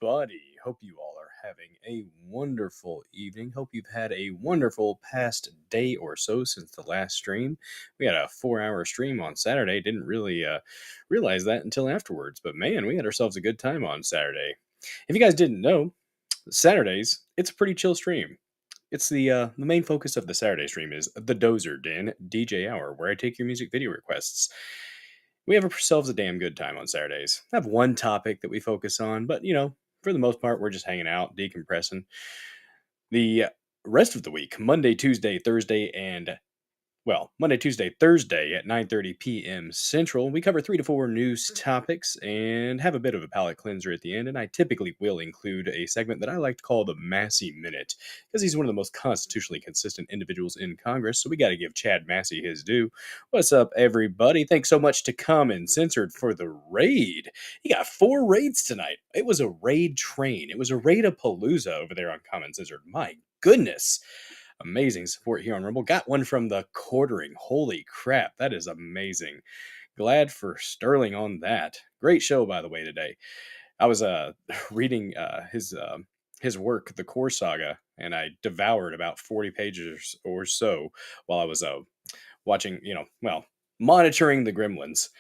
everybody. Hope you all are having a wonderful evening. Hope you've had a wonderful past day or so since the last stream. We had a 4-hour stream on Saturday. Didn't really realize that until afterwards. But man, we had ourselves a good time on Saturday. If you guys didn't know, Saturdays, it's a pretty chill stream. It's the main focus of the Saturday stream is the Dozer Den DJ Hour, where I take your music video requests. We have ourselves a damn good time on Saturdays. I have one topic that we focus on, but for the most part, we're just hanging out, decompressing. The rest of the week, Monday, Tuesday, Thursday, and Monday, Tuesday, Thursday at 9:30 p.m. Central, we cover 3 to 4 news topics and have a bit of a palate cleanser at the end. And I typically will include a segment that I like to call the Massey Minute, because he's one of the most constitutionally consistent individuals in Congress. So we got to give Chad Massey his due. What's up, everybody? Thanks so much to Common Censored for the raid. He got 4 raids tonight. It was a raid train. It was a raid-a-palooza over there on Common Censored. My goodness. Amazing support here on Rumble. Got one from the quartering. Holy crap, that is amazing. Glad for Sterling on that. Great show, by the way, today. I was reading his work, The Core Saga, and I devoured about 40 pages or so while I was watching, monitoring the gremlins.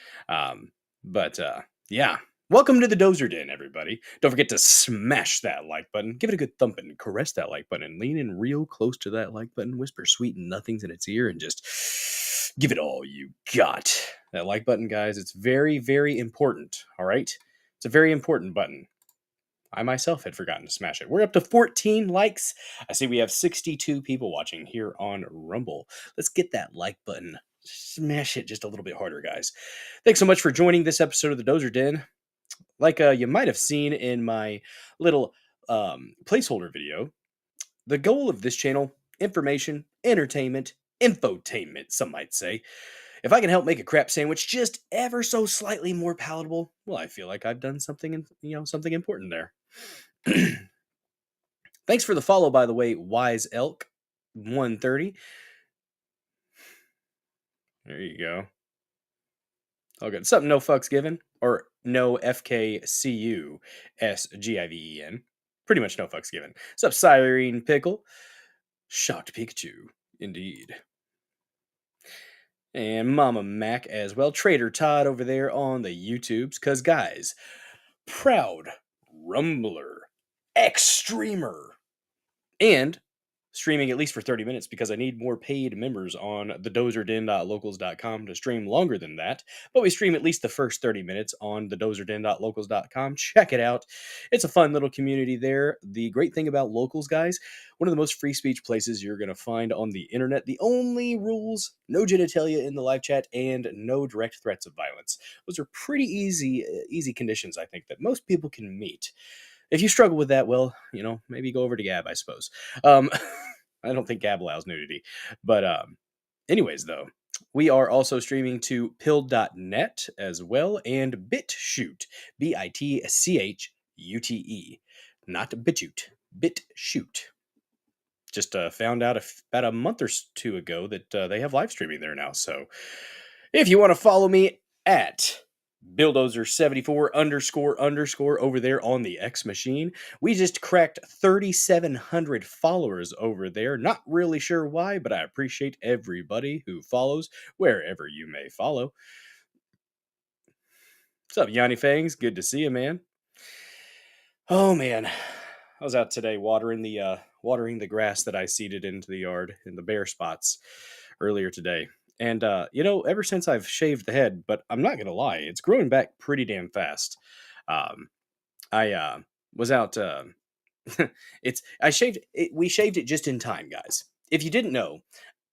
Yeah. Welcome to the Dozer Den, everybody. Don't forget to smash that like button. Give it a good thumping. Caress that like button. Lean in real close to that like button. Whisper sweet nothings in its ear and just give it all you got. That like button, guys, it's very, very important, all right? It's a very important button. I myself had forgotten to smash it. We're up to 14 likes. I see we have 62 people watching here on Rumble. Let's get that like button. Smash it just a little bit harder, guys. Thanks so much for joining this episode of the Dozer Den. Like you might have seen in my little placeholder video, the goal of this channel, information, entertainment, infotainment, some might say. If I can help make a crap sandwich just ever so slightly more palatable, well, I feel like I've done something, something important there. Thanks for the follow, by the way, Wise Elk 130. There you go. Oh, good. Something no fucks given, or no FKCUSGIVEN. Pretty much no fucks given. What's up, Cyrene Pickle? Shocked Pikachu, indeed. And Mama Mac as well. Trader Todd over there on the YouTubes. Because, guys, proud Rumbler, Extremer, and streaming at least for 30 minutes because I need more paid members on the dozerden.locals.com to stream longer than that. But we stream at least the first 30 minutes on the dozerden.locals.com. Check it out. It's a fun little community there. The great thing about Locals, guys, one of the most free speech places you're going to find on the internet. The only rules, no genitalia in the live chat and no direct threats of violence. Those are pretty easy conditions, I think, that most people can meet. If you struggle with that, well, maybe go over to Gab, I suppose. I don't think Gab allows nudity. But anyways, though, we are also streaming to pill.net as well and BitChute, BitChute, not BitChute, BitChute. Just found out about a month or 2 ago that they have live streaming there now. So if you want to follow me at Billdozer74__ over there on the X machine. We just cracked 3,700 followers over there. Not really sure why, but I appreciate everybody who follows wherever you may follow. What's up, Yanni Fangs? Good to see you, man. Oh, man. I was out today watering the grass that I seeded into the yard in the bare spots earlier today. And, ever since I've shaved the head, but I'm not going to lie, it's growing back pretty damn fast. I was out, we shaved it just in time, guys. If you didn't know,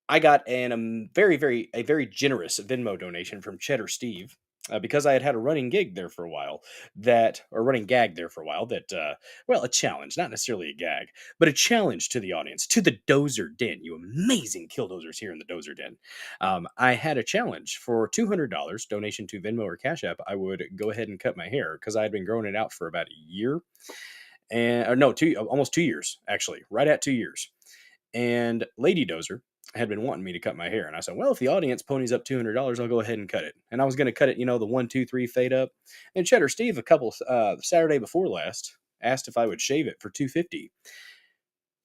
I got a very generous Venmo donation from Cheddar Steve. Because I had a running gag there for a while, a challenge, not necessarily a gag, but a challenge to the audience, to the Dozer Den, you amazing killdozers here in the Dozer Den. I had a challenge for $200 donation to Venmo or Cash App. I would go ahead and cut my hair because I had been growing it out for about a year, almost 2 years, actually, right at 2 years. And Lady Dozer had been wanting me to cut my hair. And I said, well, if the audience ponies up $200, I'll go ahead and cut it. And I was going to cut it, the 1, 2, 3 fade up. And Cheddar Steve, Saturday before last, asked if I would shave it for $250.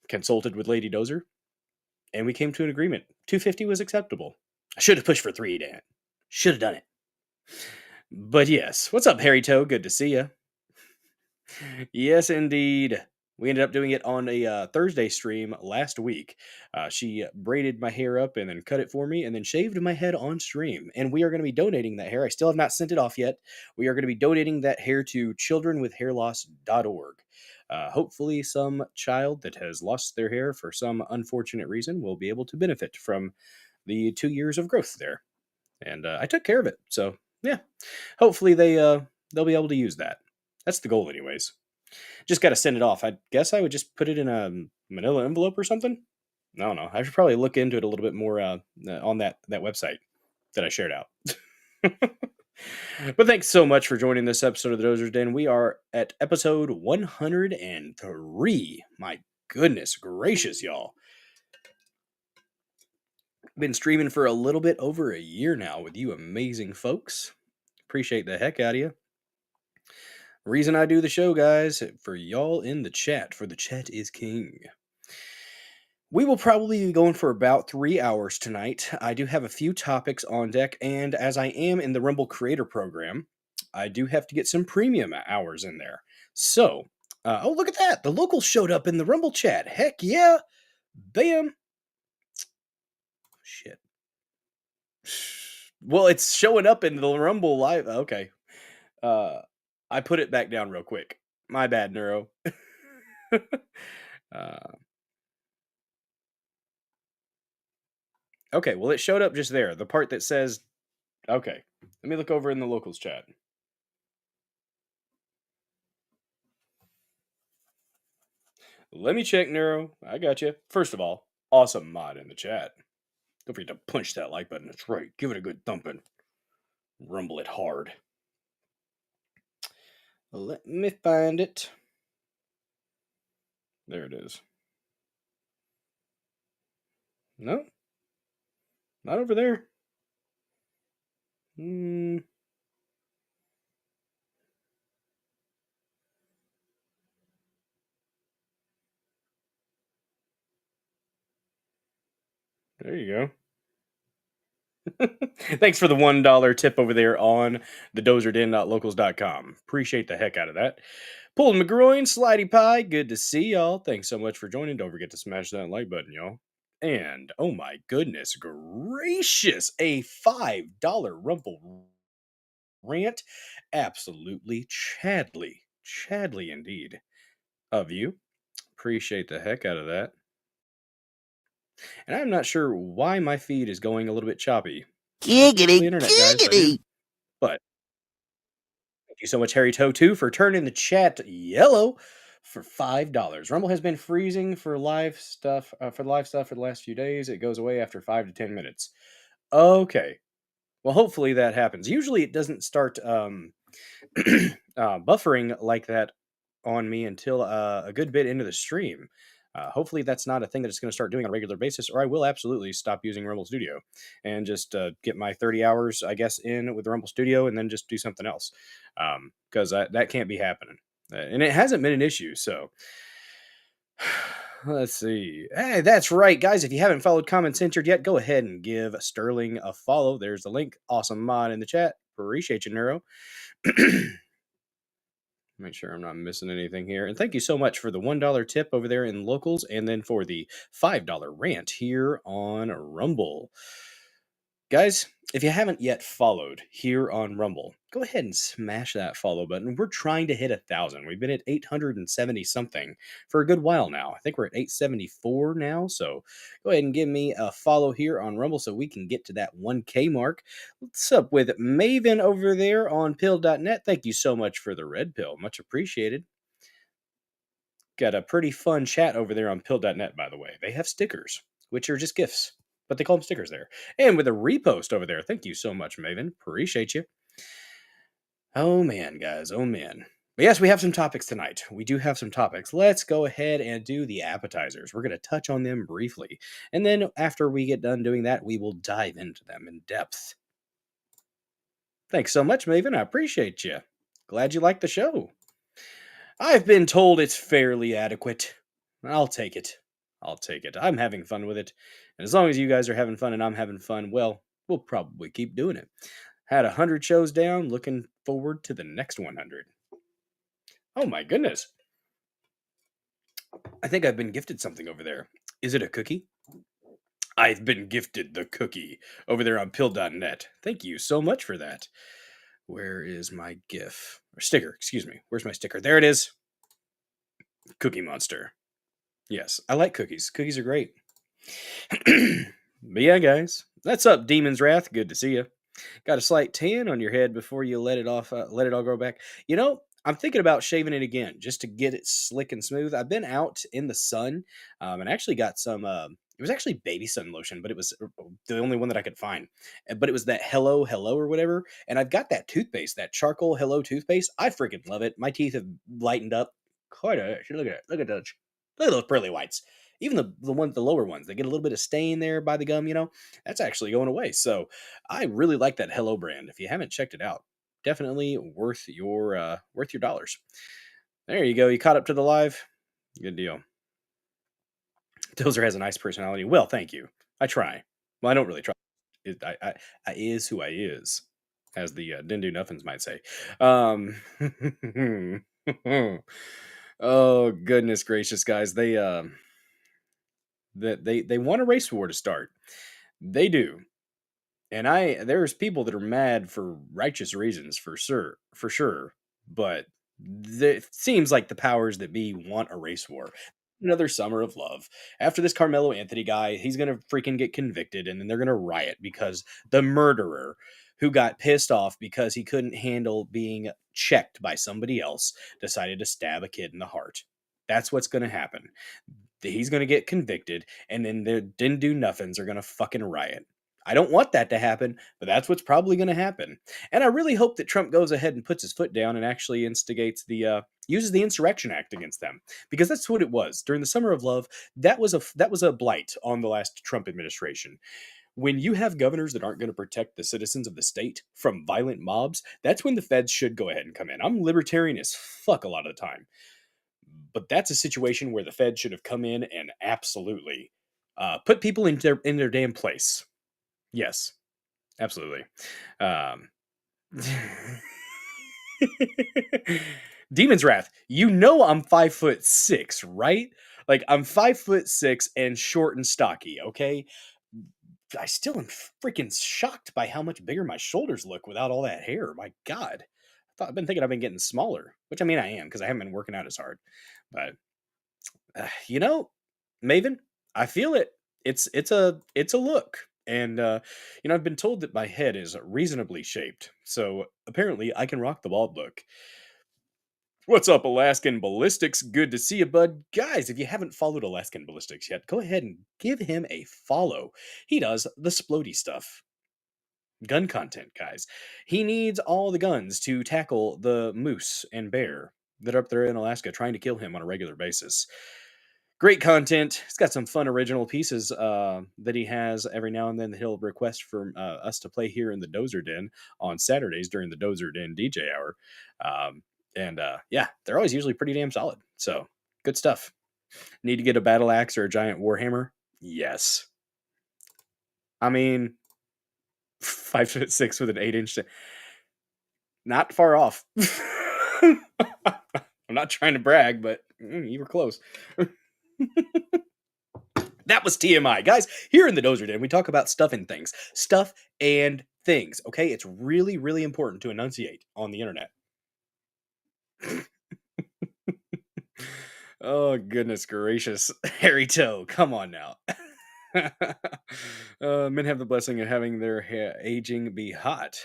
Consulted with Lady Dozer, and we came to an agreement. $250 was acceptable. I should have pushed for $3, Dan. Should have done it. But yes, what's up, Harry Toe? Good to see you. Yes, indeed. We ended up doing it on a Thursday stream last week. She braided my hair up and then cut it for me and then shaved my head on stream. And we are going to be donating that hair. I still have not sent it off yet. We are going to be donating that hair to childrenwithhairloss.org. Hopefully some child that has lost their hair for some unfortunate reason will be able to benefit from the 2 years of growth there. And I took care of it. So, yeah. Hopefully they'll be able to use that. That's the goal anyways. Just got to send it off. I guess I would just put it in a manila envelope or something. I don't know. I should probably look into it a little bit more on that website that I shared out. But thanks so much for joining this episode of the Dozer Den. We are at episode 103. My goodness gracious, y'all. Been streaming for a little bit over a year now with you amazing folks. Appreciate the heck out of you. Reason I do the show, guys, for y'all in the chat, for the chat is king. We will probably be going for about 3 hours tonight. I do have a few topics on deck, and as I am in the Rumble Creator Program, I do have to get some premium hours in there. So, oh, look at that. The locals showed up in the Rumble chat. Heck yeah. Bam. Shit. Well, it's showing up in the Rumble live. Okay. I put it back down real quick. My bad, Neuro. Okay, well, it showed up just there. The part that says, okay, let me look over in the locals chat. Let me check, Neuro. I got you. First of all, awesome mod in the chat. Don't forget to punch that like button. That's right. Give it a good thumping. Rumble it hard. Let me find it. There it is. No? Not over there. There you go. Thanks for the $1 tip over there on the dozerden.locals.com. Appreciate the heck out of that. Pulling McGroin, Slidey Pie, good to see y'all. Thanks so much for joining. Don't forget to smash that like button, y'all. And, oh my goodness gracious, a $5 Rumble rant. Absolutely Chadley. Chadley indeed. Of you. Appreciate the heck out of that. And I'm not sure why my feed is going a little bit choppy. Giggity, Internet, guys, giggity. but thank you so much, Harry Toe 2, for turning the chat yellow for $5. Rumble has been freezing for live stuff for the last few days. It goes away after 5 to 10 minutes. Okay. Well, hopefully that happens. Usually it doesn't start buffering like that on me until a good bit into the stream. Hopefully that's not a thing that it's going to start doing on a regular basis, or I will absolutely stop using Rumble Studio and just get my 30 hours, I guess, in with the Rumble Studio and then just do something else, because that can't be happening. And it hasn't been an issue, so let's see. Hey, that's right, guys. If you haven't followed Common Censored yet, go ahead and give Sterling a follow. There's the link. Awesome mod in the chat. Appreciate you, Neuro. Make sure I'm not missing anything here. And thank you so much for the $1 tip over there in locals, and then for the $5 rant here on Rumble. Guys, if you haven't yet followed here on Rumble, go ahead and smash that follow button. We're trying to hit 1,000. We've been at 870 something for a good while now. I think we're at 874 now. So go ahead and give me a follow here on Rumble so we can get to that 1K mark. What's up with Maven over there on pill.net? Thank you so much for the red pill. Much appreciated. Got a pretty fun chat over there on pill.net, by the way. They have stickers, which are just gifts, but they call them stickers there. And with a repost over there. Thank you so much, Maven. Appreciate you. Oh, man, guys. Oh, man. But yes, we have some topics tonight. We do have some topics. Let's go ahead and do the appetizers. We're going to touch on them briefly. And then after we get done doing that, we will dive into them in depth. Thanks so much, Maven. I appreciate you. Glad you liked the show. I've been told it's fairly adequate. I'll take it. I'll take it. I'm having fun with it. And as long as you guys are having fun and I'm having fun, well, we'll probably keep doing it. Had 100 shows down, looking forward to the next 100. Oh my goodness. I think I've been gifted something over there. Is it a cookie? I've been gifted the cookie over there on pill.net. Thank you so much for that. Where is my GIF? Or sticker, excuse me. Where's my sticker? There it is. Cookie Monster. Yes, I like cookies. Cookies are great. But yeah, guys, that's up, Demon's Wrath. Good to see you. Got a slight tan on your head before you let it off. Let it all grow back. You know, I'm thinking about shaving it again just to get it slick and smooth. I've been out in the sun and actually got some. It was actually baby sun lotion, but it was the only one that I could find. But it was that Hello Hello or whatever. And I've got that toothpaste, that charcoal Hello toothpaste. I freaking love it. My teeth have lightened up quite a. Look at it. Look at those pearly whites. Even the lower ones, they get a little bit of stain there by the gum. That's actually going away. So I really like that Hello brand. If you haven't checked it out, definitely worth your dollars. There you go. You caught up to the live. Good deal. Dozer has a nice personality. Well, thank you. I try. Well, I don't really try. I is who I is, as the Didn't Do Nothings might say. Oh goodness gracious, guys! They want a race war to start. They do. And there's people that are mad for righteous reasons, for sure. But it seems like the powers that be want a race war. Another summer of love. After this Carmelo Anthony guy, he's gonna freaking get convicted, and then they're gonna riot because the murderer who got pissed off because he couldn't handle being checked by somebody else decided to stab a kid in the heart. That's what's gonna happen. He's gonna get convicted, and then the didn't do nothings are gonna fucking riot. I don't want that to happen, but that's what's probably going to happen. And I really hope that Trump goes ahead and puts his foot down and actually instigates uses the Insurrection Act against them, because that's what it was during the Summer of Love. That was a blight on the last Trump administration. When you have governors that aren't going to protect the citizens of the state from violent mobs, that's when the feds should go ahead and come in. I'm libertarian as fuck a lot of the time, but that's a situation where the feds should have come in and absolutely put people in their damn place. Yes, absolutely. Um, Demon's Wrath. I'm 5'6", right? Like, I'm 5'6" and short and stocky. Okay, I still am freaking shocked by how much bigger my shoulders look without all that hair. My God, I've been thinking I've been getting smaller, which I mean I am because I haven't been working out as hard. But Maven, I feel it. It's a look. And I've been told that my head is reasonably shaped, so apparently I can rock the bald look. What's up, Alaskan Ballistics? Good to see you, bud. Guys, if you haven't followed Alaskan Ballistics yet, go ahead and give him a follow. He does the splody stuff. Gun content, guys. He needs all the guns to tackle the moose and bear that are up there in Alaska trying to kill him on a regular basis. Great content. It's got some fun original pieces that he has every now and then that he'll request from us to play here in the Dozer Den on Saturdays during the Dozer Den DJ hour. They're always usually pretty damn solid. So, good stuff. Need to get a battle axe or a giant warhammer? Yes. I mean, 5'6" with an 8-inch. Not far off. I'm not trying to brag, but you were close. That was TMI. Guys, here in the Dozer Den, we talk about stuff and things. Stuff and things, okay? It's really, really important to enunciate on the internet. Oh, goodness gracious. Hairy toe, come on now. Men have the blessing of having their aging be hot.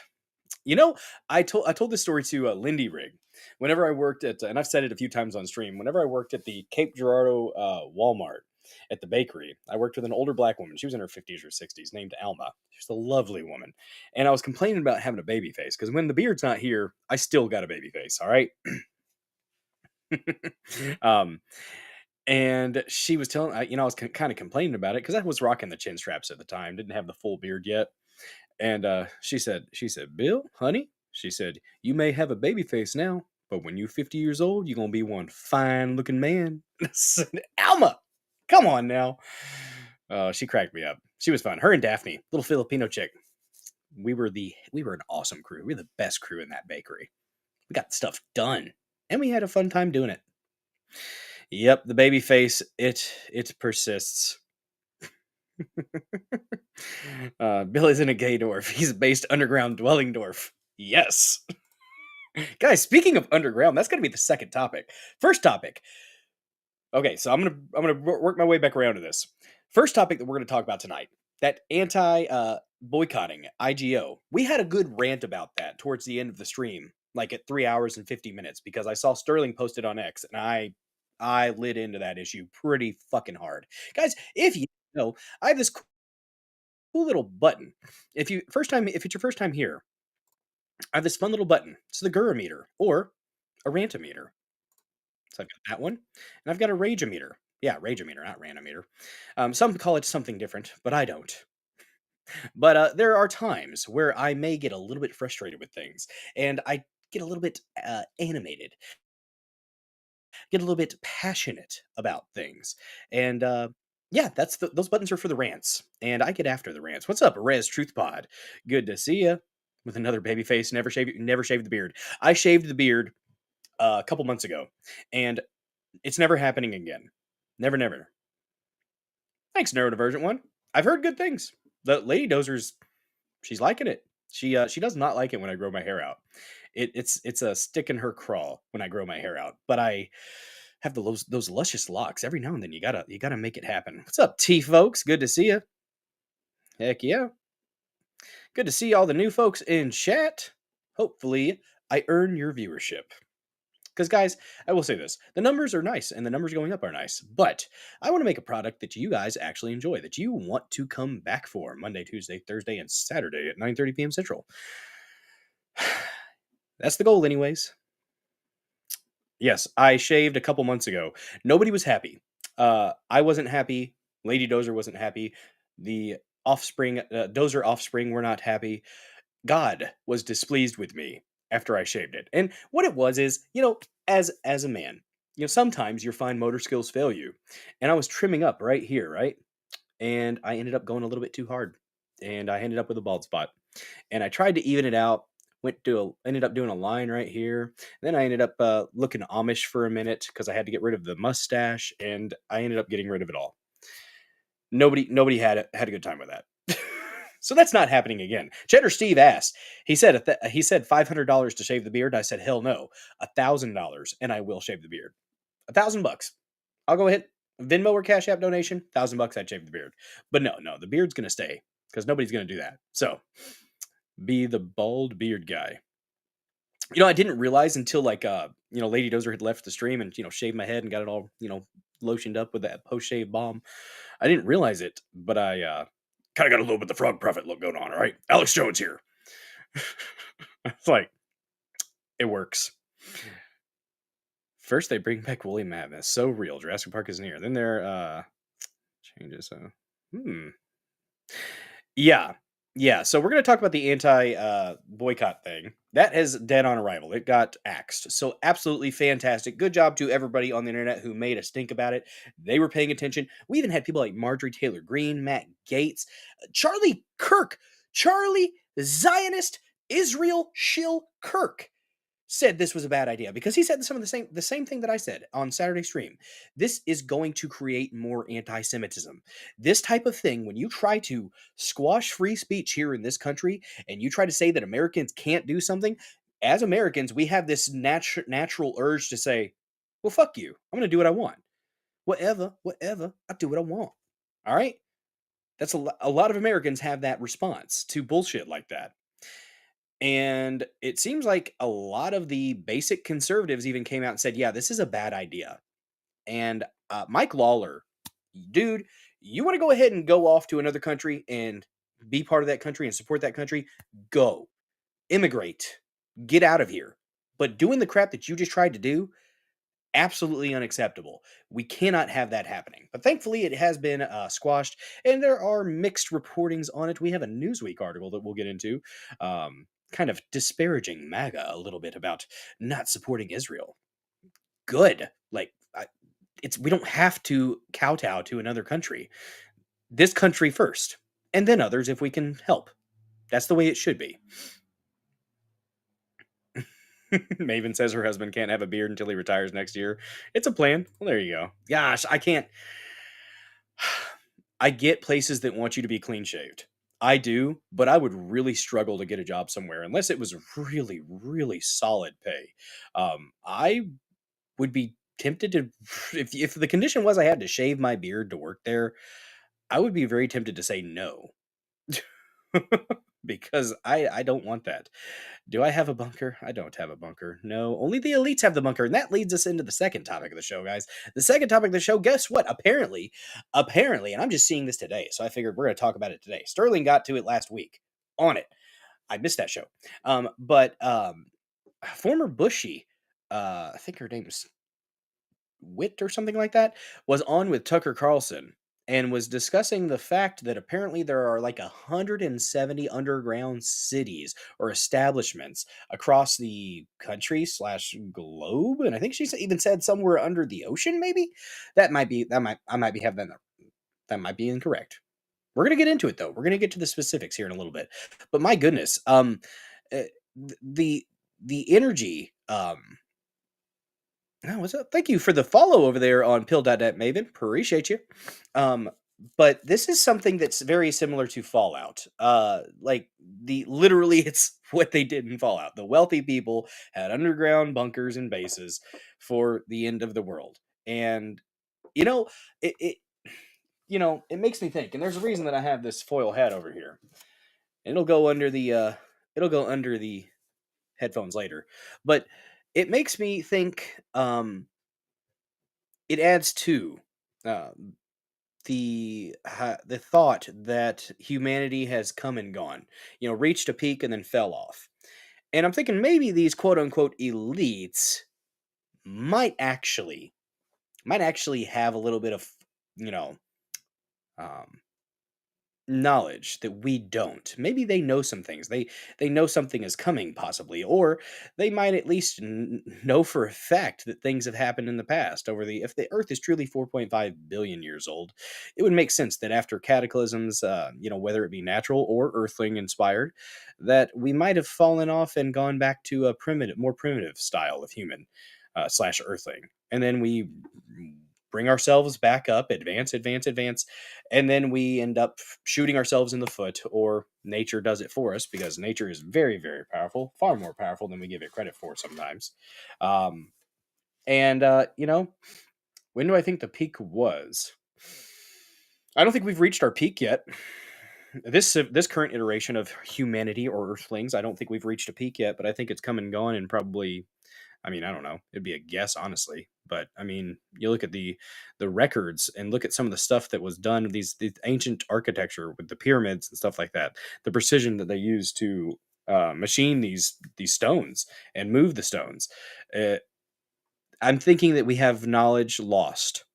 I told this story to Lindy Rig. Whenever I worked at, and I've said it a few times on stream, whenever I worked at the Cape Girardeau Walmart at the bakery, I worked with an older black woman. She was in her 50s or 60s, named Alma. She's a lovely woman. And I was complaining about having a baby face, because when the beard's not here, I still got a baby face, all right? And she was telling, I was kind of complaining about it, because I was rocking the chin straps at the time, didn't have the full beard yet. And she said, Bill, honey, she said, you may have a baby face now, But when you're 50 years old, you're gonna be one fine looking man. I said, Alma, come on now. Oh, she cracked me up. She was fun. Her and Daphne, little Filipino chick. We were an awesome crew. We were the best crew in that bakery. We got stuff done, and we had a fun time doing it. Yep, the baby face, it persists. Bill isn't a gay dwarf. He's a based underground dwelling dwarf. Yes. Guys, speaking of underground, that's going to be the second topic. First topic. Okay, so I'm gonna work my way back around to this. First topic that we're going to talk about tonight, that anti boycotting IGO. We had a good rant about that towards the end of the stream, like at 3 hours and 50 minutes, because I saw Sterling posted on X, and I lit into that issue pretty fucking hard. Guys, if you know, I have this cool little button. If it's your first time here, I have this fun little button. It's the Gurameter or a Rantometer. So I've got that one, and I've got a Rageometer. Yeah, Rageometer, not Randometer. Some call it something different, but I don't. But there are times where I may get a little bit frustrated with things, and I get a little bit animated, get a little bit passionate about things, and yeah, those buttons are for the rants, and I get after the rants. What's up, Rez Truth Pod? Good to see you with another baby face. Never shaved the beard. I shaved the beard a couple months ago, and it's never happening again. Never, never. Thanks, Neurodivergent One. I've heard good things. The Lady Dozer's, she's liking it. She does not like it when I grow my hair out. It's a stick in her craw when I grow my hair out. But I have those luscious locks. Every now and then you gotta make it happen. What's up, T folks? Good to see you. Heck yeah. Good to see all the new folks in chat. Hopefully, I earn your viewership. Because, guys, I will say this. The numbers are nice, and the numbers going up are nice. But I want to make a product that you guys actually enjoy, that you want to come back for Monday, Tuesday, Thursday, and Saturday at 9:30 p.m. Central. That's the goal, anyways. Yes, I shaved a couple months ago. Nobody was happy. I wasn't happy. Lady Dozer wasn't happy. The Dozer offspring were not happy. God was displeased with me after I shaved it. And what it was is, as a man, sometimes your fine motor skills fail you. And I was trimming up right here, right? And I ended up going a little bit too hard. And I ended up with a bald spot. And I tried to even it out. Ended up doing a line right here. Then I ended up looking Amish for a minute because I had to get rid of the mustache, and I ended up getting rid of it all. Nobody had a good time with that. So that's not happening again. Cheddar Steve asked. He said $500 to shave the beard. I said hell no, $1,000, and I will shave the beard. $1,000. I'll go ahead. Venmo or Cash App donation. $1,000. I'd shave the beard. But no, the beard's gonna stay because nobody's gonna do that. So be the bald beard guy. I didn't realize until Lady Dozer had left the stream and shaved my head and got it all lotioned up with that post shave balm. I didn't realize it, but I kind of got a little bit of the Frog Prophet look going on. All right, Alex Jones here. It's like it works. First, they bring back Woolly Madness. So real. Jurassic Park is near. Then there changes. Yeah. So we're going to talk about the anti-boycott thing. That is dead on arrival. It got axed. So absolutely fantastic. Good job to everybody on the internet who made us think about it. They were paying attention. We even had people like Marjorie Taylor Greene, Matt Gaetz, CHARLIE KIRK, Charlie Zionist Israel Shill Kirk said this was a bad idea because he said the same thing that I said on Saturday stream. This is going to create more anti-Semitism. This type of thing, when you try to squash free speech here in this country and you try to say that Americans can't do something, as Americans, we have this natural urge to say, well, fuck you. I'm going to do what I want. Whatever, I do what I want. All right? That's a lot of Americans have that response to bullshit like that. And it seems like a lot of the basic conservatives even came out and said, yeah, this is a bad idea. And Mike Lawler, dude, you want to go ahead and go off to another country and be part of that country and support that country? Go. Immigrate. Get out of here. But doing the crap that you just tried to do, absolutely unacceptable. We cannot have that happening. But thankfully, it has been squashed, and there are mixed reportings on it. We have a Newsweek article that we'll get into. kind of disparaging MAGA a little bit about not supporting Israel. Good. Like, we don't have to kowtow to another country. This country first, and then others if we can help. That's the way it should be. Maven says her husband can't have a beard until he retires next year. It's a plan. Well, there you go. Gosh, I can't. I get places that want you to be clean shaved. I do, but I would really struggle to get a job somewhere unless it was really, really solid pay. I would be tempted to, if the condition was I had to shave my beard to work there, I would be very tempted to say no. Because I don't want that. Do I have a bunker? I don't have a bunker. No, only the elites have the bunker. And that leads us into the second topic of the show, guys. The second topic of the show, guess what? Apparently, and I'm just seeing this today, so I figured we're going to talk about it today. Sterling got to it last week on it. I missed that show. But former Bushy, I think her name is Witt or something like that, was on with Tucker Carlson and was discussing the fact that apparently there are like 170 underground cities or establishments across the country slash globe, and I think she even said somewhere under the ocean. Maybe I might be having that might be incorrect. We're gonna get into it though. We're gonna get to the specifics here in a little bit. But my goodness, uh, the energy, oh, what's up? Thank you for the follow over there on pill.net, Maven. Appreciate you. Um, but this is something that's very similar to Fallout. Like literally it's what they did in Fallout. The wealthy people had underground bunkers and bases for the end of the world. And you know, it it makes me think, and there's a reason that I have this foil hat over here. It'll go under the headphones later. But it makes me think, it adds to uh, the thought that humanity has come and gone, reached a peak and then fell off. And I'm thinking maybe these quote unquote elites might actually have a little bit of, you know, um, knowledge that we don't. Maybe they know some things. They know something is coming possibly, or they might at least know for a fact that things have happened in the past. If the Earth is truly 4.5 billion years old, it would make sense that after cataclysms, whether it be natural or earthling inspired, that we might have fallen off and gone back to a more primitive style of human slash earthling, and then we bring ourselves back up, advance, and then we end up shooting ourselves in the foot, or nature does it for us, because nature is very, very powerful, far more powerful than we give it credit for sometimes. And when do I think the peak was? I don't think we've reached our peak yet. This current iteration of humanity or Earthlings, I don't think we've reached a peak yet, but I think it's come and gone, and probably, I mean, I don't know. It'd be a guess, honestly. But I mean, you look at the records and look at some of the stuff that was done, these ancient architecture with the pyramids and stuff like that, the precision that they used to machine these stones and move the stones. Uh, I'm thinking that we have knowledge lost,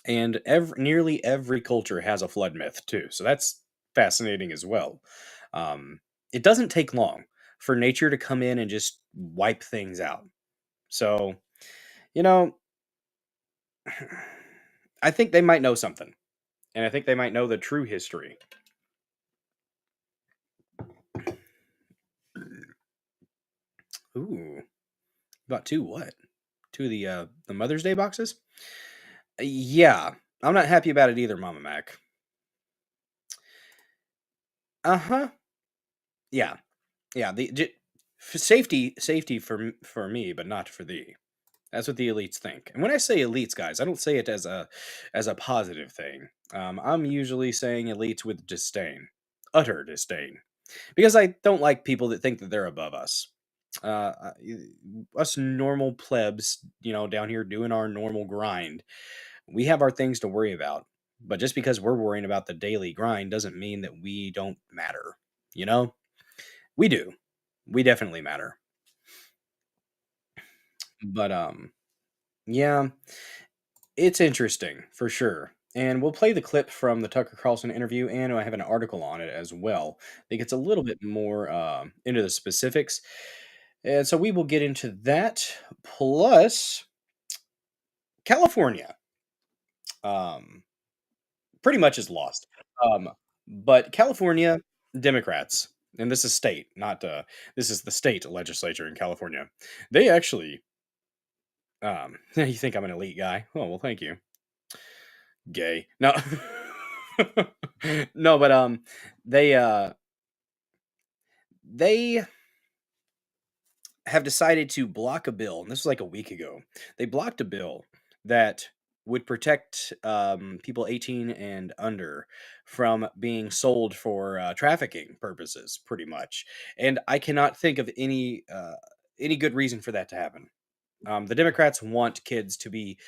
and nearly every culture has a flood myth too. So that's fascinating as well. It doesn't take long for nature to come in and just wipe things out. So, you know, I think they might know something, and I think they might know the true history. Ooh, got two what? Two of the Mother's Day boxes? Yeah, I'm not happy about it either, Mama Mac. Uh-huh. Yeah. Yeah, safety for me, but not for thee. That's what the elites think. And when I say elites, guys, I don't say it as a positive thing. I'm usually saying elites with disdain, utter disdain, because I don't like people that think that they're above us. Uh, us normal plebs, down here doing our normal grind, we have our things to worry about. But just because we're worrying about the daily grind doesn't mean that we don't matter. You know, we do. We definitely matter. But yeah, it's interesting for sure. And we'll play the clip from the Tucker Carlson interview, and I have an article on it as well that gets a little bit more into the specifics. And so we will get into that. Plus, California um, pretty much is lost. But California Democrats, and this is state, not this is the state legislature in California. They actually, you think I'm an elite guy? Oh well, thank you. Gay. No, no, but they they have decided to block a bill, and this was like a week ago. They blocked a bill that would protect people 18 and under from being sold for trafficking purposes, pretty much. And I cannot think of any good reason for that to happen. The Democrats want kids to be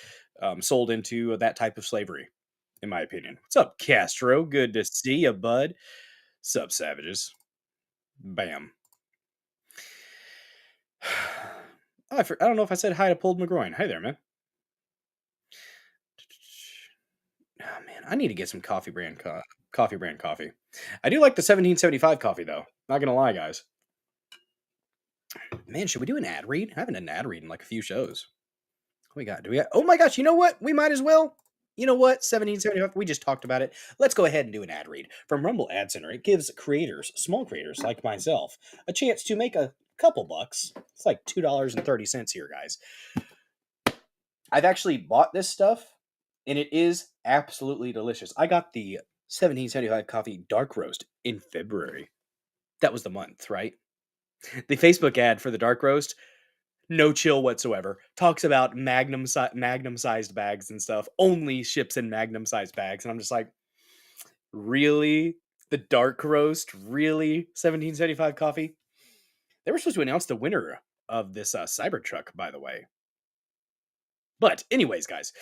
sold into that type of slavery, in my opinion. What's up, Castro? Good to see you, bud. Sup, savages? Bam. Oh, I don't know if I said hi to Pulled McGroin. Hi there, man. Oh man, I need to get some coffee brand coffee. I do like the 1775 coffee though. Not gonna lie, guys. Man, should we do an ad read? I haven't done an ad read in like a few shows. What we got? Do we got? Oh my gosh! You know what? We might as well. You know what? 1775. We just talked about it. Let's go ahead and do an ad read from Rumble Ad Center. It gives creators, small creators like myself, a chance to make a couple bucks. It's like $2.30 here, guys. I've actually bought this stuff, and it is absolutely delicious. I got the 1775 coffee dark roast in February. That was the month, right? The Facebook ad for the dark roast, no chill whatsoever. Talks about magnum sized bags and stuff. Only ships in magnum sized bags, and I'm just like, really? The dark roast? Really? 1775 coffee? They were supposed to announce the winner of this Cybertruck, by the way. But anyways, guys,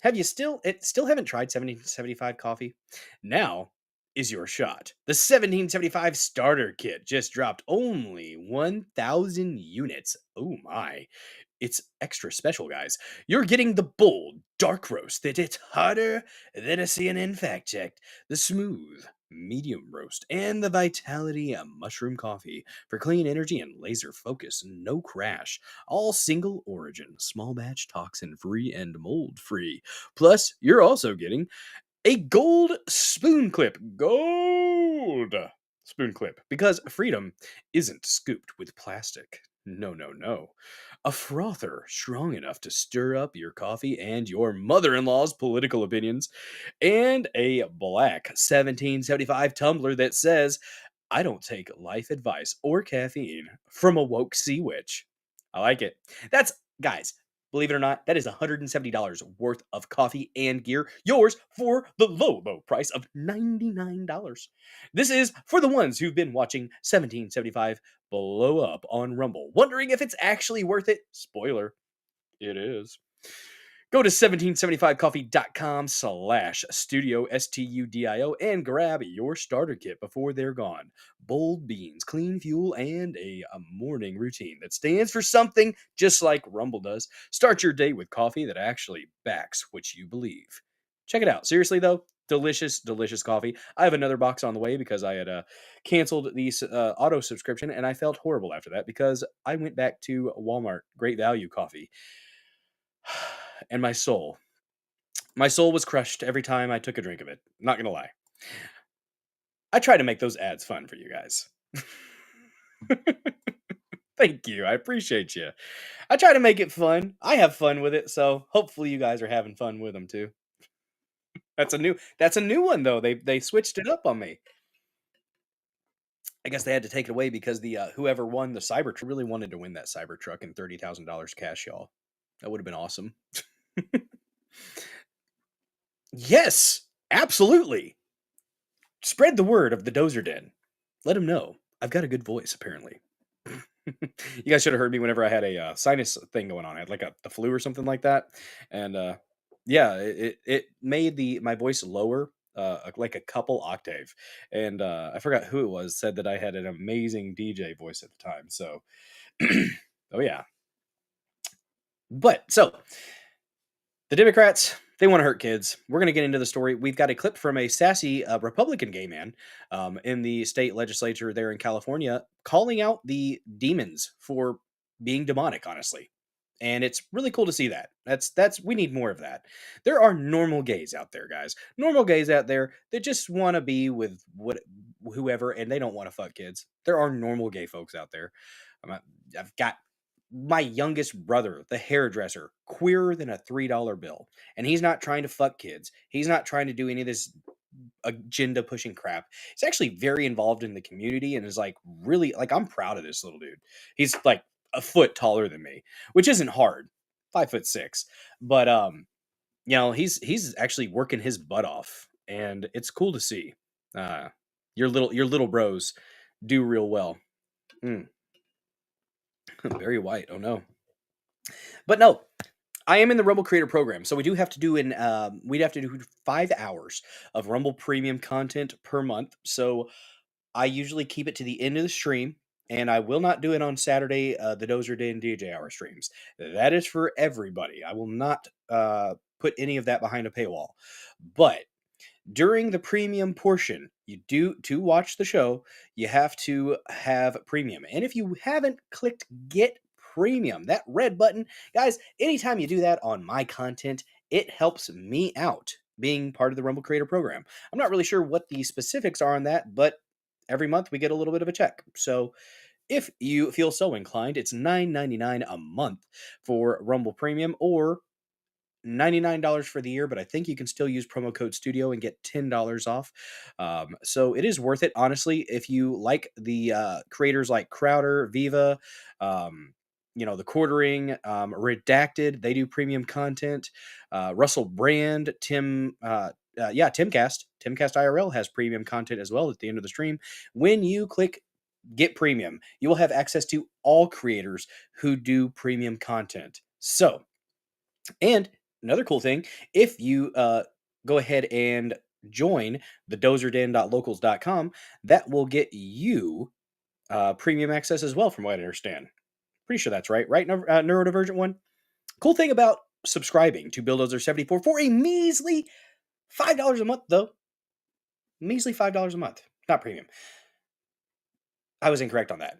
have you still haven't tried 1775 coffee? Now is your shot. The 1775 starter kit just dropped only 1,000 units. Oh my. It's extra special, guys. You're getting the bold, dark roast that it's hotter than a CNN fact checked, the smooth, medium roast, and the vitality of mushroom coffee for clean energy and laser focus, no crash. All single origin, small batch, toxin free, and mold free. Plus, you're also getting a gold spoon clip. Gold spoon clip. Because freedom isn't scooped with plastic. No, no, no. A frother strong enough to stir up your coffee and your mother in law's political opinions. And a black 1775 tumbler that says, I don't take life advice or caffeine from a woke sea witch. I like it. That's, guys, believe it or not, that is $170 worth of coffee and gear. Yours for the low, low price of $99. This is for the ones who've been watching 1775 blow up on Rumble, wondering if it's actually worth it. Spoiler, it is. Go to 1775coffee.com/studio, STUDIO, and grab your starter kit before they're gone. Bold beans, clean fuel, and a morning routine that stands for something just like Rumble does. Start your day with coffee that actually backs what you believe. Check it out. Seriously, though, delicious, delicious coffee. I have another box on the way because I had canceled the auto subscription, and I felt horrible after that because I went back to Walmart Great Value coffee. And my soul was crushed every time I took a drink of it. Not gonna lie. I try to make those ads fun for you guys. Thank you. I appreciate you. I try to make it fun. I have fun with it, so hopefully you guys are having fun with them too. That's a new one though. They switched it up on me. I guess they had to take it away because the whoever won the Cybertruck really wanted to win that Cybertruck and $30,000 cash, y'all. That would have been awesome. Yes, absolutely. Spread the word of the Dozer Den. Let him know. I've got a good voice, apparently. You guys should have heard me whenever I had a sinus thing going on. I had like the flu or something like that, and yeah, it made my voice lower, like a couple octave. And I forgot who it was said that I had an amazing DJ voice at the time. So, oh yeah. But so the Democrats, They want to hurt kids. We're going to get into the story. We've got a clip from a sassy Republican gay man in the state legislature there in California calling out the demons for being demonic, honestly. And it's really cool to see that. We need more of that. There are normal gays out there, guys. Normal gays out there that just want to be with whoever, and they don't want to fuck kids. There are normal gay folks out there. I've got my youngest brother, the hairdresser, queerer than a $3 bill. And he's not trying to fuck kids. He's not trying to do any of this agenda pushing crap. He's actually very involved in the community and is like really like I'm proud of this little dude. He's like a foot taller than me, which isn't hard. 5'6". But he's actually working his butt off and it's cool to see. Your little bros do real well. Very white. Oh no. But no, I am in the Rumble Creator Program, so we do have to do we'd have to do 5 hours of Rumble Premium content per month. So I usually keep it to the end of the stream, and I will not do it on Saturday, the Dozer Den DJ Hour streams. That is for everybody. I will not put any of that behind a paywall. But during the premium portion, to watch the show, you have to have premium. And if you haven't clicked get premium, that red button, guys, anytime you do that on my content, it helps me out being part of the Rumble Creator Program. I'm not really sure what the specifics are on that, but every month we get a little bit of a check. So if you feel so inclined, it's $9.99 a month for Rumble Premium, or $99 for the year, but I think you can still use promo code studio and get $10 off. So it is worth it, honestly. If you like the creators like Crowder, Viva, the Quartering, Redacted, they do premium content. Russell Brand, Timcast IRL has premium content as well at the end of the stream. When you click get premium, you will have access to all creators who do premium content. So, and another cool thing, if you go ahead and join the dozerden.locals.com, that will get you premium access as well, from what I understand. Pretty sure that's right. Right, Neurodivergent one? Cool thing about subscribing to Bulldozer74 for a measly $5 a month, though. Measly $5 a month. Not premium. I was incorrect on that.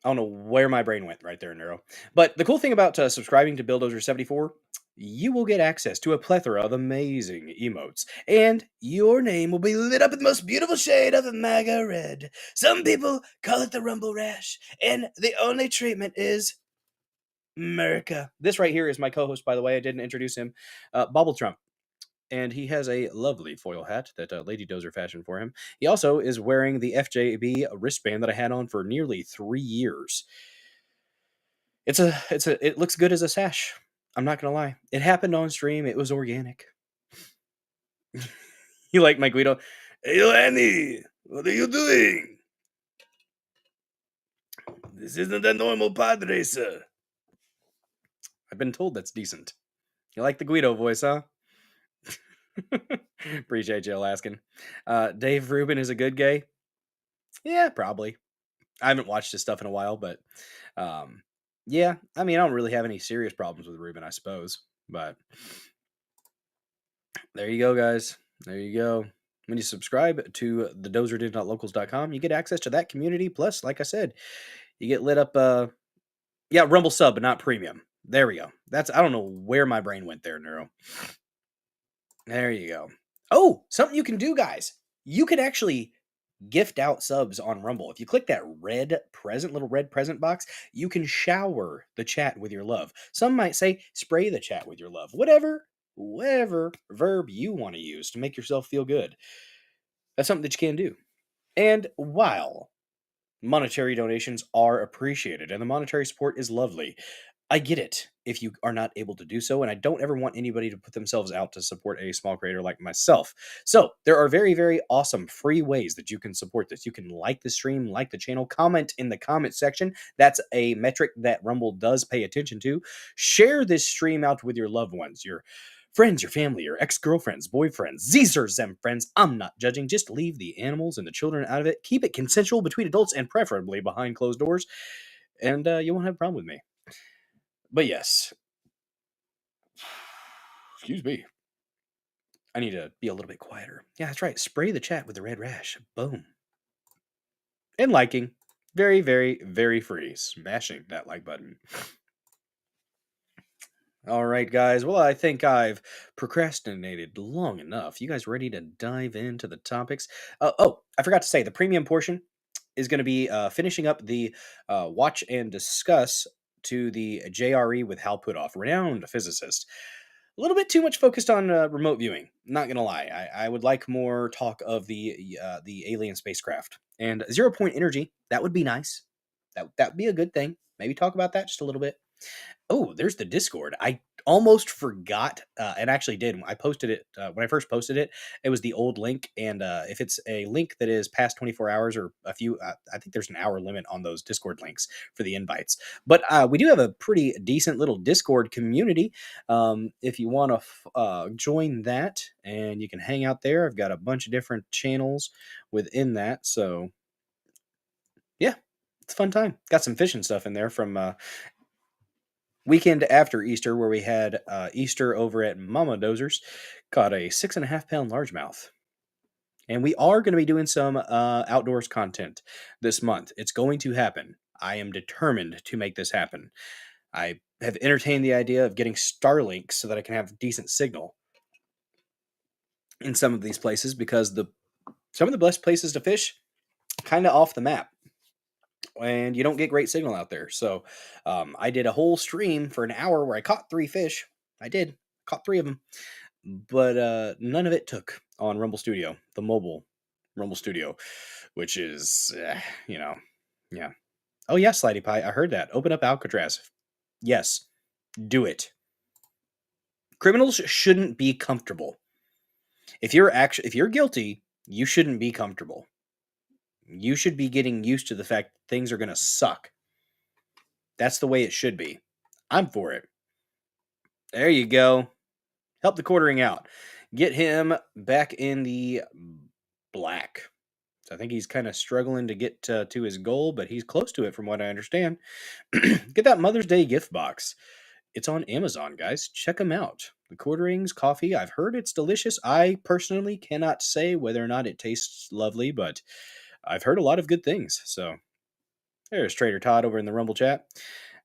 I don't know where my brain went right there, Neuro. But the cool thing about subscribing to Bulldozer74, you will get access to a plethora of amazing emotes, and your name will be lit up in the most beautiful shade of MAGA red. Some people call it the Rumble Rash, and the only treatment is America. This right here is my co-host, by the way. I didn't introduce him, Bobble Trump. And he has a lovely foil hat that Lady Dozer fashioned for him. He also is wearing the FJB wristband that I had on for nearly 3 years. It looks good as a sash. I'm not gonna lie. It happened on stream. It was organic. You like my Guido? Hey, Annie, what are you doing? This isn't a normal pod racer. I've been told that's decent. You like the Guido voice, huh? Appreciate you asking. Dave Rubin is a good gay? Yeah, probably. I haven't watched his stuff in a while, but yeah, I mean, I don't really have any serious problems with Rubin, I suppose. But there you go, guys. There you go. When you subscribe to the dozerden.locals.com, you get access to that community. Plus, like I said, you get lit up. Rumble sub, but not premium. There we go. I don't know where my brain went there, Neuro. There you go. Oh, something you can do, guys. You can actually gift out subs on Rumble. If you click that little red present box, you can shower the chat with your love. Some might say spray the chat with your love. Whatever verb you want to use to make yourself feel good. That's something that you can do. And while monetary donations are appreciated and the monetary support is lovely, I get it if you are not able to do so, and I don't ever want anybody to put themselves out to support a small creator like myself. So there are very, very awesome free ways that you can support this. You can like the stream, like the channel, comment in the comment section. That's a metric that Rumble does pay attention to. Share this stream out with your loved ones, your friends, your family, your ex-girlfriends, boyfriends. These are them friends. I'm not judging. Just leave the animals and the children out of it. Keep it consensual between adults and preferably behind closed doors, and you won't have a problem with me. But yes, excuse me. I need to be a little bit quieter. Yeah, that's right. Spray the chat with the red rash. Boom. And liking. Very, very, very free. Smashing that like button. All right, guys. Well, I think I've procrastinated long enough. You guys ready to dive into the topics? I forgot to say the premium portion is going to be finishing up the watch and discuss to the JRE with Hal Putoff, renowned physicist. A little bit too much focused on remote viewing. Not gonna lie, I would like more talk of the alien spacecraft and 0 point energy. That would be nice. That would be a good thing. Maybe talk about that just a little bit. Oh, there's the Discord. I almost forgot, and actually did. I posted it when I first posted it. It was the old link, and if it's a link that is past 24 hours or a few, I think there's an hour limit on those Discord links for the invites. But we do have a pretty decent little Discord community. If you want to join that, and you can hang out there. I've got a bunch of different channels within that, so yeah, it's a fun time. Got some fishing stuff in there from weekend after Easter, where we had Easter over at Mama Dozer's. Caught a 6.5 pound largemouth. And we are going to be doing some outdoors content this month. It's going to happen. I am determined to make this happen. I have entertained the idea of getting Starlink so that I can have decent signal in some of these places, because some of the best places to fish kind of off the map, and you don't get great signal out there. So I did a whole stream for an hour where I caught 3 fish. I did. Caught 3 of them. But none of it took on Rumble Studio, the mobile Rumble Studio, which is, yeah. Oh, yeah, Slidey Pie. I heard that. Open up Alcatraz. Yes, do it. Criminals shouldn't be comfortable. If you're guilty, you shouldn't be comfortable. You should be getting used to the fact things are going to suck. That's the way it should be. I'm for it. There you go. Help the quartering out. Get him back in the black. So I think he's kind of struggling to get to his goal, but he's close to it from what I understand. Get that Mother's Day gift box. It's on Amazon, guys. Check them out. The quarterings coffee. I've heard it's delicious. I personally cannot say whether or not it tastes lovely, but I've heard a lot of good things. So there's Trader Todd over in the Rumble chat.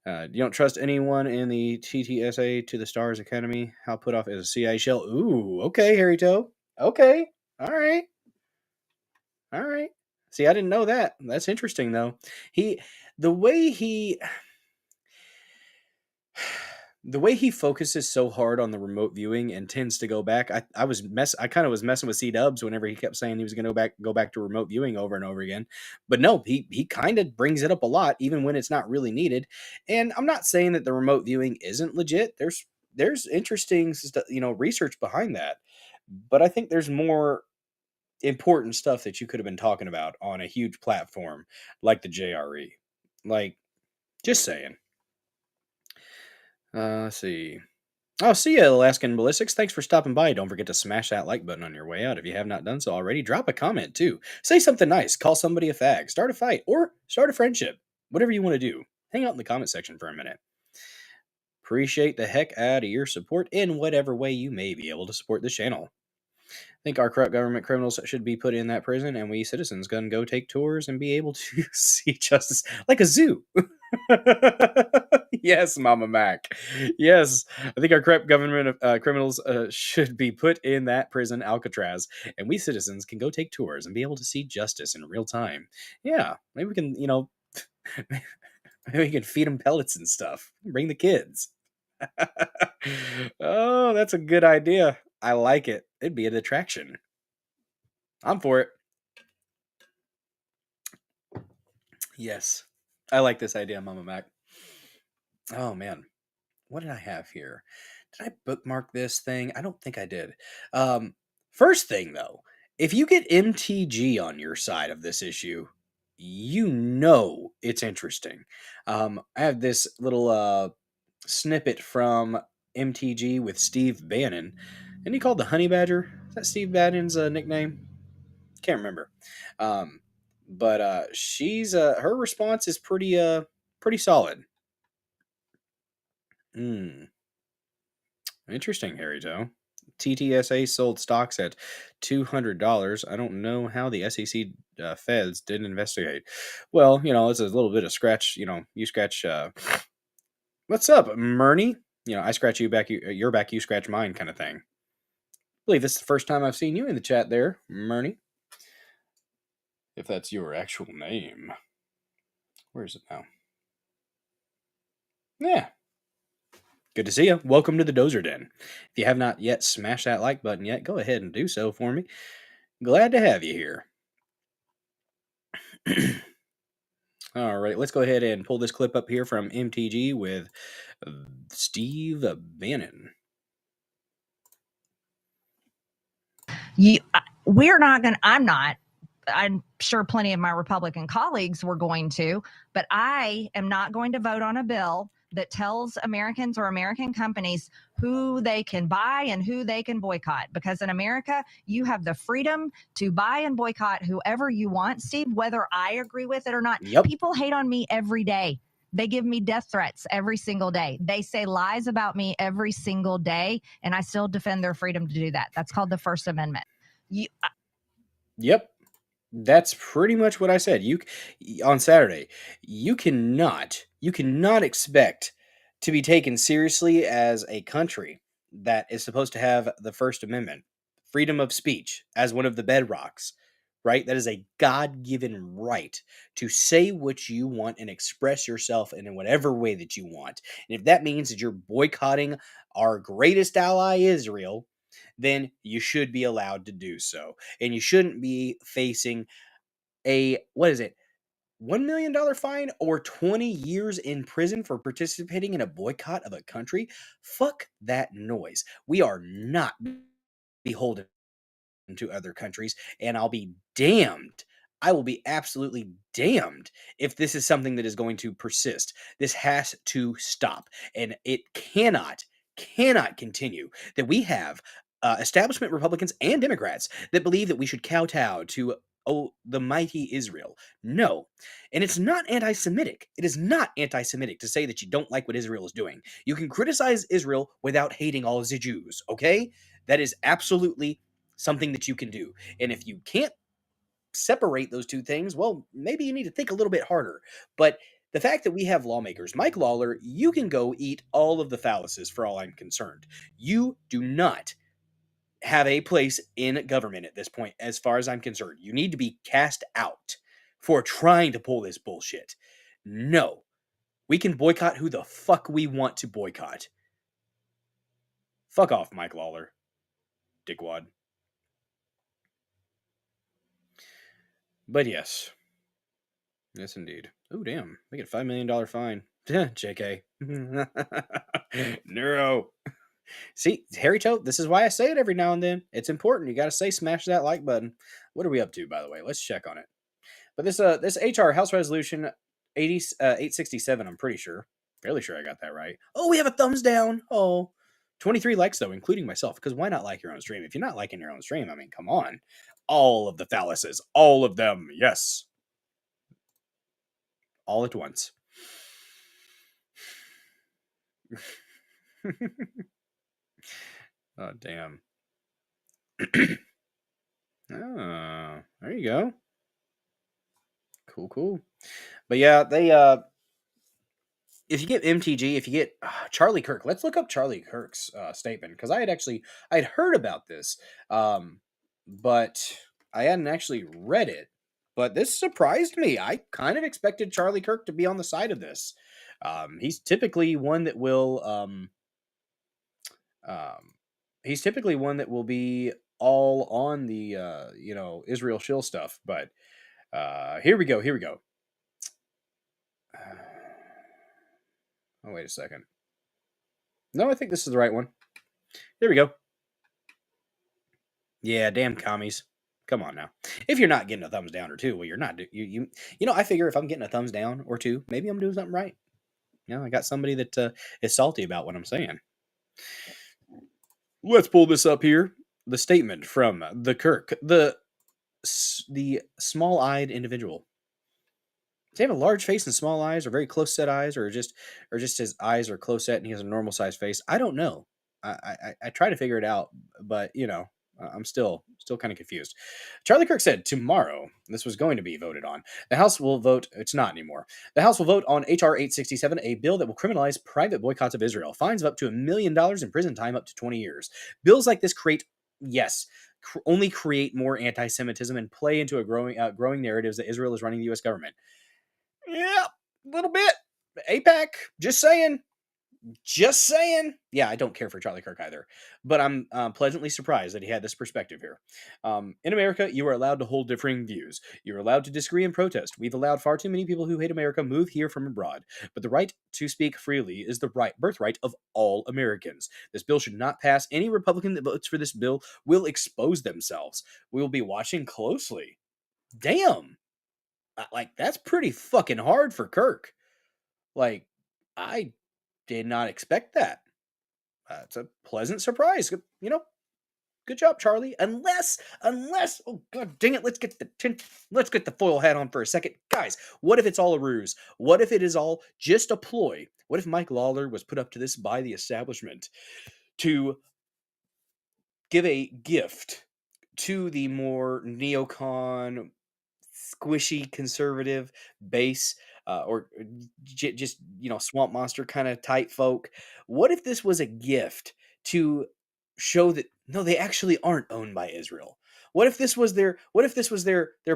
You don't trust anyone in the TTSA to the Stars Academy. Hal Putoff is a CIA shell. Ooh, okay, Harry Toe. Okay, all right. See, I didn't know that. That's interesting, though. The way he focuses so hard on the remote viewing and tends to go back. I kind of was messing with C Dubs whenever he kept saying he was going to go back to remote viewing over and over again. But no, he kind of brings it up a lot, even when it's not really needed. And I'm not saying that the remote viewing isn't legit. There's interesting research behind that. But I think there's more important stuff that you could have been talking about on a huge platform like the JRE. Like, just saying. Let's see. Oh, see ya, Alaskan Ballistics. Thanks for stopping by. Don't forget to smash that like button on your way out if you have not done so already. Drop a comment, too. Say something nice. Call somebody a fag. Start a fight. Or start a friendship. Whatever you want to do. Hang out in the comment section for a minute. Appreciate the heck out of your support in whatever way you may be able to support this channel. I think our corrupt government criminals should be put in that prison, and we citizens can go take tours and be able to see justice like a zoo. Yes, Mama Mac. Yes, I think our corrupt government criminals should be put in that prison, Alcatraz, and we citizens can go take tours and be able to see justice in real time. Yeah, maybe we can, maybe we can feed them pellets and stuff. Bring the kids. Oh, that's a good idea. I like it. It'd be an attraction. I'm for it. Yes. I like this idea, Mama Mac. Oh, man. What did I have here? Did I bookmark this thing? I don't think I did. First thing, though, if you get MTG on your side of this issue, you know it's interesting. I have this little snippet from MTG with Steve Bannon. And he called the Honey Badger. Is that Steve Bannon's nickname? Can't remember. But she's her response is pretty solid. Interesting, Harry Joe. TTSA sold stocks at $200. I don't know how the SEC feds didn't investigate. Well, it's a little bit of scratch. You scratch. What's up, Murney? I scratch you back, your back, you scratch mine, kind of thing. I believe this is the first time I've seen you in the chat there, Murney. If that's your actual name. Where is it now? Yeah. Good to see you. Welcome to the Dozer Den. If you have not yet smashed that like button yet, go ahead and do so for me. Glad to have you here. All right, let's go ahead and pull this clip up here from MTG with Steve Bannon. I'm sure plenty of my Republican colleagues were going to, but I am not going to vote on a bill that tells Americans or American companies who they can buy and who they can boycott. Because in America, you have the freedom to buy and boycott whoever you want, Steve, whether I agree with it or not. Yep. People hate on me every day. They give me death threats every single day. They say lies about me every single day, and I still defend their freedom to do that. That's called the First Amendment. Yep. That's pretty much what I said. On Saturday, you cannot expect to be taken seriously as a country that is supposed to have the First Amendment, freedom of speech, as one of the bedrocks, right? That is a God-given right to say what you want and express yourself in whatever way that you want. And if that means that you're boycotting our greatest ally, Israel, then you should be allowed to do so. And you shouldn't be facing a, $1 million fine or 20 years in prison for participating in a boycott of a country. Fuck that noise. We are not beholden to other countries, and I'll be damned. I will be absolutely damned if this is something that is going to persist. This has to stop, and it cannot continue that we have establishment Republicans and Democrats that believe that we should kowtow to the mighty Israel. No. And it's not anti-Semitic. It is not anti-Semitic to say that you don't like what Israel is doing. You can criticize Israel without hating all of the Jews, okay? That is absolutely something that you can do. And if you can't separate those two things, well, maybe you need to think a little bit harder. But the fact that we have lawmakers, Mike Lawler, you can go eat all of the phalluses for all I'm concerned. You do not have a place in government at this point, as far as I'm concerned. You need to be cast out for trying to pull this bullshit. No. We can boycott who the fuck we want to boycott. Fuck off, Mike Lawler. Dickwad. But yes. Yes, indeed. Oh, damn. We get a $5 million fine. JK. Neuro. See, Harry Tote, this is why I say it every now and then. It's important. You got to say smash that like button. What are we up to, by the way? Let's check on it. But this HR House Resolution 867, I'm pretty sure. Fairly sure I got that right. Oh, we have a thumbs down. Oh, 23 likes, though, including myself. Because why not like your own stream? If you're not liking your own stream, I mean, come on. All of the phalluses. All of them. Yes. All at once. Oh, damn. Oh, there you go. Cool. But yeah, they, if you get MTG, if you get CHARLIE KIRK, let's look up CHARLIE KIRK's statement, because I had heard about this, but I hadn't actually read it. But this surprised me. I kind of expected CHARLIE KIRK to be on the side of this. He's typically one that will, be all on the Israel shill stuff. But here we go. Oh, wait a second. No, I think this is the right one. There we go. Yeah, damn commies. Come on now. If you're not getting a thumbs down or two, well, you're not. I figure if I'm getting a thumbs down or two, maybe I'm doing something right. I got somebody that is salty about what I'm saying. Let's pull this up here. The statement from the Kirk, the small-eyed individual. Does he have a large face and small eyes, or very close set eyes, or just his eyes are close set and he has a normal sized face? I don't know. I try to figure it out, but I'm still kind of confused. Charlie Kirk said tomorrow this was going to be voted on. The House will vote. It's not anymore. The House will vote on HR867, a bill that will criminalize private boycotts of Israel, fines of up to $1 million, and prison time up to 20 years. Bills like this only create more anti-Semitism and play into a growing narratives that Israel is running the U.S. government. Yeah, a little bit. APAC, just saying. Just saying. Yeah, I don't care for Charlie Kirk either, but I'm pleasantly surprised that he had this perspective here. In America, you are allowed to hold differing views. You're allowed to disagree and protest. We've allowed far too many people who hate America move here from abroad, but the right to speak freely is the birthright of all Americans. This bill should not pass. Any Republican that votes for this bill will expose themselves. We will be watching closely. Damn. Like, that's pretty fucking hard for Kirk. Like, I did not expect that. It's a pleasant surprise. Good job, Charlie. Unless, oh god dang it, let's get the foil hat on for a second, guys. What if it's all a ruse? What if it is all just a ploy? What if Mike Lawler was put up to this by the establishment to give a gift to the more neocon, squishy conservative base, or just swamp monster kind of type folk? What if this was a gift to show that no, they actually aren't owned by Israel? What if this was their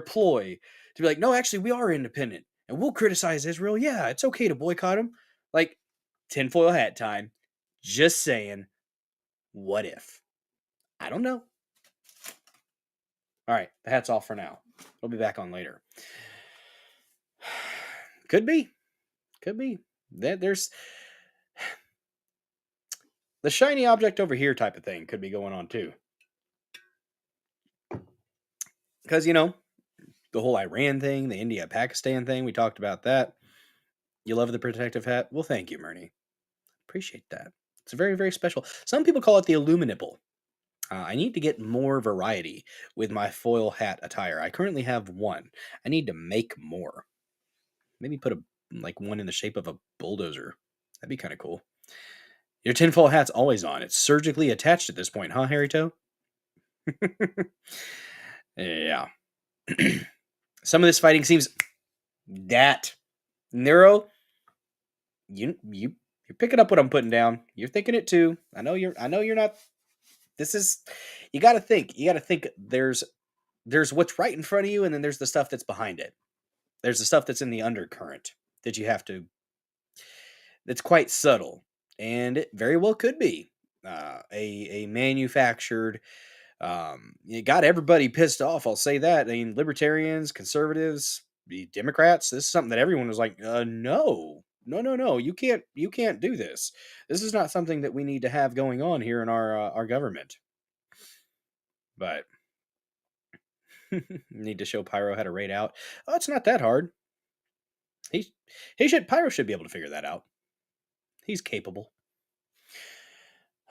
ploy to be like, no, actually we are independent and we'll criticize Israel. Yeah, it's okay to boycott them. Like, tinfoil hat time. Just saying. What if? I don't know. All right, the hat's off for now. We'll be back on later. Could be. There's the shiny object over here type of thing could be going on too. Because, the whole Iran thing, the India-Pakistan thing, we talked about that. You love the protective hat? Well, thank you, Murney. Appreciate that. It's very, very special. Some people call it the Illuminipple. I need to get more variety with my foil hat attire. I currently have one. I need to make more. Maybe put one in the shape of a bulldozer. That'd be kind of cool. Your tinfoil hat's always on. It's surgically attached at this point, huh, Harry Toe? Yeah. Some of this fighting seems that Nero. You're picking up what I'm putting down. You're thinking it too. I know you're not. This is, you got to think. There's what's right in front of you, and then there's the stuff that's behind it. There's the stuff that's in the undercurrent that you have to. That's quite subtle, and it very well could be a manufactured. It got everybody pissed off. I'll say that. I mean, libertarians, conservatives, the Democrats. This is something that everyone was like, no. You can't do this. This is not something that we need to have going on here in our government. But need to show Pyro how to raid out. Oh, it's not that hard. Pyro should be able to figure that out. He's capable.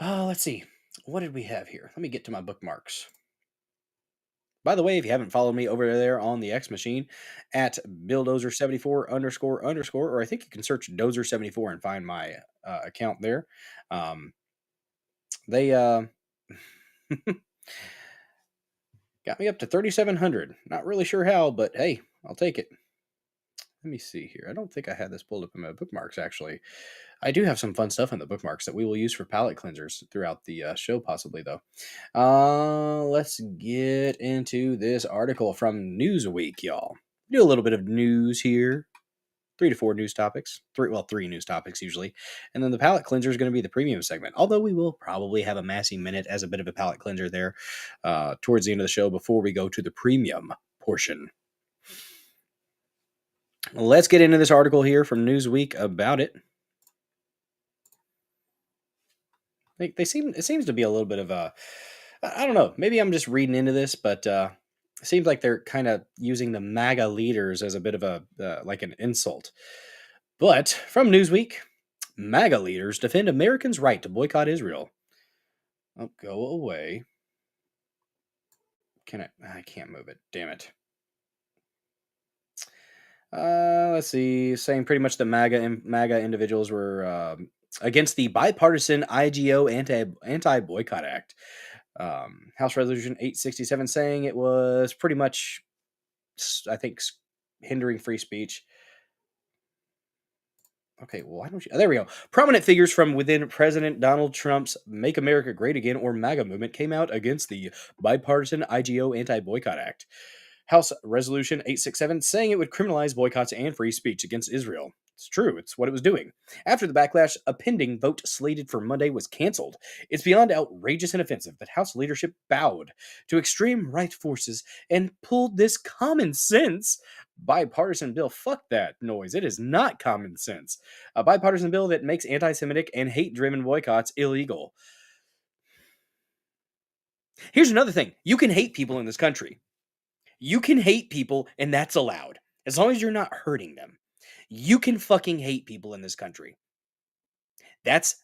Let's see. What did we have here? Let me get to my bookmarks. By the way, if you haven't followed me over there on the X machine at BillDozer74 __, or I think you can search Dozer74 and find my account there. They got me up to 3,700. Not really sure how, but hey, I'll take it. Let me see here. I don't think I had this pulled up in my bookmarks, actually. I do have some fun stuff in the bookmarks that we will use for palate cleansers throughout the show, possibly, though. Let's get into this article from Newsweek, y'all. Do a little bit of news here. 3 to 4 news topics. 3 news topics, usually. And then the palate cleanser is going to be the premium segment. Although we will probably have a Massey Minute as a bit of a palate cleanser there towards the end of the show before we go to the premium portion. Let's get into this article here from Newsweek about it. It seems to be a little bit of a, I don't know, maybe I'm just reading into this, but it seems like they're kind of using the MAGA leaders as a bit of a, like an insult. But from Newsweek, MAGA leaders defend Americans' right to boycott Israel. Oh, go away. I can't move it. Damn it. Let's see. Saying pretty much the MAGA individuals were against the bipartisan IGO Anti Boycott Act. House Resolution 867 saying it was pretty much, I think, hindering free speech. Okay, well, why don't you? There we go. Prominent figures from within President Donald Trump's Make America Great Again or MAGA movement came out against the bipartisan IGO Anti Boycott Act. House Resolution 867 saying it would criminalize boycotts and free speech against Israel. It's true, it's what it was doing. After the backlash, a pending vote slated for Monday was canceled. It's beyond outrageous and offensive that House leadership bowed to extreme right forces and pulled this common sense bipartisan bill. Fuck that noise. It is not common sense. A bipartisan bill that makes anti Semitic and hate driven boycotts illegal. Here's another thing: you can hate people in this country. You can hate people, and that's allowed. As long as you're not hurting them. You can fucking hate people in this country. That's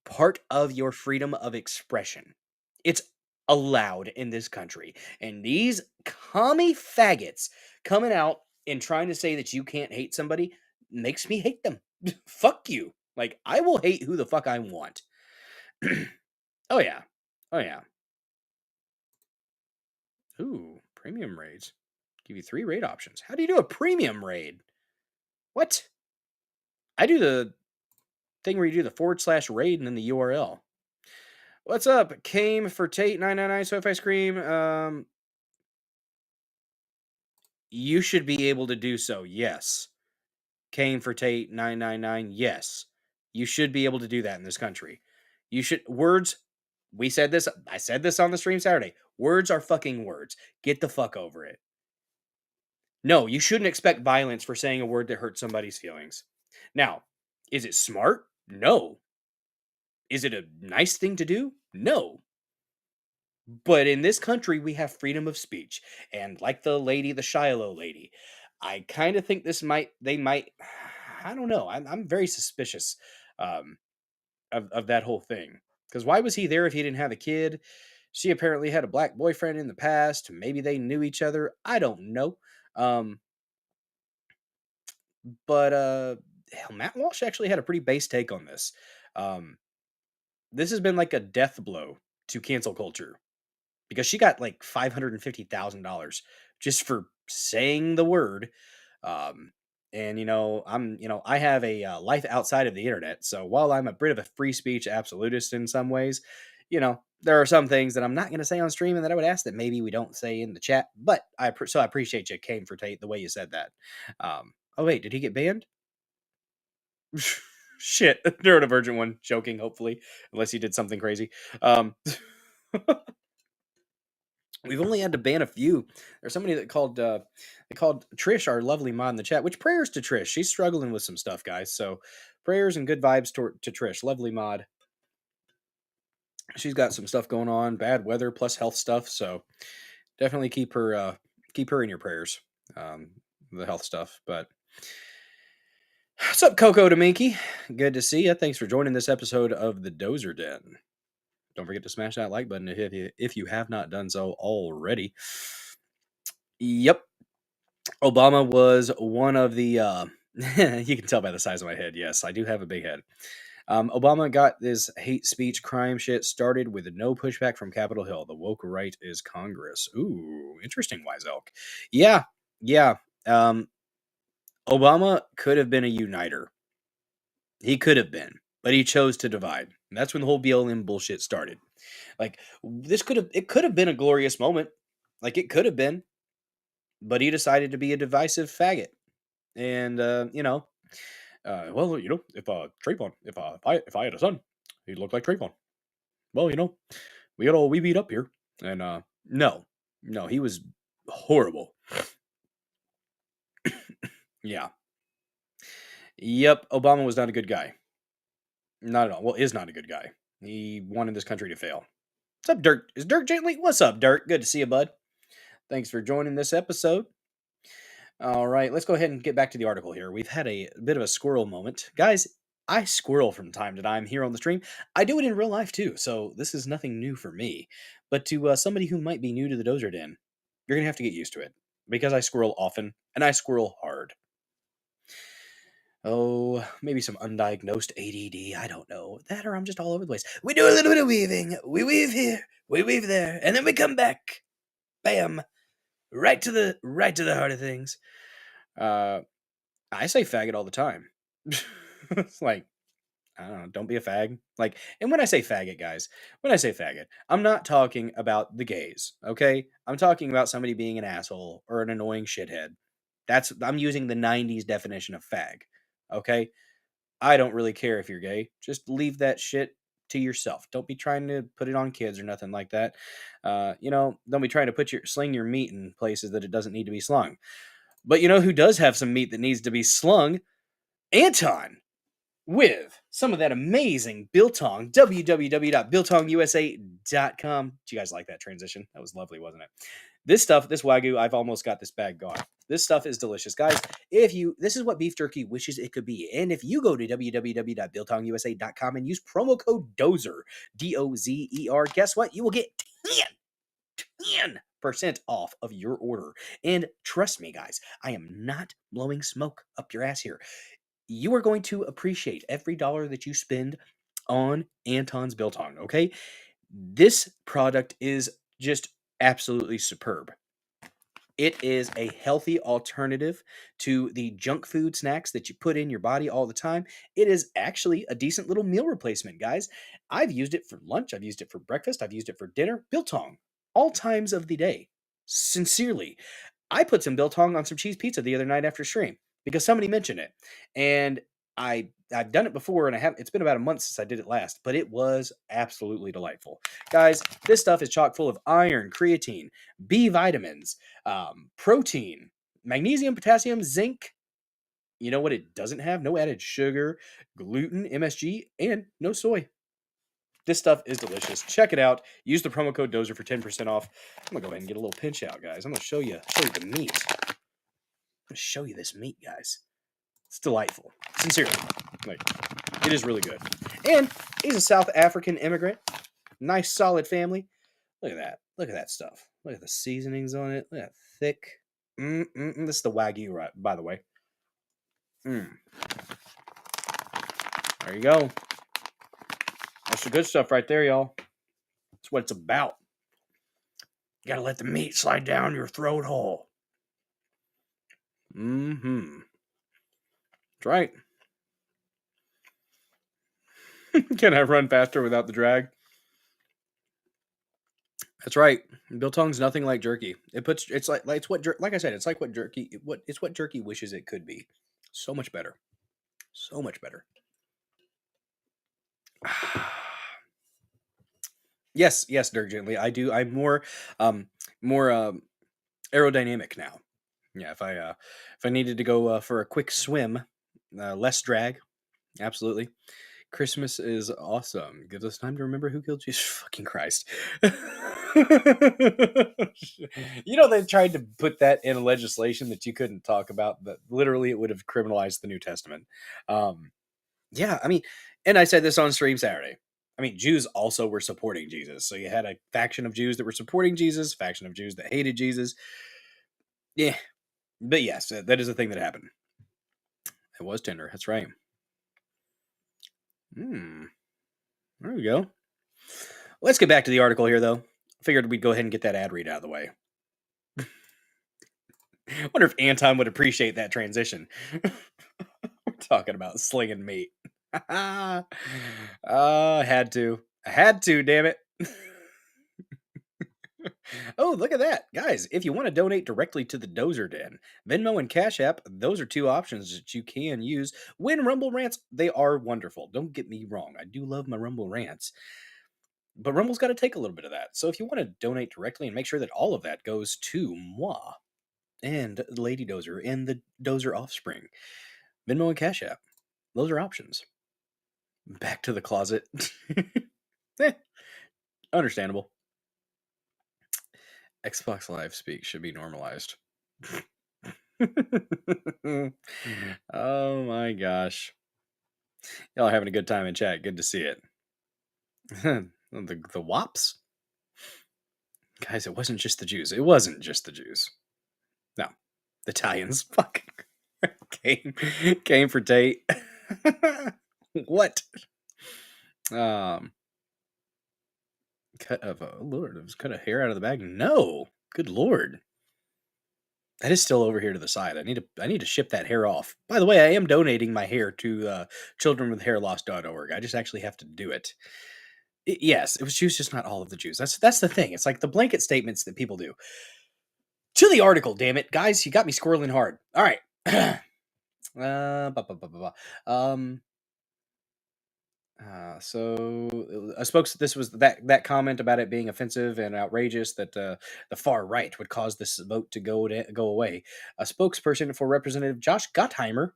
part of your freedom of expression. It's allowed in this country. And these commie faggots coming out and trying to say that you can't hate somebody makes me hate them. Fuck you. Like, I will hate who the fuck I want. Oh, yeah. Oh, yeah. Ooh, premium raids. Give you 3 raid options. How do you do a premium raid? What? I do the thing where you do the / raid and then the URL. What's up? Came for Tate 999 Sofa Ice Cream. You should be able to do so. Yes. Came for Tate 999. Yes. You should be able to do that in this country. You should words. We said this. I said this on the stream Saturday. Words are fucking words. Get the fuck over it. No, you shouldn't expect violence for saying a word that hurts somebody's feelings. Now, is it smart? No. Is it a nice thing to do? No. But in this country, we have freedom of speech. And like the lady, the Shiloh lady, I kind of think they might, I don't know. I'm very suspicious um, of that whole thing. Because why was he there if he didn't have a kid? She apparently had a black boyfriend in the past. Maybe they knew each other. I don't know. But hell, Matt Walsh actually had a pretty base take on this. This has been like a death blow to cancel culture because she got like $550,000 just for saying the word. And I have a life outside of the internet. So while I'm a bit of a free speech absolutist in some ways, there are some things that I'm not going to say on stream and that I would ask that maybe we don't say in the chat. But I appreciate you, Came for Tate, the way you said that. Oh wait, did he get banned? Shit, neurodivergent one, joking. Hopefully, unless he did something crazy. We've only had to ban a few. There's somebody that called Trish, our lovely mod in the chat. Which prayers to Trish? She's struggling with some stuff, guys. So prayers and good vibes to Trish, lovely mod. She's got some stuff going on, bad weather plus health stuff. So definitely keep her in your prayers. The health stuff. But what's up, Coco Dominky? Good to see you. Thanks for joining this episode of the Dozer Den. Don't forget to smash that like button if you have not done so already. Yep. Obama was one of the, you can tell by the size of my head. Yes, I do have a big head. Obama got this hate speech crime shit started with no pushback from Capitol Hill. The woke right is Congress. Ooh, interesting, Wise Elk. Yeah. Obama could have been a uniter. He could have been, but he chose to divide. And that's when the whole BLM bullshit started. Like, it could have been a glorious moment. Like, it could have been. But he decided to be a divisive faggot. And, if Trayvon, if I had a son, he'd look like Trayvon. Well, we beat up here. And, no, he was horrible. Yeah. Yep, Obama was not a good guy. Not at all. Well, is not a good guy. He wanted this country to fail. What's up, Dirk? Is Dirk Gently? What's up, Dirk? Good to see you, bud. Thanks for joining this episode. All right, let's go ahead and get back to the article here. We've had a bit of a squirrel moment. Guys, I squirrel from time to time here on the stream. I do it in real life too, so this is nothing new for me. But to somebody who might be new to the Dozer Den, you're going to have to get used to it because I squirrel often and I squirrel hard. Oh, maybe some undiagnosed ADD. I don't know. That or I'm just all over the place. We do a little bit of weaving. We weave here, we weave there, and then we come back. Bam. Right to the heart of things. I say faggot all the time. It's like, I don't know, don't be a fag. Like, and when I say faggot, guys, when I say faggot, I'm not talking about the gays, okay? I'm talking about somebody being an asshole or an annoying shithead. I'm using the 90s definition of fag, okay? I don't really care if you're gay. Just leave that shit to yourself. Don't be trying to put it on kids or nothing like that. Don't be trying to sling your meat in places that it doesn't need to be slung. But you know who does have some meat that needs to be slung? Anton, with some of that amazing biltong, www.biltongusa.com. Did you guys like that transition? That was lovely, wasn't it? This Wagyu, I've almost got this bag gone. This stuff is delicious, guys. This is what beef jerky wishes it could be. And if you go to www.biltongusa.com and use promo code DOZER, DOZER, guess what? You will get 10% off of your order. And trust me, guys, I am not blowing smoke up your ass here. You are going to appreciate every dollar that you spend on Anton's Biltong, okay? This product is just absolutely superb. It is a healthy alternative to the junk food snacks that you put in your body all the time. It is actually a decent little meal replacement, guys. I've used it for lunch. I've used it for breakfast. I've used it for dinner. Biltong, all times of the day. Sincerely. I put some biltong on some cheese pizza the other night after stream because somebody mentioned it. And I've done it before, and it's been about a month since I did it last, but it was absolutely delightful. Guys, this stuff is chock full of iron, creatine, B vitamins, protein, magnesium, potassium, zinc. You know what it doesn't have? No added sugar, gluten, MSG, and no soy. This stuff is delicious. Check it out. Use the promo code DOZER for 10% off. I'm going to go ahead and get a little pinch out, guys. I'm going to show you the meat. I'm going to show you this meat, guys. It's delightful. Sincerely. Like, it is really good. And he's a South African immigrant. Nice, solid family. Look at that. Look at that stuff. Look at the seasonings on it. Look at that thick. This is the Wagyu, right, by the way. There you go. That's the good stuff right there, y'all. That's what it's about. You gotta let the meat slide down your throat hole. That's right. Can I run faster without the drag? That's right. Biltong's nothing like jerky. It's like I said, it's like what jerky wishes it could be. So much better. So much better. Yes, Dirk Gently. I do. I'm more aerodynamic now. Yeah, if I needed to go for a quick swim, less drag, absolutely. Christmas is awesome. Gives us time to remember who killed Jesus. Fucking Christ. They tried to put that in legislation that you couldn't talk about, but literally it would have criminalized the New Testament. Yeah, I mean, and I said this on stream Saturday. I mean, Jews also were supporting Jesus. So you had a faction of Jews that were supporting Jesus, faction of Jews that hated Jesus. Yeah. But yes, that is a thing that happened. It was Tinder. That's right. There we go. Let's get back to the article here, though. Figured we'd go ahead and get that ad read out of the way. I wonder if Anton would appreciate that transition. We're talking about slinging meat. I had to, damn it. Oh, look at that. Guys, if you want to donate directly to the Dozer Den, Venmo and Cash App, those are two options that you can use. When Rumble rants, they are wonderful. Don't get me wrong. I do love my Rumble rants. But Rumble's got to take a little bit of that. So if you want to donate directly and make sure that all of that goes to moi and Lady Dozer and the Dozer offspring, Venmo and Cash App, those are options. Back to the closet. Understandable. Xbox Live Speak should be normalized. Oh my gosh. Y'all are having a good time in chat. Good to see it. The wops? Guys, it wasn't just the Jews. No. The Italians. Fuck. Came for Tate. What? Cut of Lord, it was cut a hair out of the bag. No, good Lord. That is still over here to the side. I need to ship that hair off. By the way, I am donating my hair to childrenwithhairloss.org. I just actually have to do it. Yes, it was Jews, just not all of the Jews. That's the thing. It's like the blanket statements that people do. To the article, damn it, guys, you got me squirreling hard. All right. So a this was that comment about it being offensive and outrageous that the far right would cause this vote to go away. A spokesperson for Representative Josh Gottheimer,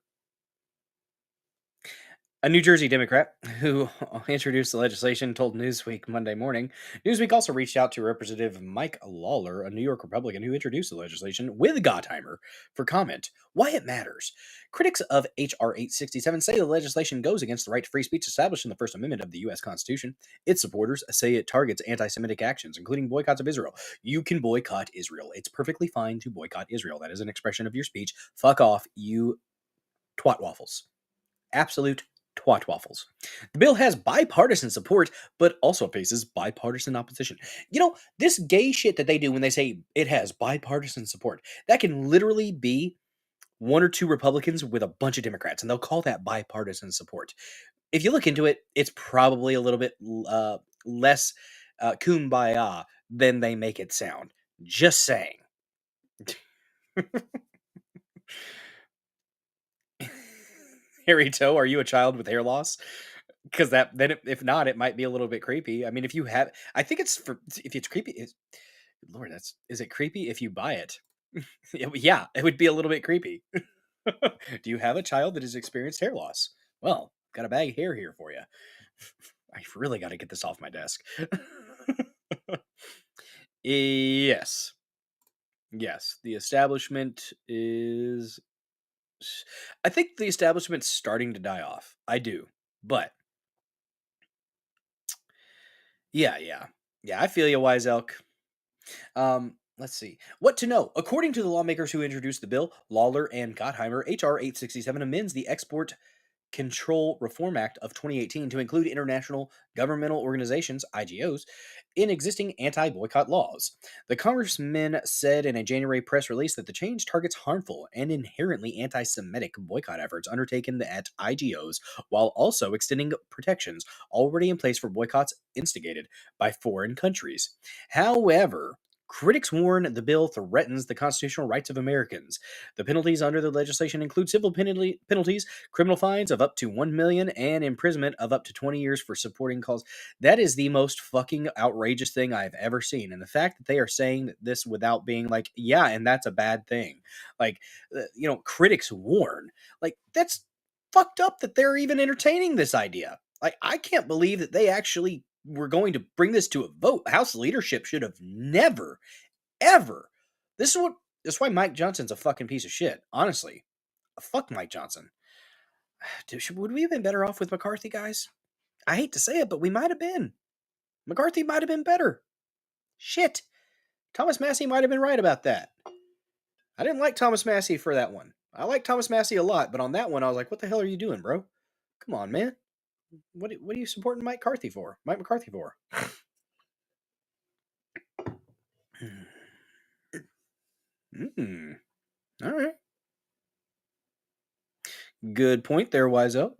a New Jersey Democrat who introduced the legislation, told Newsweek Monday morning. Newsweek also reached out to Representative Mike Lawler, a New York Republican who introduced the legislation, with Gottheimer for comment. Why it matters. Critics of HR867 say the legislation goes against the right to free speech established in the First Amendment of the U.S. Constitution. Its supporters say it targets anti-Semitic actions, including boycotts of Israel. You can boycott Israel. It's perfectly fine to boycott Israel. That is an expression of your speech. Fuck off, you twat waffles. Absolute twat waffles. The bill has bipartisan support, but also faces bipartisan opposition. You know, this gay shit that they do when they say it has bipartisan support, that can literally be one or two Republicans with a bunch of Democrats, and they'll call that bipartisan support. If you look into it, it's probably a little bit less kumbaya than they make it sound. Just saying. Harry Toe, are you a child with hair loss? Because if not, it might be a little bit creepy. I mean, if you have, I think if it's creepy, Lord, is it creepy if you buy it? Yeah, it would be a little bit creepy. Do you have a child that has experienced hair loss? Well, got a bag of hair here for you. I really got to get this off my desk. Yes. Yes, the establishment is. I think the establishment's starting to die off. I do. But yeah. I feel you, Wise Elk. Let's see. What to know. According to the lawmakers who introduced the bill, Lawler and Gottheimer, HR867 amends the Export Control Reform Act of 2018 to include international governmental organizations, IGOs, in existing anti-boycott laws. The congressman said in a January press release that the change targets harmful and inherently anti-Semitic boycott efforts undertaken at IGOs, while also extending protections already in place for boycotts instigated by foreign countries. However, critics warn the bill threatens the constitutional rights of Americans. The penalties under the legislation include civil penalties, criminal fines of up to $1 million, and imprisonment of up to 20 years for supporting calls. That is the most fucking outrageous thing I've ever seen. And the fact that they are saying this without being like, yeah, and that's a bad thing. Like, critics warn. Like, that's fucked up that they're even entertaining this idea. Like, I can't believe that they actually were going to bring this to a vote. House leadership should have never, ever. This is why Mike Johnson's a fucking piece of shit. Honestly, fuck Mike Johnson. Would we have been better off with McCarthy, guys? I hate to say it, but we might have been. McCarthy might have been better. Shit. Thomas Massey might have been right about that. I didn't like Thomas Massey for that one. I like Thomas Massey a lot, but on that one, I was like, what the hell are you doing, bro? Come on, man. What are you supporting Mike McCarthy for? All right. Good point there, Wiseau.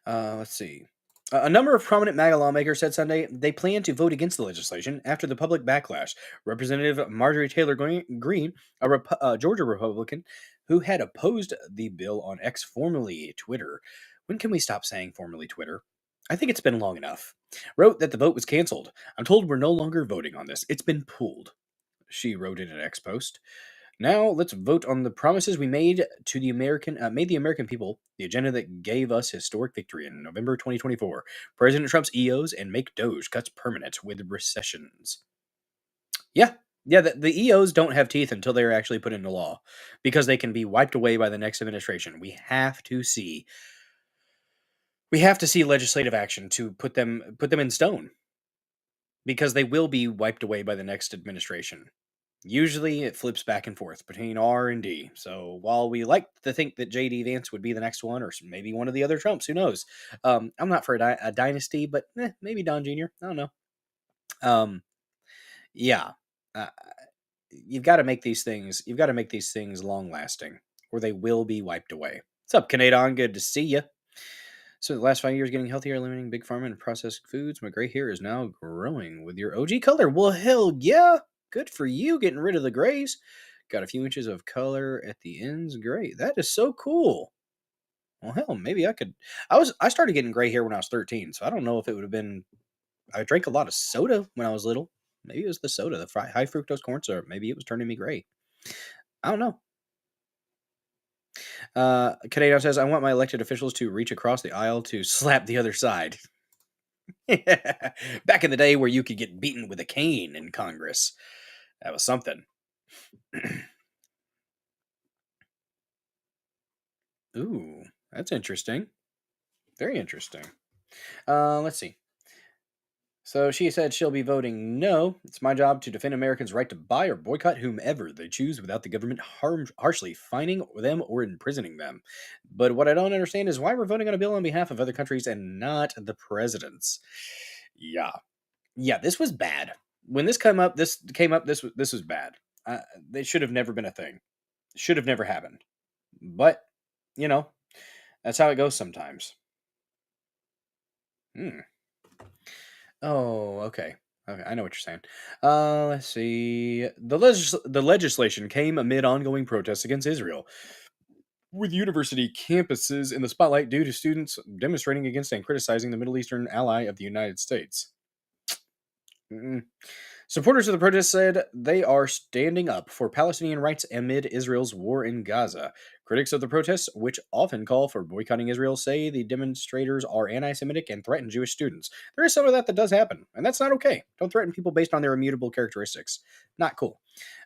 Let's see. A number of prominent MAGA lawmakers said Sunday they plan to vote against the legislation after the public backlash. Representative Marjorie Taylor Greene, a Georgia Republican who had opposed the bill on X, formerly Twitter. When can we stop saying formerly Twitter? I think it's been long enough. Wrote that the vote was canceled. I'm told we're no longer voting on this. It's been pulled. She wrote in an X post. Now let's vote on the promises we made to the American people, the agenda that gave us historic victory in November 2024. President Trump's EOs and make Doge cuts permanent with recessions. Yeah, the EOs don't have teeth until they're actually put into law because they can be wiped away by the next administration. We have to see legislative action to put them in stone because they will be wiped away by the next administration. Usually it flips back and forth between R and D. So while we like to think that JD Vance would be the next one, or maybe one of the other Trumps, who knows? I'm not for a dynasty, but maybe Don Jr. I don't know. Yeah, uh, you've got to make these things. You've got to make these things long lasting, or they will be wiped away. What's up, Canadon? Good to see you. So the last 5 years, getting healthier, eliminating big pharma and processed foods. My gray hair is now growing with your OG color. Well, hell yeah! Good for you, getting rid of the grays. Got a few inches of color at the ends. Great. That is so cool. Well, hell, maybe I could. I started getting gray hair when I was 13, so I don't know if it would have been. I drank a lot of soda when I was little. Maybe it was the soda, the high fructose corn syrup. Maybe it was turning me gray. I don't know. Canadian says, I want my elected officials to reach across the aisle to slap the other side. Back in the day where you could get beaten with a cane in Congress. That was something. Ooh, that's interesting. Very interesting. Let's see. So she said she'll be voting no. It's my job to defend Americans' right to buy or boycott whomever they choose without the government harshly fining them or imprisoning them. But what I don't understand is why we're voting on a bill on behalf of other countries and not the president's. Yeah. Yeah, this was bad. When this came up, this was bad. They should have never been a thing. Should have never happened. But, you know, that's how it goes sometimes. Hmm. Oh, okay. Okay, I know what you're saying. Let's see. The legislation came amid ongoing protests against Israel, with university campuses in the spotlight due to students demonstrating against and criticizing the Middle Eastern ally of the United States. Mm. Supporters of the protest said they are standing up for Palestinian rights amid Israel's war in Gaza. Critics of the protests, which often call for boycotting Israel, say the demonstrators are anti-Semitic and threaten Jewish students. There is some of that does happen, and that's not okay. Don't threaten people based on their immutable characteristics. Not cool.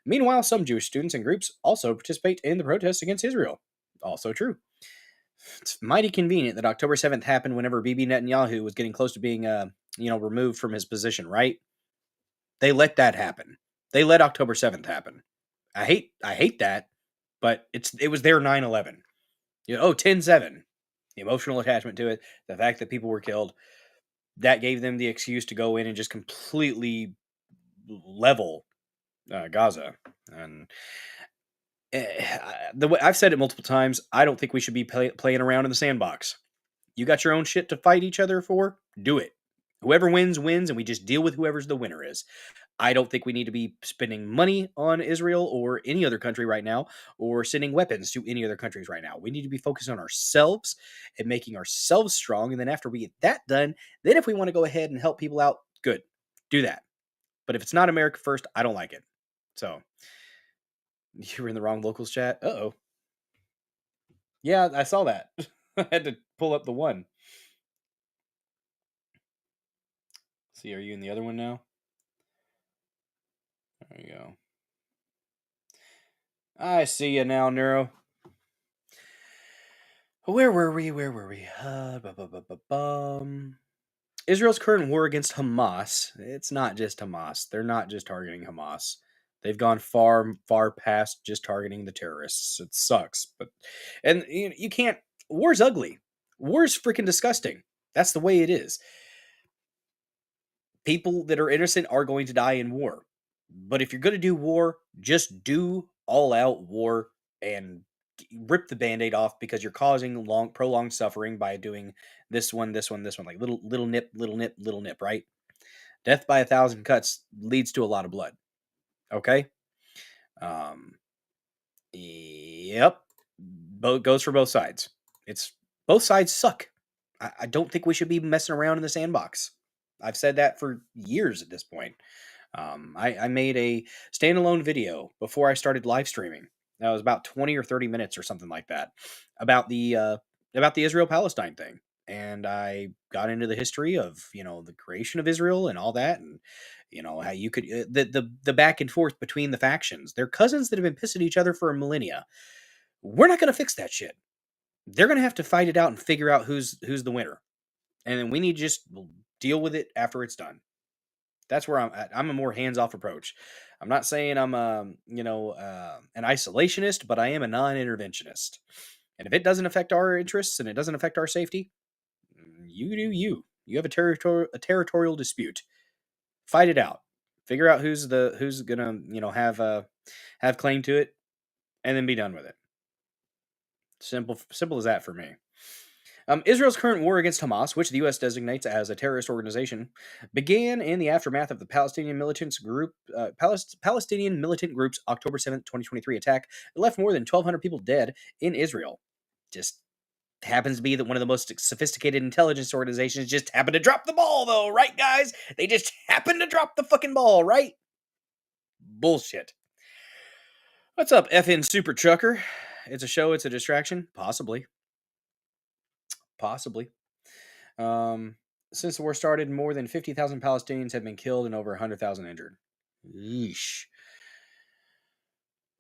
Meanwhile, some Jewish students and groups also participate in the protests against Israel. Also true. It's mighty convenient that October 7th happened whenever Bibi Netanyahu was getting close to being removed from his position, right? They let that happen. They let October 7th happen. I hate that, but it was their 9/11. 10/7. The emotional attachment to it, the fact that people were killed, that gave them the excuse to go in and just completely level Gaza. And the way I've said it multiple times, I don't think we should be playing around in the sandbox. You got your own shit to fight each other for? Do it. Whoever wins, wins, and we just deal with whoever's the winner is. I don't think we need to be spending money on Israel or any other country right now, or sending weapons to any other countries right now. We need to be focused on ourselves and making ourselves strong. And then after we get that done, then if we want to go ahead and help people out, good. Do that. But if it's not America first, I don't like it. So, you were in the wrong locals chat. Uh-oh. Yeah, I saw that. I had to pull up the one. See, are you in the other one now? There you go. I see you now, Neuro. Where were we? Israel's current war against Hamas. It's not just Hamas. They're not just targeting Hamas. They've gone far, far past just targeting the terrorists. It sucks, and you can't. War's ugly. War's freaking disgusting. That's the way it is. People that are innocent are going to die in war. But if you're going to do war, just do all out war and rip the band-aid off, because you're causing prolonged suffering by doing this one, like little nip, right? Death by 1,000 cuts leads to a lot of blood. Okay. Yep. Goes for both sides. Both sides suck. I don't think we should be messing around in the sandbox. I've said that for years at this point. I made a standalone video before I started live streaming. That was about 20 or 30 minutes or something like that, about the Israel-Palestine thing. And I got into the history of, the creation of Israel and all that, and how you could the back and forth between the factions. They're cousins that have been pissing each other for a millennia. We're not going to fix that shit. They're going to have to fight it out and figure out who's the winner, and then we need to just deal with it after it's done. That's where I'm at. I'm a more hands-off approach. I'm not saying I'm, an isolationist, but I am a non-interventionist. And if it doesn't affect our interests and it doesn't affect our safety, you do you. You have a territorial dispute. Fight it out. Figure out who's gonna have claim to it, and then be done with it. Simple as that for me. Israel's current war against Hamas, which the U.S. designates as a terrorist organization, began in the aftermath of the Palestinian militant group's October 7th, 2023 attack that left more than 1,200 people dead in Israel. Just happens to be that one of the most sophisticated intelligence organizations just happened to drop the ball, though, right, guys? They just happened to drop the fucking ball, right? Bullshit. What's up, FN Super Trucker? It's a show, it's a distraction? Possibly. Since the war started, more than 50,000 Palestinians have been killed and over 100,000 injured. Yeesh.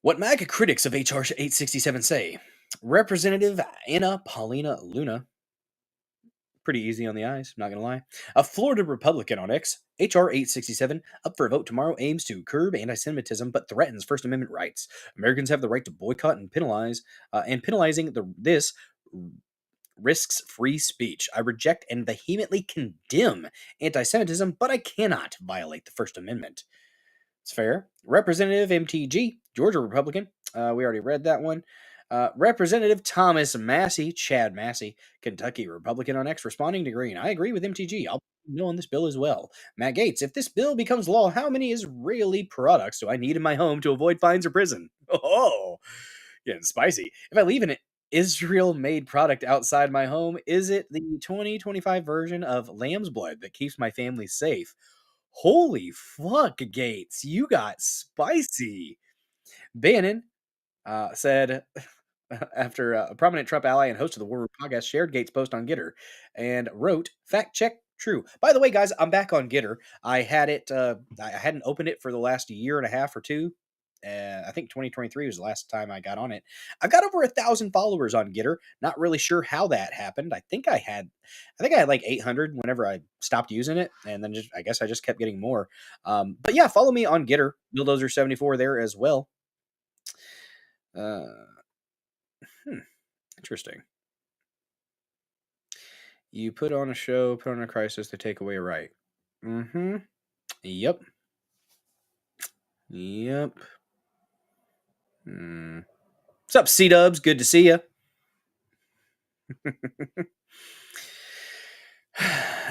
What MAGA critics of HR867 say. Representative Anna Paulina Luna, pretty easy on the eyes, not gonna lie, a Florida Republican on X, HR867, up for a vote tomorrow, aims to curb anti-Semitism but threatens First Amendment rights. Americans have the right to boycott and penalize, and penalizing this risks free speech. I reject and vehemently condemn anti-Semitism, but I cannot violate the First Amendment. It's fair. Representative MTG, Georgia Republican. We already read that one. Representative Thomas Massey, Chad Massey, Kentucky Republican on X, responding to Green. I agree with MTG. I'll know on this bill as well. Matt Gates, if this bill becomes law, how many Israeli products do I need in my home to avoid fines or prison? Oh, getting spicy. If I leave an Israel-made product outside my home, is it the 2025 version of lamb's blood that keeps my family safe? Holy fuck, Gates, you got spicy. Bannon said after a prominent Trump ally and host of the War Room podcast shared Gates' post on Gitter and wrote, "Fact check, true." By the way, guys, I'm back on Gitter. I had it. I hadn't opened it for the last year and a half or two. I think 2023 was the last time I got on it. I've got over 1,000 followers on Gitter. Not really sure how that happened. I think I had like 800 whenever I stopped using it, and then I guess I just kept getting more. But yeah, follow me on Gitter, Bulldozer74 there as well. Interesting. You put on a show, put on a crisis to take away a right. Mm-hmm. Yep. What's up, C-Dubs? Good to see you.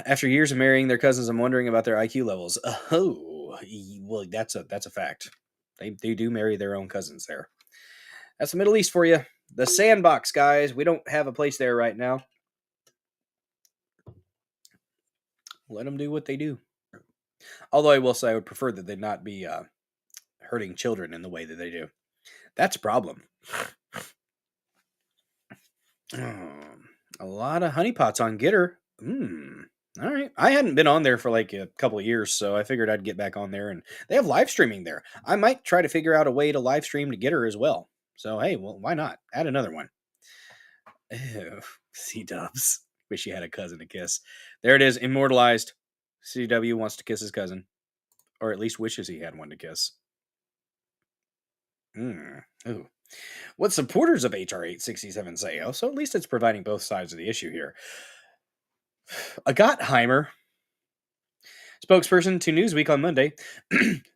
After years of marrying their cousins, I'm wondering about their IQ levels. Oh, well, that's a fact. They do marry their own cousins there. That's the Middle East for you. The sandbox, guys. We don't have a place there right now. Let them do what they do. Although I will say I would prefer that they not be hurting children in the way that they do. That's a problem. A lot of honeypots on Gitter. All right. I hadn't been on there for like a couple of years, so I figured I'd get back on there. And they have live streaming there. I might try to figure out a way to live stream to Gitter as well. So, hey, well, why not? Add another one. Ew, C-Dubs. Wish you had a cousin to kiss. There it is, immortalized. CW wants to kiss his cousin. Or at least wishes he had one to kiss. Ooh. What supporters of HR867 say, so at least it's providing both sides of the issue here. Gottheimer, spokesperson to Newsweek on Monday,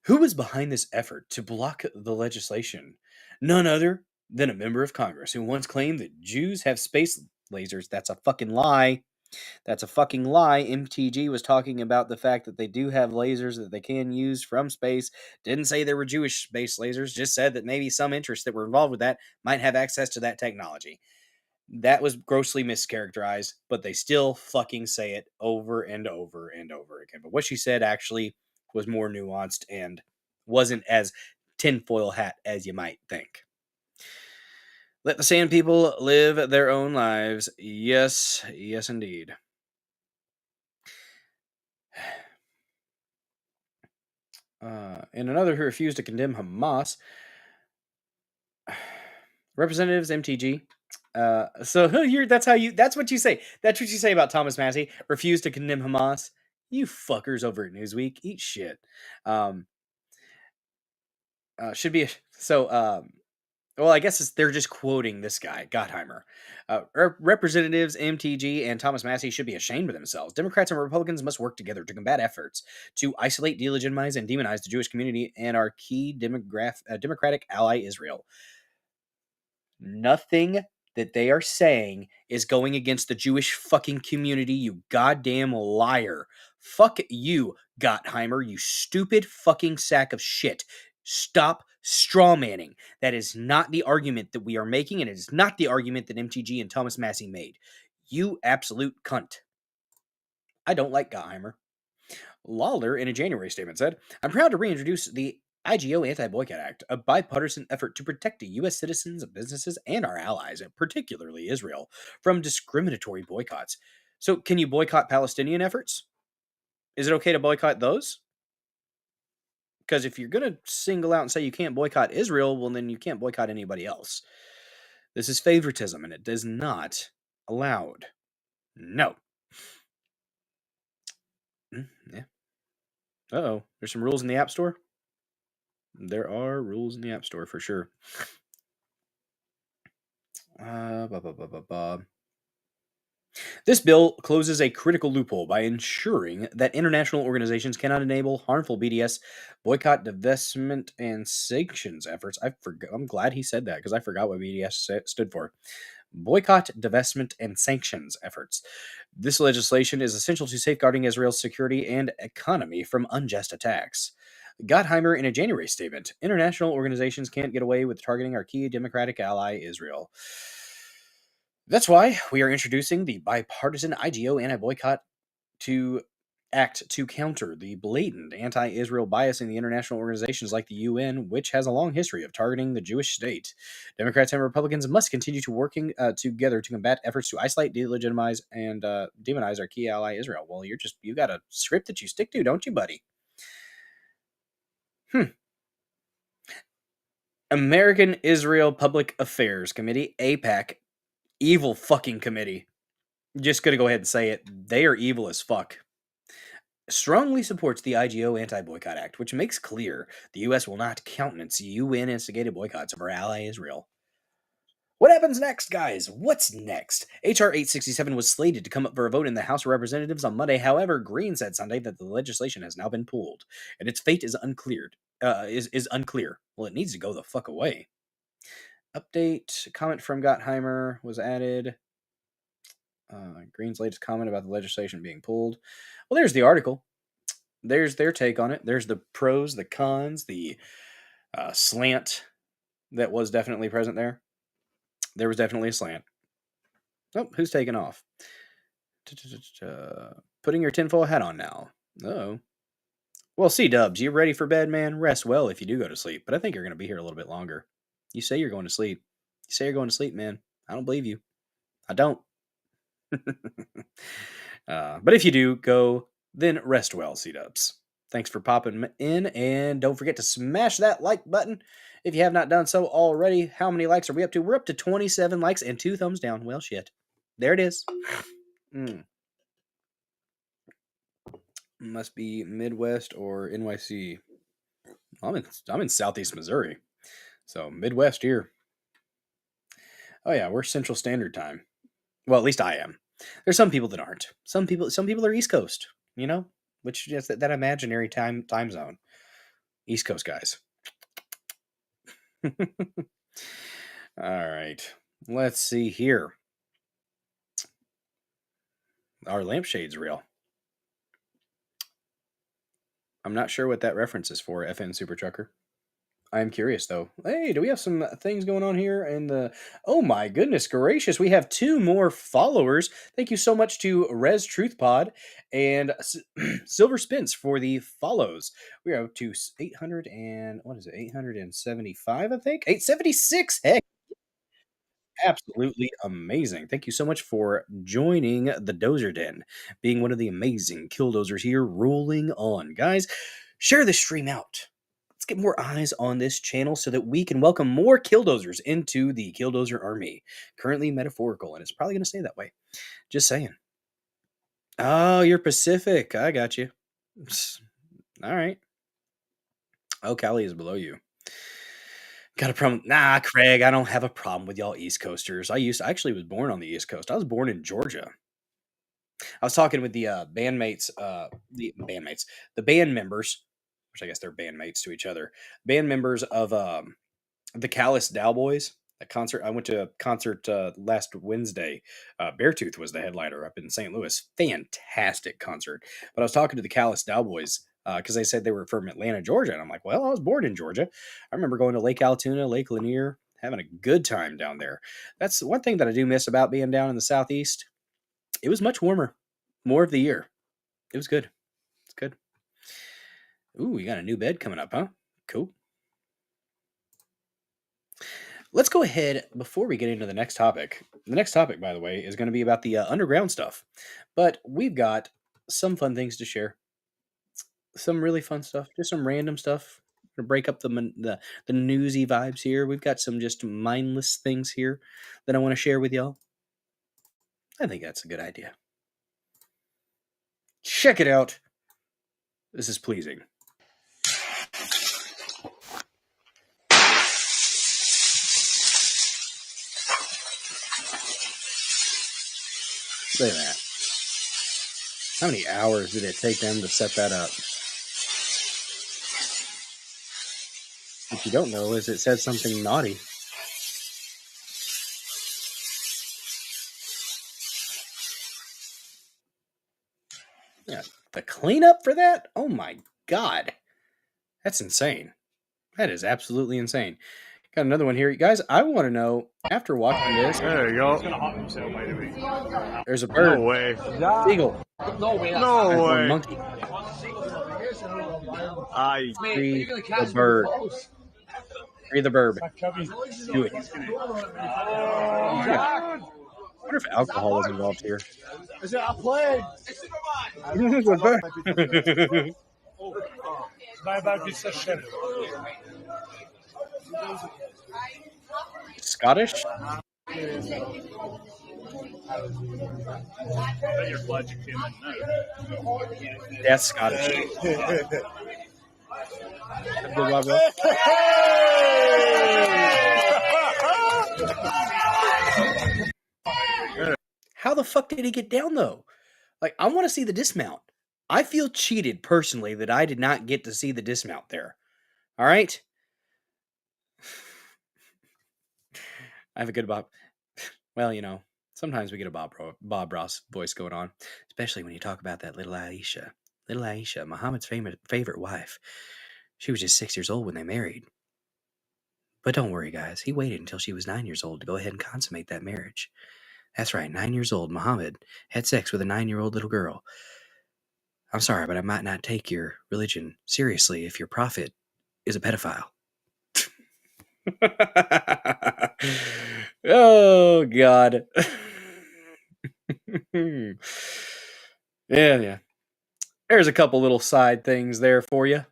who was behind this effort to block the legislation? None other than a member of Congress who once claimed that Jews have space lasers. That's a fucking lie. That's a fucking lie. MTG was talking about the fact that they do have lasers that they can use from space. Didn't say they were Jewish space lasers, just said that maybe some interests that were involved with that might have access to that technology. That was grossly mischaracterized, but they still fucking say it over and over and over again. But what she said actually was more nuanced and wasn't as tinfoil hat as you might think. Let the sand people live their own lives. Yes, yes, indeed. And another who refused to condemn Hamas, Representatives MTG. So that's what you say. That's what you say about Thomas Massey. Refused to condemn Hamas. You fuckers over at Newsweek, eat shit. should be well, I guess they're just quoting this guy, Gottheimer. Representatives MTG and Thomas Massey should be ashamed of themselves. Democrats and Republicans must work together to combat efforts to isolate, delegitimize, and demonize the Jewish community and our key democratic ally, Israel. Nothing that they are saying is going against the Jewish fucking community, you goddamn liar. Fuck you, Gottheimer, you stupid fucking sack of shit. Stop strawmanning. That is not the argument that we are making, and it is not the argument that MTG and Thomas Massey made. You absolute cunt. I don't like Gottheimer. Lawler, in a January statement, said, I'm proud to reintroduce the IGO Anti Boycott Act, a bipartisan effort to protect U.S. citizens, businesses, and our allies, and particularly Israel, from discriminatory boycotts. So, can you boycott Palestinian efforts? Is it okay to boycott those? Because if you're going to single out and say you can't boycott Israel, well, then you can't boycott anybody else. This is favoritism, and it is not allowed. No. Yeah. Uh-oh. There's some rules in the App Store? There are rules in the App Store for sure. This bill closes a critical loophole by ensuring that international organizations cannot enable harmful BDS boycott, divestment, and sanctions efforts. I'm glad he said that because I forgot what BDS stood for. Boycott, divestment, and sanctions efforts. This legislation is essential to safeguarding Israel's security and economy from unjust attacks. Gottheimer in a January statement, international organizations can't get away with targeting our key democratic ally, Israel. That's why we are introducing the bipartisan IGO Anti-Boycott Act to counter the blatant anti-Israel bias in the international organizations like the UN, which has a long history of targeting the Jewish state. Democrats and Republicans must continue to working together to combat efforts to isolate, delegitimize, and demonize our key ally, Israel. Well, you got a script that you stick to, don't you, buddy? American Israel Public Affairs Committee, AIPAC, evil fucking committee. Just gonna go ahead and say it. They are evil as fuck. Strongly supports the IGO Anti-Boycott Act, which makes clear the U.S. will not countenance UN-instigated boycotts of our ally Israel. What happens next, guys? What's next? HR867 was slated to come up for a vote in the House of Representatives on Monday. However, Green said Sunday that the legislation has now been pulled, and its fate is unclear. Is unclear. Well, it needs to go the fuck away. Update. Comment from Gottheimer was added. Green's latest comment about the legislation being pulled. Well, there's the article. There's their take on it. There's the pros, the cons, the slant that was definitely present there. There was definitely a slant. Oh, who's taking off? Putting your tinfoil hat on now. Uh-oh. Well, C-dubs, you ready for bed, man? Rest well if you do go to sleep, but I think you're going to be here a little bit longer. You say you're going to sleep. You say you're going to sleep, man. I don't believe you. I don't. But if you do go, then rest well, C-dubs. Thanks for popping in, and don't forget to smash that like button if you have not done so already. How many likes are we up to? We're up to 27 likes and 2 thumbs down. Well, shit. There it is. Must be Midwest or NYC. I'm in Southeast Missouri, so Midwest here. Oh yeah, we're Central Standard Time. Well, at least I am. There's some people that aren't. Some people are East Coast, which is that imaginary time zone. East Coast guys. All right. Let's see here. Our lampshade's real. I'm not sure what that reference is for, FN Super Trucker. I'm curious, though. Hey, do we have some things going on here? Oh my goodness gracious, we have 2 more followers. Thank you so much to Res Truth Pod and Silver Spence for the follows. We are up to 875, I think? 876, heck. Absolutely amazing. Thank you so much for joining the Dozer Den, being one of the amazing killdozers here, rolling on. Guys, share this stream out. Let's get more eyes on this channel so that we can welcome more killdozers into the Killdozer army. Currently metaphorical, and it's probably going to stay that way. Just saying. Oh, you're Pacific. I got you. All right. Oh, Cali is below you. Got a problem? Nah, Craig, I don't have a problem with y'all East Coasters. I actually was born on the East Coast. I was born in Georgia. I was talking with the the band members, which I guess they're bandmates to each other, band members of the Callous Dowboys. A concert. I went to a concert last Wednesday. Beartooth was the headliner up in St. Louis. Fantastic concert. But I was talking to the Callous Dowboys because they said they were from Atlanta, Georgia, and I'm like, well, I was born in Georgia. I remember going to Lake Altoona, Lake Lanier, having a good time down there. That's one thing that I do miss about being down in the Southeast. It was much warmer, more of the year. It was good. It's good. Ooh, you got a new bed coming up, huh? Cool. Let's go ahead before we get into the next topic. The next topic, by the way, is going to be about the underground stuff. But we've got some fun things to share. Some really fun stuff. Just some random stuff to break up the newsy vibes here. We've got some just mindless things here that I want to share with y'all. I think that's a good idea. Check it out. This is pleasing. Look at that. How many hours did it take them to set that up? What you don't know is it said something naughty. Yeah, the cleanup for that? Oh my god. That's insane. That is absolutely insane. Got another one here. Guys, I want to know, after watching this... There you go. There's a bird. No way. Eagle. No way. Monkey. Free the bird. Free the bird. Do it. I wonder if alcohol is involved here. Is it a plague? It's a bird. Scottish? That's Scottish. How the fuck did he get down though? Like, I want to see the dismount. I feel cheated personally that I did not get to see the dismount there. All right? I have a good Bob. Well, you know, sometimes we get a Bob Ross voice going on, especially when you talk about that little Aisha. Little Aisha, Muhammad's favorite wife. She was just 6 years old when they married. But don't worry, guys. He waited until she was 9 years old to go ahead and consummate that marriage. That's right, 9 years old, Muhammad had sex with a 9-year-old little girl. I'm sorry, but I might not take your religion seriously if your prophet is a pedophile. Oh, God. Yeah. There's a couple little side things there for you.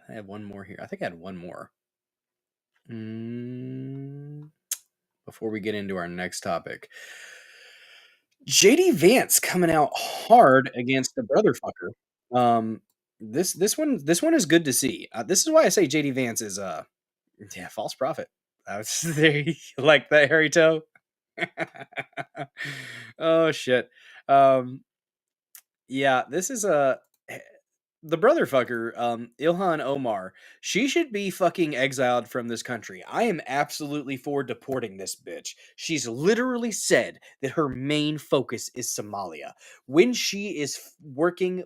I have one more here. I think I had one more. Before we get into our next topic. JD Vance coming out hard against the brother fucker. This one is good to see. This is why I say JD Vance is false prophet. There you like that, Harry Toe? Oh shit. Yeah, this is the brother fucker, Ilhan Omar. She should be fucking exiled from this country. I am absolutely for deporting this bitch. She's literally said that her main focus is Somalia. When she is working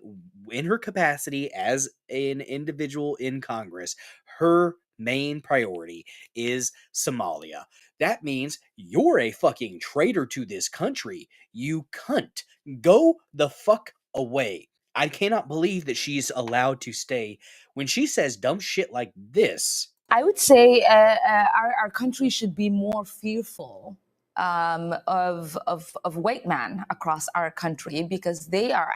in her capacity as an individual in Congress, her main priority is Somalia. That means you're a fucking traitor to this country. You cunt. Go the fuck away. I cannot believe that she's allowed to stay. When she says dumb shit like this, I would say our country should be more fearful of white men across our country because they are.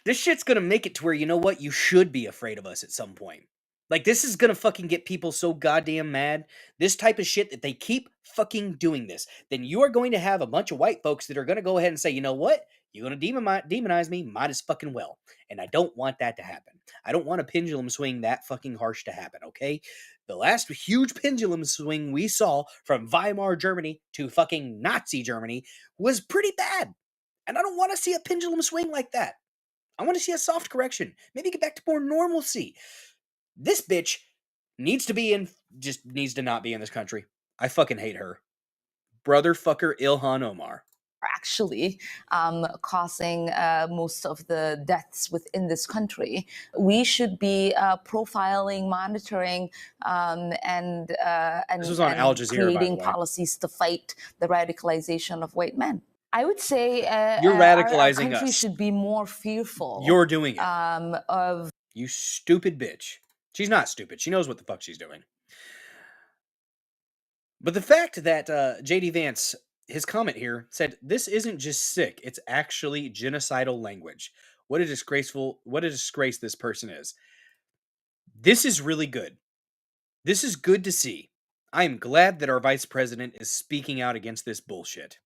This shit's gonna make it to where, you know what, you should be afraid of us at some point. Like, this is gonna fucking get people so goddamn mad. This type of shit, that they keep fucking doing this, then you are going to have a bunch of white folks that are gonna go ahead and say, you know what? You're going to demonize me, might as fucking well. And I don't want that to happen. I don't want a pendulum swing that fucking harsh to happen, okay? The last huge pendulum swing we saw from Weimar Germany to fucking Nazi Germany was pretty bad. And I don't want to see a pendulum swing like that. I want to see a soft correction. Maybe get back to more normalcy. This bitch needs to not be in this country. I fucking hate her. Brother fucker Ilhan Omar. Actually causing most of the deaths within this country. We should be profiling, monitoring, and This was on Al Jazeera, creating by the way. policies to fight the radicalization of white men. I would say You're radicalizing our country us. should be more fearful. You're doing it. Of You stupid bitch. She's not stupid. She knows what the fuck she's doing. But the fact that J.D. Vance, his comment here, said, this isn't just sick, it's actually genocidal language. What a disgrace this person is. This is really good. This is good to see. I am glad that our vice president is speaking out against this bullshit.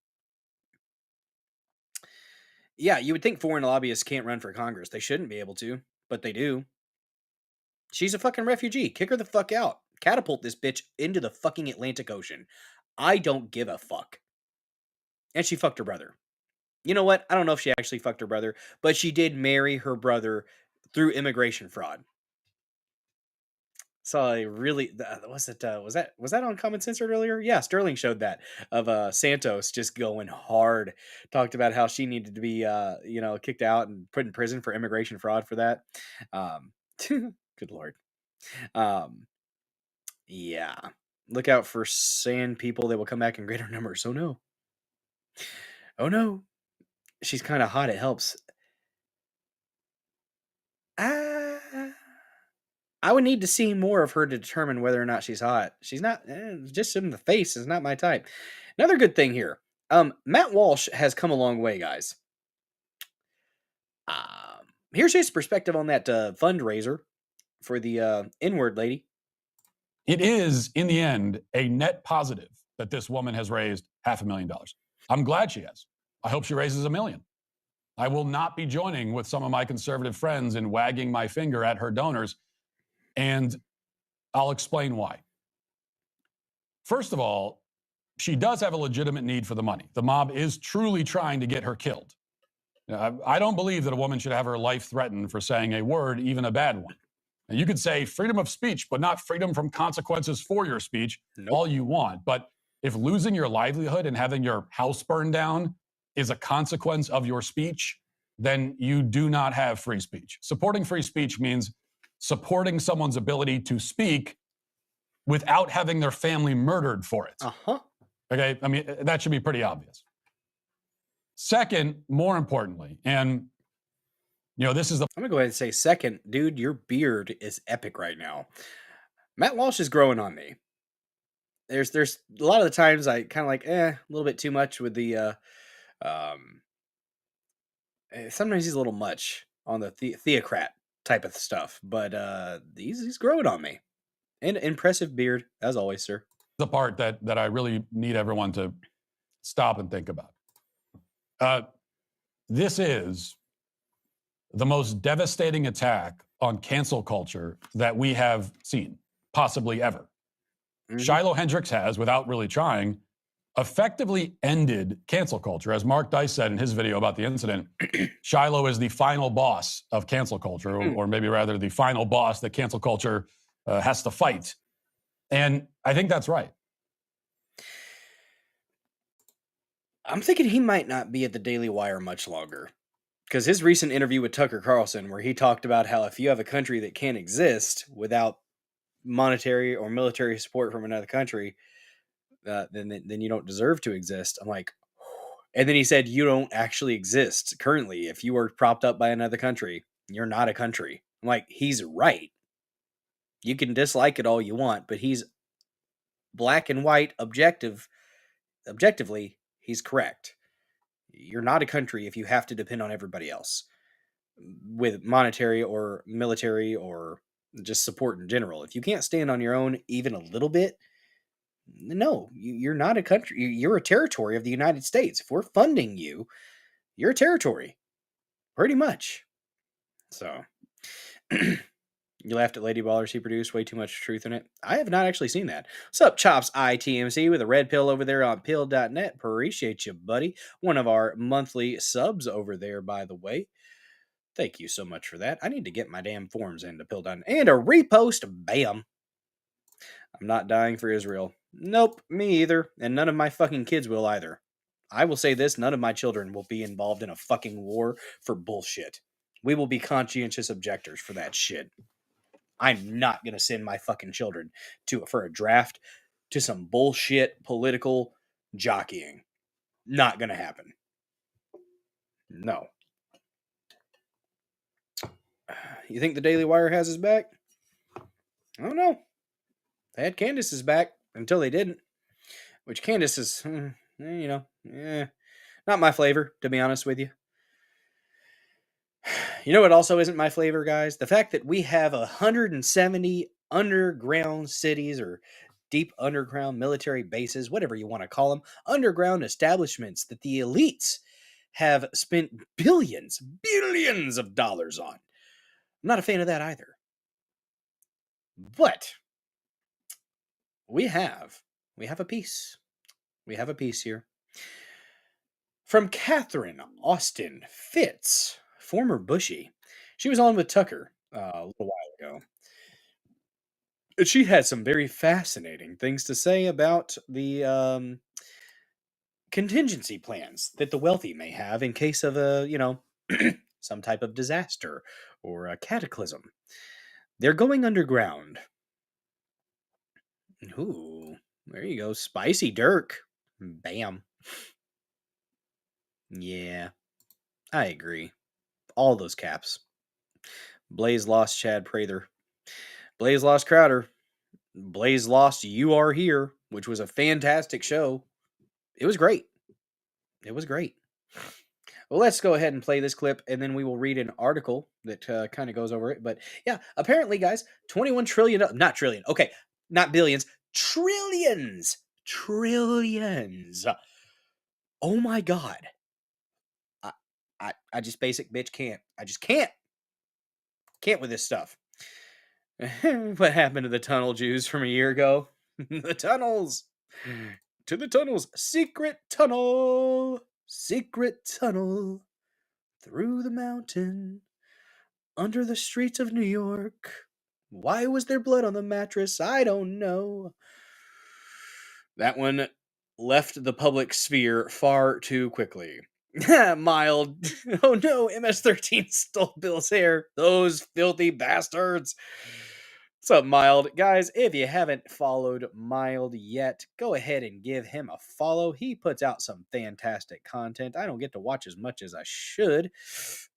Yeah, you would think foreign lobbyists can't run for Congress. They shouldn't be able to, but they do. She's a fucking refugee. Kick her the fuck out. Catapult this bitch into the fucking Atlantic Ocean. I don't give a fuck. And she fucked her brother. You know what? I don't know if she actually fucked her brother, but she did marry her brother through immigration fraud. So I really, was that on Common Censored earlier? Yeah, Sterling showed that of Santos just going hard. Talked about how she needed to be kicked out and put in prison for immigration fraud for that. Good lord. Yeah. Look out for sand people. They will come back in greater numbers. Oh no. Oh no. She's kind of hot. It helps. I would need to see more of her to determine whether or not she's hot. She's not, just in the face is not my type. Another good thing here. Matt Walsh has come a long way, guys. Here's his perspective on that fundraiser for the N-word lady. It is, in the end, a net positive that this woman has raised $500,000. I'm glad she has. I hope she raises $1 million. I will not be joining with some of my conservative friends in wagging my finger at her donors, and I'll explain why. First of all, she does have a legitimate need for the money. The mob is truly trying to get her killed. I don't believe that a woman should have her life threatened for saying a word, even a bad one. And you could say freedom of speech, but not freedom from consequences for your speech, all you want. But if losing your livelihood and having your house burned down is a consequence of your speech, then you do not have free speech. Supporting free speech means supporting someone's ability to speak without having their family murdered for it. Okay, I mean, that should be pretty obvious. Second, more importantly, and this is the... I'm going to go ahead and say second, dude, your beard is epic right now. Matt Walsh is growing on me. There's a lot of the times I kind of like, a little bit too much with the, sometimes he's a little much on the theocrat type of stuff, but he's growing on me. And impressive beard, as always, sir. The part that I really need everyone to stop and think about. This is the most devastating attack on cancel culture that we have seen, possibly ever. Mm-hmm. Shiloh Hendricks has, without really trying, effectively ended cancel culture. As Mark Dice said in his video about the incident, Shiloh is the final boss of cancel culture, or maybe rather the final boss that cancel culture has to fight. And I think that's right. I'm thinking he might not be at the Daily Wire much longer. Because his recent interview with Tucker Carlson, where he talked about how if you have a country that can't exist without monetary or military support from another country, then you don't deserve to exist. I'm like, and then he said, you don't actually exist currently. If you were propped up by another country, you're not a country. I'm like, he's right. You can dislike it all you want, but he's black and white, objectively, he's correct. You're not a country if you have to depend on everybody else with monetary or military or just support in general. If you can't stand on your own even a little bit, no, you're not a country. You're a territory of the United States. If we're funding you, your territory, pretty much. So, you laughed at Lady Ballers he produced, way too much truth in it. I have not actually seen that. What's up, Chops ITMC with a red pill over there on pill.net. Appreciate you, buddy. One of our monthly subs over there, by the way. Thank you so much for that. I need to get my damn forms into pill.net. And a repost, bam. I'm not dying for Israel. Nope, me either. And none of my fucking kids will either. I will say this, none of my children will be involved in a fucking war for bullshit. We will be conscientious objectors for that shit. I'm not going to send my fucking children for a draft to some bullshit political jockeying. Not going to happen. No. You think the Daily Wire has his back? I don't know. They had Candace's back until they didn't. Which Candace is, not my flavor, to be honest with you. You know what also isn't my flavor, guys? The fact that we have 170 underground cities or deep underground military bases, whatever you want to call them, underground establishments that the elites have spent billions of dollars on. I'm not a fan of that either. But we have a piece. We have a piece here. From Catherine Austin Fitz, former Bushy. She was on with Tucker a little while ago. She had some very fascinating things to say about the contingency plans that the wealthy may have in case of some type of disaster or a cataclysm. They're going underground. Ooh, there you go. Spicy Dirk. Bam. Yeah, I agree. All those caps. Blaze lost Chad Prather. Blaze lost Crowder. Blaze lost You Are Here, which was a fantastic show. It was great. It was great. Well, let's go ahead and play this clip, and then we will read an article that kind of goes over it. But yeah, apparently, guys, 21 trillion, not trillion, okay, not billions, trillions. Oh my God. I just basic bitch can't. I just can't. Can't with this stuff. What happened to the tunnel Jews from a year ago? The tunnels. To the tunnels. Secret tunnel. Through the mountain. Under the streets of New York. Why was there blood on the mattress? I don't know. That one left the public sphere far too quickly. Mild. Oh no, MS-13 stole Bill's hair. Those filthy bastards. What's up, Mild? Guys, if you haven't followed Mild yet, go ahead and give him a follow. He puts out some fantastic content. I don't get to watch as much as I should,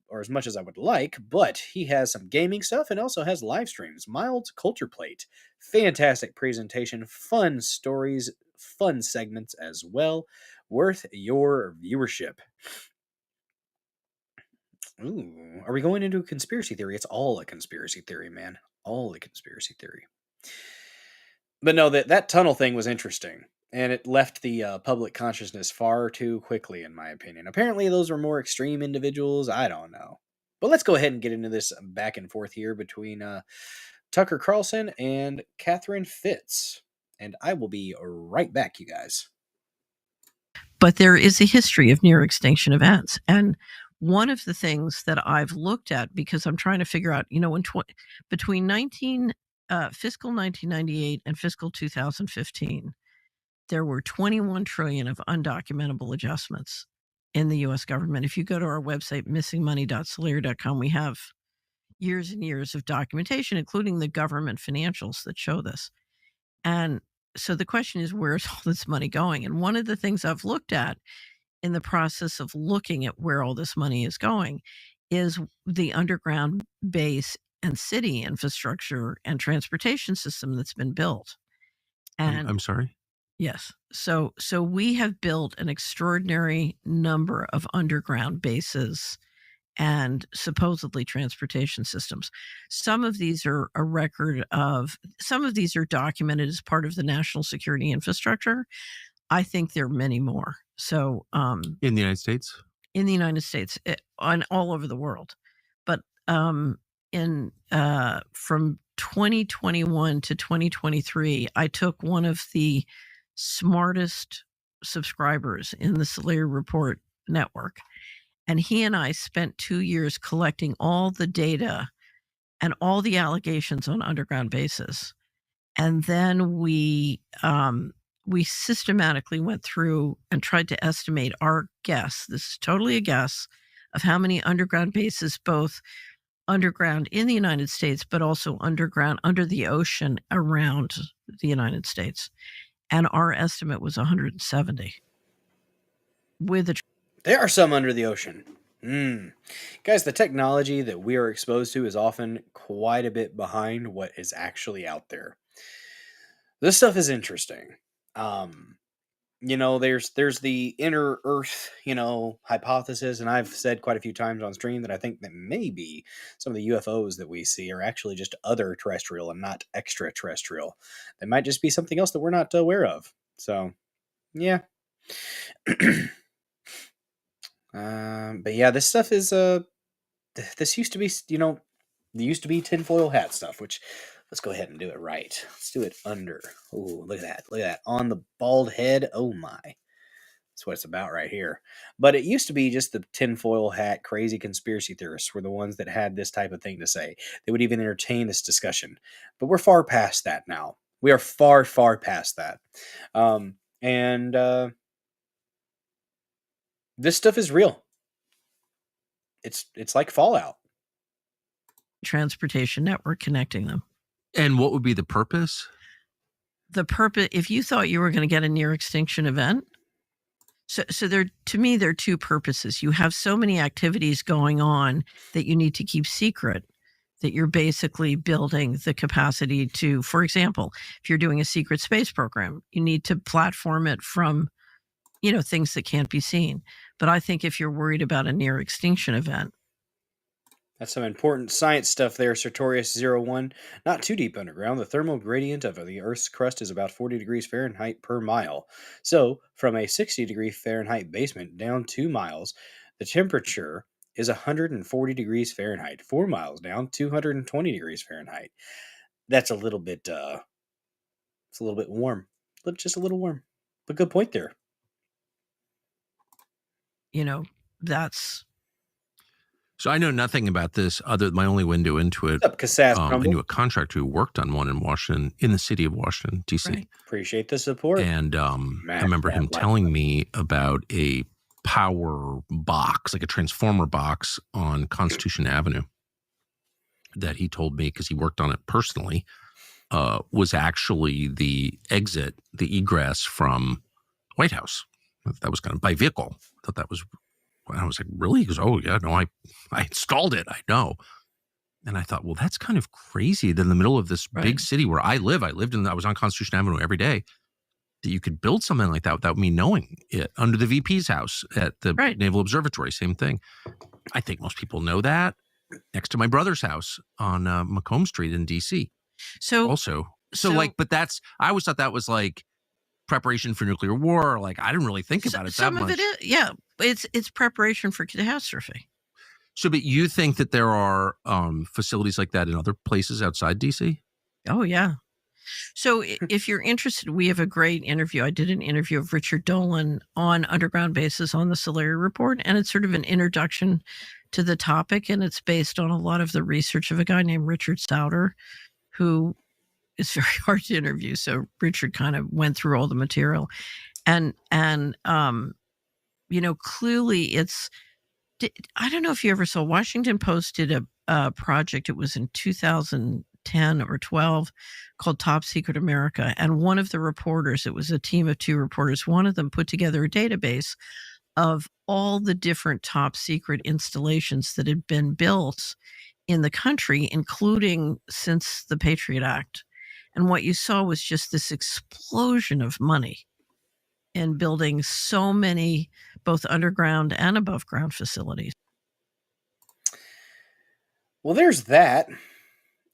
or as much as I would like, but he has some gaming stuff and also has live streams. Mild's Culture Plate. Fantastic presentation, fun stories, fun segments as well. Worth your viewership. Ooh, are we going into a conspiracy theory? It's all a conspiracy theory, man. All a conspiracy theory. But no, that tunnel thing was interesting, and it left the public consciousness far too quickly, in my opinion. Apparently, those were more extreme individuals. I don't know. But let's go ahead and get into this back and forth here between Tucker Carlson and Catherine Fitz. And I will be right back, you guys. But there is a history of near extinction events. And one of the things that I've looked at, because I'm trying to figure out, between fiscal 1998 and fiscal 2015, there were 21 trillion of undocumentable adjustments in the U.S. government. If you go to our website, missingmoney.solera.com, we have years and years of documentation, including the government financials that show this. And so the question is, where's all this money going? And one of the things I've looked at in the process of looking at where all this money is going is the underground base and city infrastructure and transportation system that's been built. And I'm sorry? Yes. So we have built an extraordinary number of underground bases and supposedly transportation systems. Some of these are some of these are documented as part of the national security infrastructure. I think there are many more. So in the United States? in the United States, on all over the world. But in from 2021 to 2023, I took one of the smartest subscribers in the Solari Report network, and he and I spent 2 years collecting all the data and all the allegations on underground bases. And then we systematically went through and tried to estimate our guess. This is totally a guess of how many underground bases, both underground in the United States, but also underground under the ocean around the United States. And our estimate was 170. There are some under the ocean. Guys, the technology that we are exposed to is often quite a bit behind what is actually out there. This stuff is interesting. There's the inner Earth, hypothesis, and I've said quite a few times on stream that I think that maybe some of the UFOs that we see are actually just other terrestrial and not extraterrestrial. They might just be something else that we're not aware of. So, yeah. But yeah, this stuff is this used to be, there used to be tinfoil hat stuff, which let's go ahead and do it right. Let's do it under. Oh, look at that on the bald head. Oh my, that's what it's about right here. But it used to be just the tinfoil hat crazy conspiracy theorists were the ones that had this type of thing to say. They would even entertain this discussion, but we're far past that now. We are far, far past that. This stuff is real. It's like Fallout. Transportation network connecting them. And what would be the purpose? The purpose, if you thought you were going to get a near extinction event, so there, to me, there are two purposes. You have so many activities going on that you need to keep secret, that you're basically building the capacity to, for example, if you're doing a secret space program, you need to platform it from, things that can't be seen. But I think if you're worried about a near extinction event, that's some important science stuff there, Sartorius 01. Not too deep underground, the thermal gradient of the Earth's crust is about 40 degrees Fahrenheit per mile. So, from a 60 degree Fahrenheit basement down 2 miles, the temperature is 140 degrees Fahrenheit. 4 miles down, 220 degrees Fahrenheit. That's a little bit, it's a little bit warm. Just a little warm. But good point there. That's... So I know nothing about this other than my only window into it. What's up, I knew a contractor who worked on one in Washington, in the city of Washington, D.C. Right. Appreciate the support. And I remember him telling me about a power box, like a transformer box on Constitution Avenue that he told me, because he worked on it personally, was actually the exit, the egress from White House. That was kind of by vehicle. I thought that was... I was like, really? He goes, oh, yeah, no, I installed it. I know. And I thought, well, that's kind of crazy that in the middle of this big city where I live, I was on Constitution Avenue every day, that you could build something like that without me knowing it. Under the VP's house at the Naval Observatory, same thing. I think most people know that. Next to my brother's house on Macomb Street in D.C. So I always thought that was like preparation for nuclear war. Like, I didn't really think about it that much. Some of it is, yeah. It's preparation for catastrophe. So, but you think that there are facilities like that in other places outside DC? Oh, yeah. So if you're interested, we have a great interview. I did an interview of Richard Dolan on underground bases on the Solari Report, and it's sort of an introduction to the topic, and it's based on a lot of the research of a guy named Richard Souter, who is very hard to interview. So Richard kind of went through all the material, and clearly I don't know if you ever saw, Washington Post did a project. It was in 2010 or 12 called Top Secret America. And one of the reporters, it was a team of 2 reporters, one of them put together a database of all the different top secret installations that had been built in the country, including since the Patriot Act. And what you saw was just this explosion of money in building so many, both underground and above ground facilities. Well, there's that.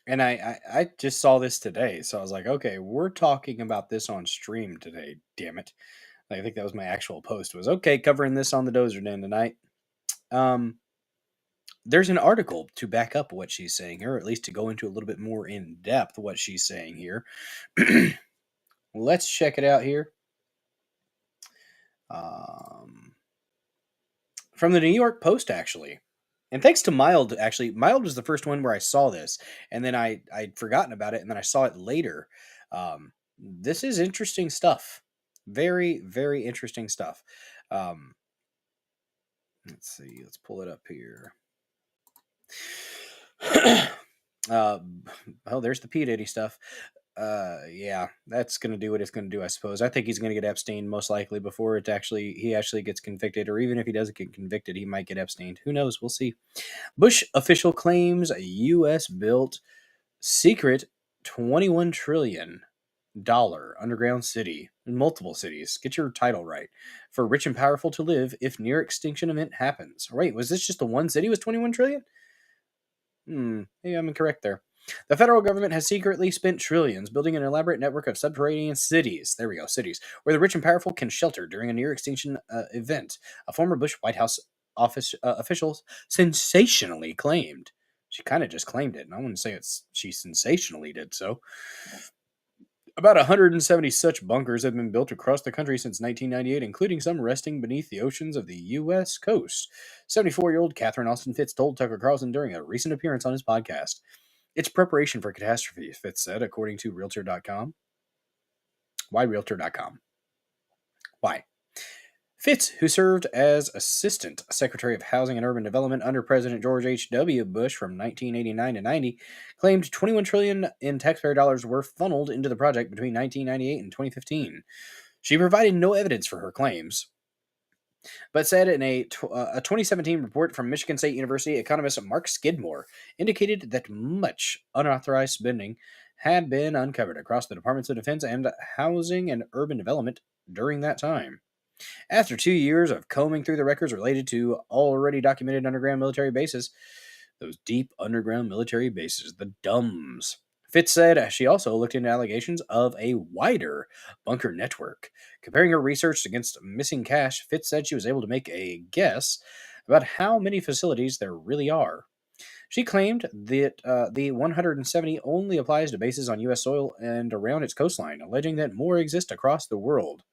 And I just saw this today. So I was like, okay, we're talking about this on stream today. Damn it. I think that was my actual post, was, okay, covering this on the Dozer Den tonight. There's an article to back up what she's saying here, or at least to go into a little bit more in depth what she's saying here. Let's check it out here. From the New York Post, actually. And thanks to Mild, actually. Mild was the first one where I saw this, and then I'd forgotten about it, and then I saw it later. This is interesting stuff. Very, very interesting stuff. Let's see. Let's pull it up here. Oh, there's the P. Diddy stuff. Yeah, that's going to do what it's going to do, I suppose. I think he's going to get Epstein most likely before he actually gets convicted, or even if he doesn't get convicted, he might get Epstein. Who knows? We'll see. Bush official claims a U.S. built secret $21 trillion underground city in multiple cities. Get your title right. For rich and powerful to live if near extinction event happens. Wait, was this just the one city was 21 trillion? Maybe I'm incorrect there. The federal government has secretly spent trillions building an elaborate network of subterranean cities. There we go, cities, where the rich and powerful can shelter during a near-extinction event. A former Bush White House official sensationally claimed. She kind of just claimed it, and I wouldn't say she sensationally did so. About 170 such bunkers have been built across the country since 1998, including some resting beneath the oceans of the U.S. coast. 74-year-old Catherine Austin Fitz told Tucker Carlson during a recent appearance on his podcast. It's preparation for catastrophe, Fitz said, according to Realtor.com. Why Realtor.com? Why? Fitz, who served as Assistant Secretary of Housing and Urban Development under President George H.W. Bush from 1989 to 90, claimed $21 trillion in taxpayer dollars were funneled into the project between 1998 and 2015. She provided no evidence for her claims, but said in a 2017 report from Michigan State University, economist Mark Skidmore indicated that much unauthorized spending had been uncovered across the Departments of Defense and Housing and Urban Development during that time. After 2 years of combing through the records related to already documented underground military bases, those deep underground military bases, the DUMS, Fitz said she also looked into allegations of a wider bunker network. Comparing her research against missing cash, Fitz said she was able to make a guess about how many facilities there really are. She claimed that the 170 only applies to bases on U.S. soil and around its coastline, alleging that more exist across the world.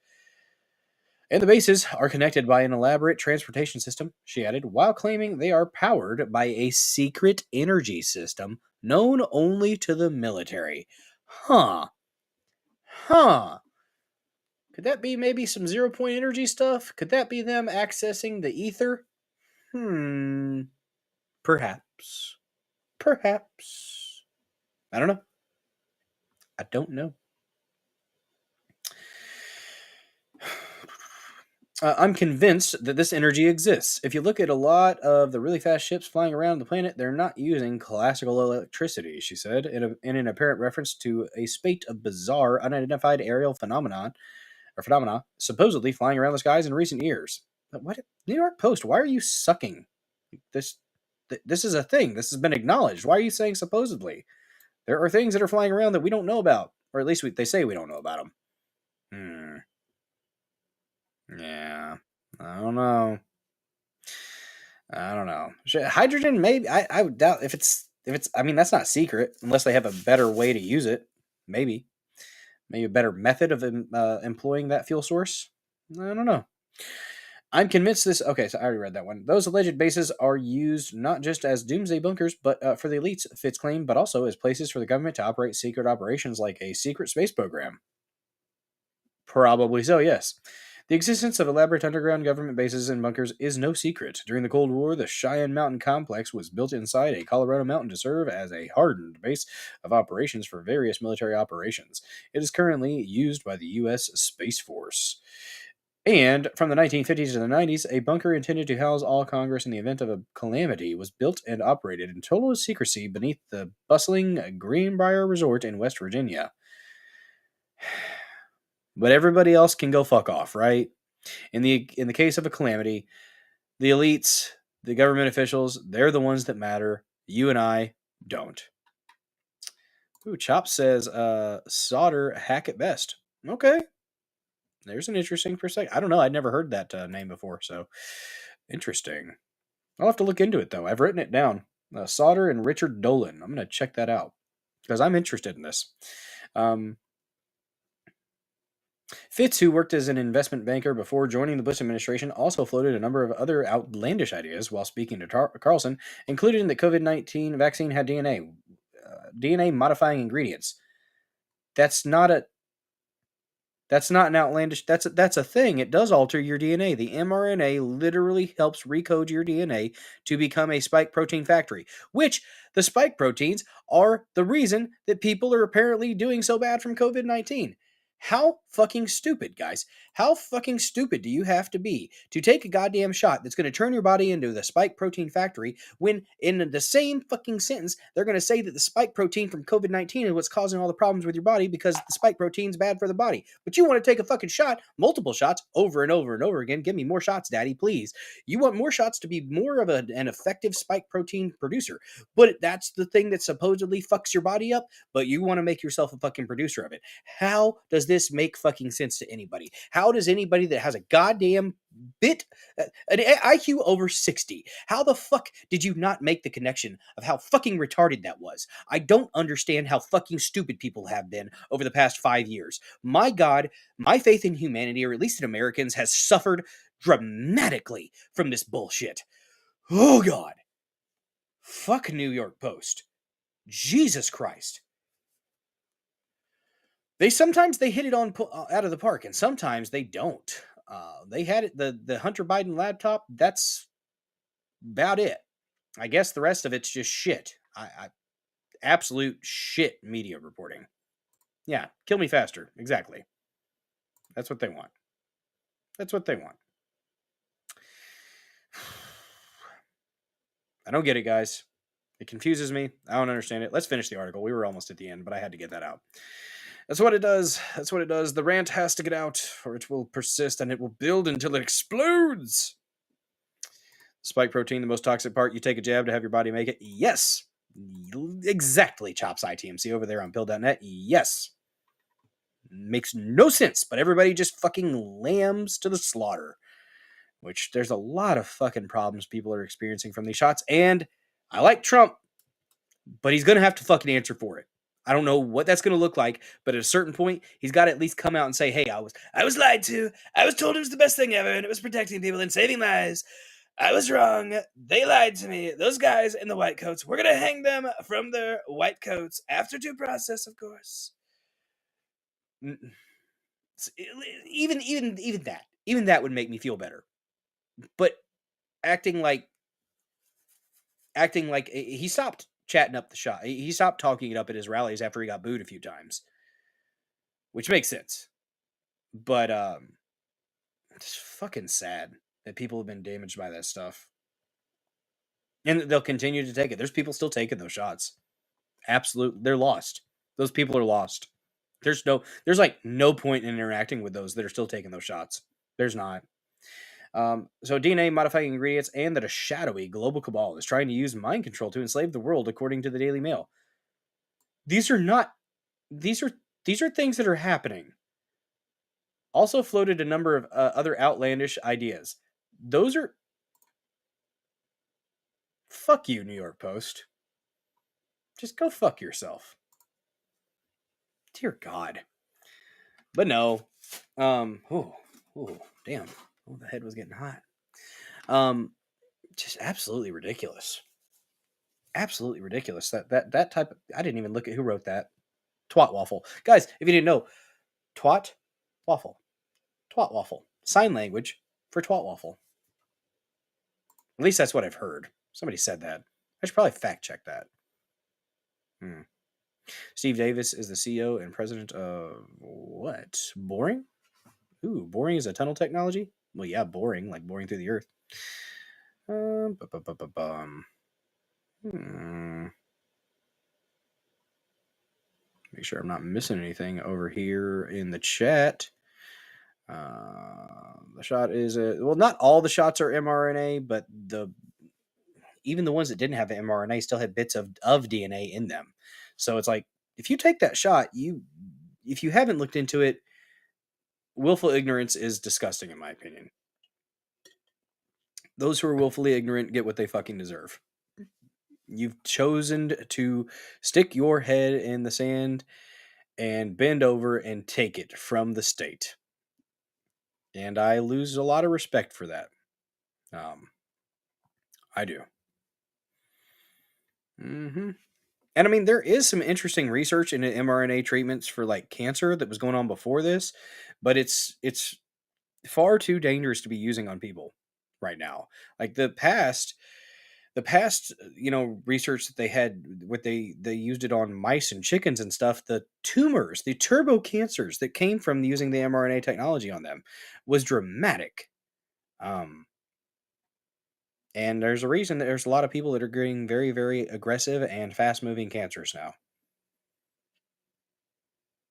And the bases are connected by an elaborate transportation system, she added, while claiming they are powered by a secret energy system known only to the military. Huh. Could that be maybe some zero-point energy stuff? Could that be them accessing the ether? Perhaps. I don't know. I'm convinced that this energy exists. If you look at a lot of the really fast ships flying around the planet, they're not using classical electricity, she said, in an apparent reference to a spate of bizarre, unidentified aerial phenomena supposedly flying around the skies in recent years. But what? New York Post, why are you sucking? This is a thing. This has been acknowledged. Why are you saying supposedly? There are things that are flying around that we don't know about, or at least they say we don't know about them. Yeah, I don't know. Hydrogen, maybe. I would doubt if it's. I mean, that's not secret unless they have a better way to use it. Maybe a better method of employing that fuel source. I don't know. I'm convinced this. Okay, so I already read that one. Those alleged bases are used not just as doomsday bunkers, but for the elites, Fitz claimed, but also as places for the government to operate secret operations like a secret space program. Probably so. Yes. The existence of elaborate underground government bases and bunkers is no secret. During the Cold War, the Cheyenne Mountain Complex was built inside a Colorado mountain to serve as a hardened base of operations for various military operations. It is currently used by the U.S. Space Force. And from the 1950s to the 90s, a bunker intended to house all Congress in the event of a calamity was built and operated in total secrecy beneath the bustling Greenbrier Resort in West Virginia. But everybody else can go fuck off, right? In the case of a calamity, the elites, the government officials, they're the ones that matter. You and I don't. Ooh, Chop says, solder hack at best. Okay. There's an interesting perspective. I don't know. I'd never heard that name before, so interesting. I'll have to look into it, though. I've written it down. Sauter and Richard Dolan. I'm going to check that out because I'm interested in this. Fitz, who worked as an investment banker before joining the Bush administration, also floated a number of other outlandish ideas while speaking to Carlson, including that COVID-19 vaccine had DNA modifying ingredients. That's not an outlandish. That's a thing. It does alter your DNA. The mRNA literally helps recode your DNA to become a spike protein factory, which the spike proteins are the reason that people are apparently doing so bad from COVID-19. How fucking stupid, guys. How fucking stupid do you have to be to take a goddamn shot that's going to turn your body into the spike protein factory when in the same fucking sentence they're going to say that the spike protein from COVID-19 is what's causing all the problems with your body because the spike protein's bad for the body. But you want to take a fucking shot, multiple shots, over and over and over again. Give me more shots, daddy, please. You want more shots to be more of an effective spike protein producer. But that's the thing that supposedly fucks your body up, but you want to make yourself a fucking producer of it. How does this make fucking sense to anybody? How does anybody that has a goddamn an IQ over 60, how the fuck did you not make the connection of how fucking retarded that was? I don't understand how fucking stupid people have been over the past 5 years. My God, my faith in humanity, or at least in Americans, has suffered dramatically from this bullshit. Oh God. Fuck New York Post. Jesus Christ. Sometimes they hit it on out of the park, and sometimes they don't. They had it, the Hunter Biden laptop. That's about it. I guess the rest of it's just shit. Absolute shit media reporting. Yeah, kill me faster. Exactly. That's what they want. That's what they want. I don't get it, guys. It confuses me. I don't understand it. Let's finish the article. We were almost at the end, but I had to get that out. That's what it does. That's what it does. The rant has to get out, or it will persist, and it will build until it explodes. Spike protein, the most toxic part. You take a jab to have your body make it. Yes. Exactly, Chops ITMC over there on Pill.net. Yes. Makes no sense, but everybody just fucking lambs to the slaughter. Which there's a lot of fucking problems people are experiencing from these shots, and I like Trump, but he's going to have to fucking answer for it. I don't know what that's going to look like, but at a certain point, he's got to at least come out and say, hey, I was lied to. I was told it was the best thing ever, and it was protecting people and saving lives. I was wrong. They lied to me. Those guys in the white coats, we're going to hang them from their white coats after due process, of course. Even that would make me feel better. But acting like he stopped chatting up the shot. He stopped talking it up at his rallies after he got booed a few times, which makes sense. But it's fucking sad that people have been damaged by that stuff, and they'll continue to take it. There's people still taking those shots. Absolutely, they're lost. Those people are lost. There's like no point in interacting with those that are still taking those shots. There's not. So DNA modifying ingredients, and that a shadowy global cabal is trying to use mind control to enslave the world, according to the Daily Mail. These are things that are happening. Also floated a number of other outlandish ideas. Those are... Fuck you, New York Post. Just go fuck yourself. Dear God. But no. Oh, damn. Oh, the head was getting hot. Just absolutely ridiculous. Absolutely ridiculous. That type of... I didn't even look at who wrote that. Twat waffle. Guys, if you didn't know, twat waffle. Twat waffle. Sign language for twat waffle. At least that's what I've heard. Somebody said that. I should probably fact check that. Steve Davis is the CEO and president of what? Boring? Ooh, boring is a tunnel technology? Well, yeah, boring, like boring through the earth. Make sure I'm not missing anything over here in the chat. The shot is well, not all the shots are mRNA, but even the ones that didn't have the mRNA still had bits of DNA in them. So it's like, if you take that shot, if you haven't looked into it, willful ignorance is disgusting, in my opinion. Those who are willfully ignorant get what they fucking deserve. You've chosen to stick your head in the sand and bend over and take it from the state. And I lose a lot of respect for that. I do. And I mean, there is some interesting research into mRNA treatments for like cancer that was going on before this, but it's far too dangerous to be using on people right now. Like the past research that they had, what they used it on mice and chickens and stuff, the tumors, the turbo cancers that came from using the mRNA technology on them was dramatic. And there's a reason that there's a lot of people that are getting very, very aggressive and fast-moving cancers now.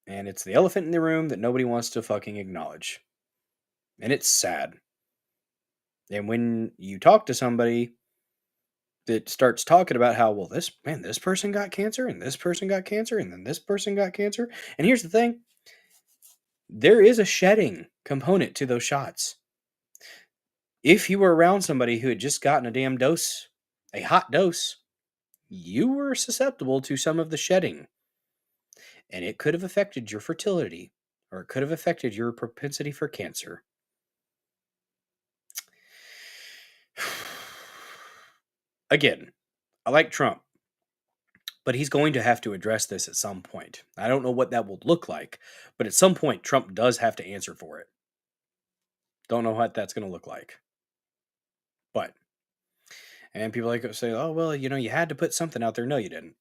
And it's the elephant in the room that nobody wants to fucking acknowledge. And it's sad. And when you talk to somebody that starts talking about how, well, this person got cancer, and this person got cancer, and then this person got cancer. And here's the thing. There is a shedding component to those shots. If you were around somebody who had just gotten a damn dose, a hot dose, you were susceptible to some of the shedding. And it could have affected your fertility, or it could have affected your propensity for cancer. Again, I like Trump, but he's going to have to address this at some point. I don't know what that will look like, but at some point, Trump does have to answer for it. Don't know what that's going to look like. But, and people like say, oh, well, you had to put something out there. No, you didn't.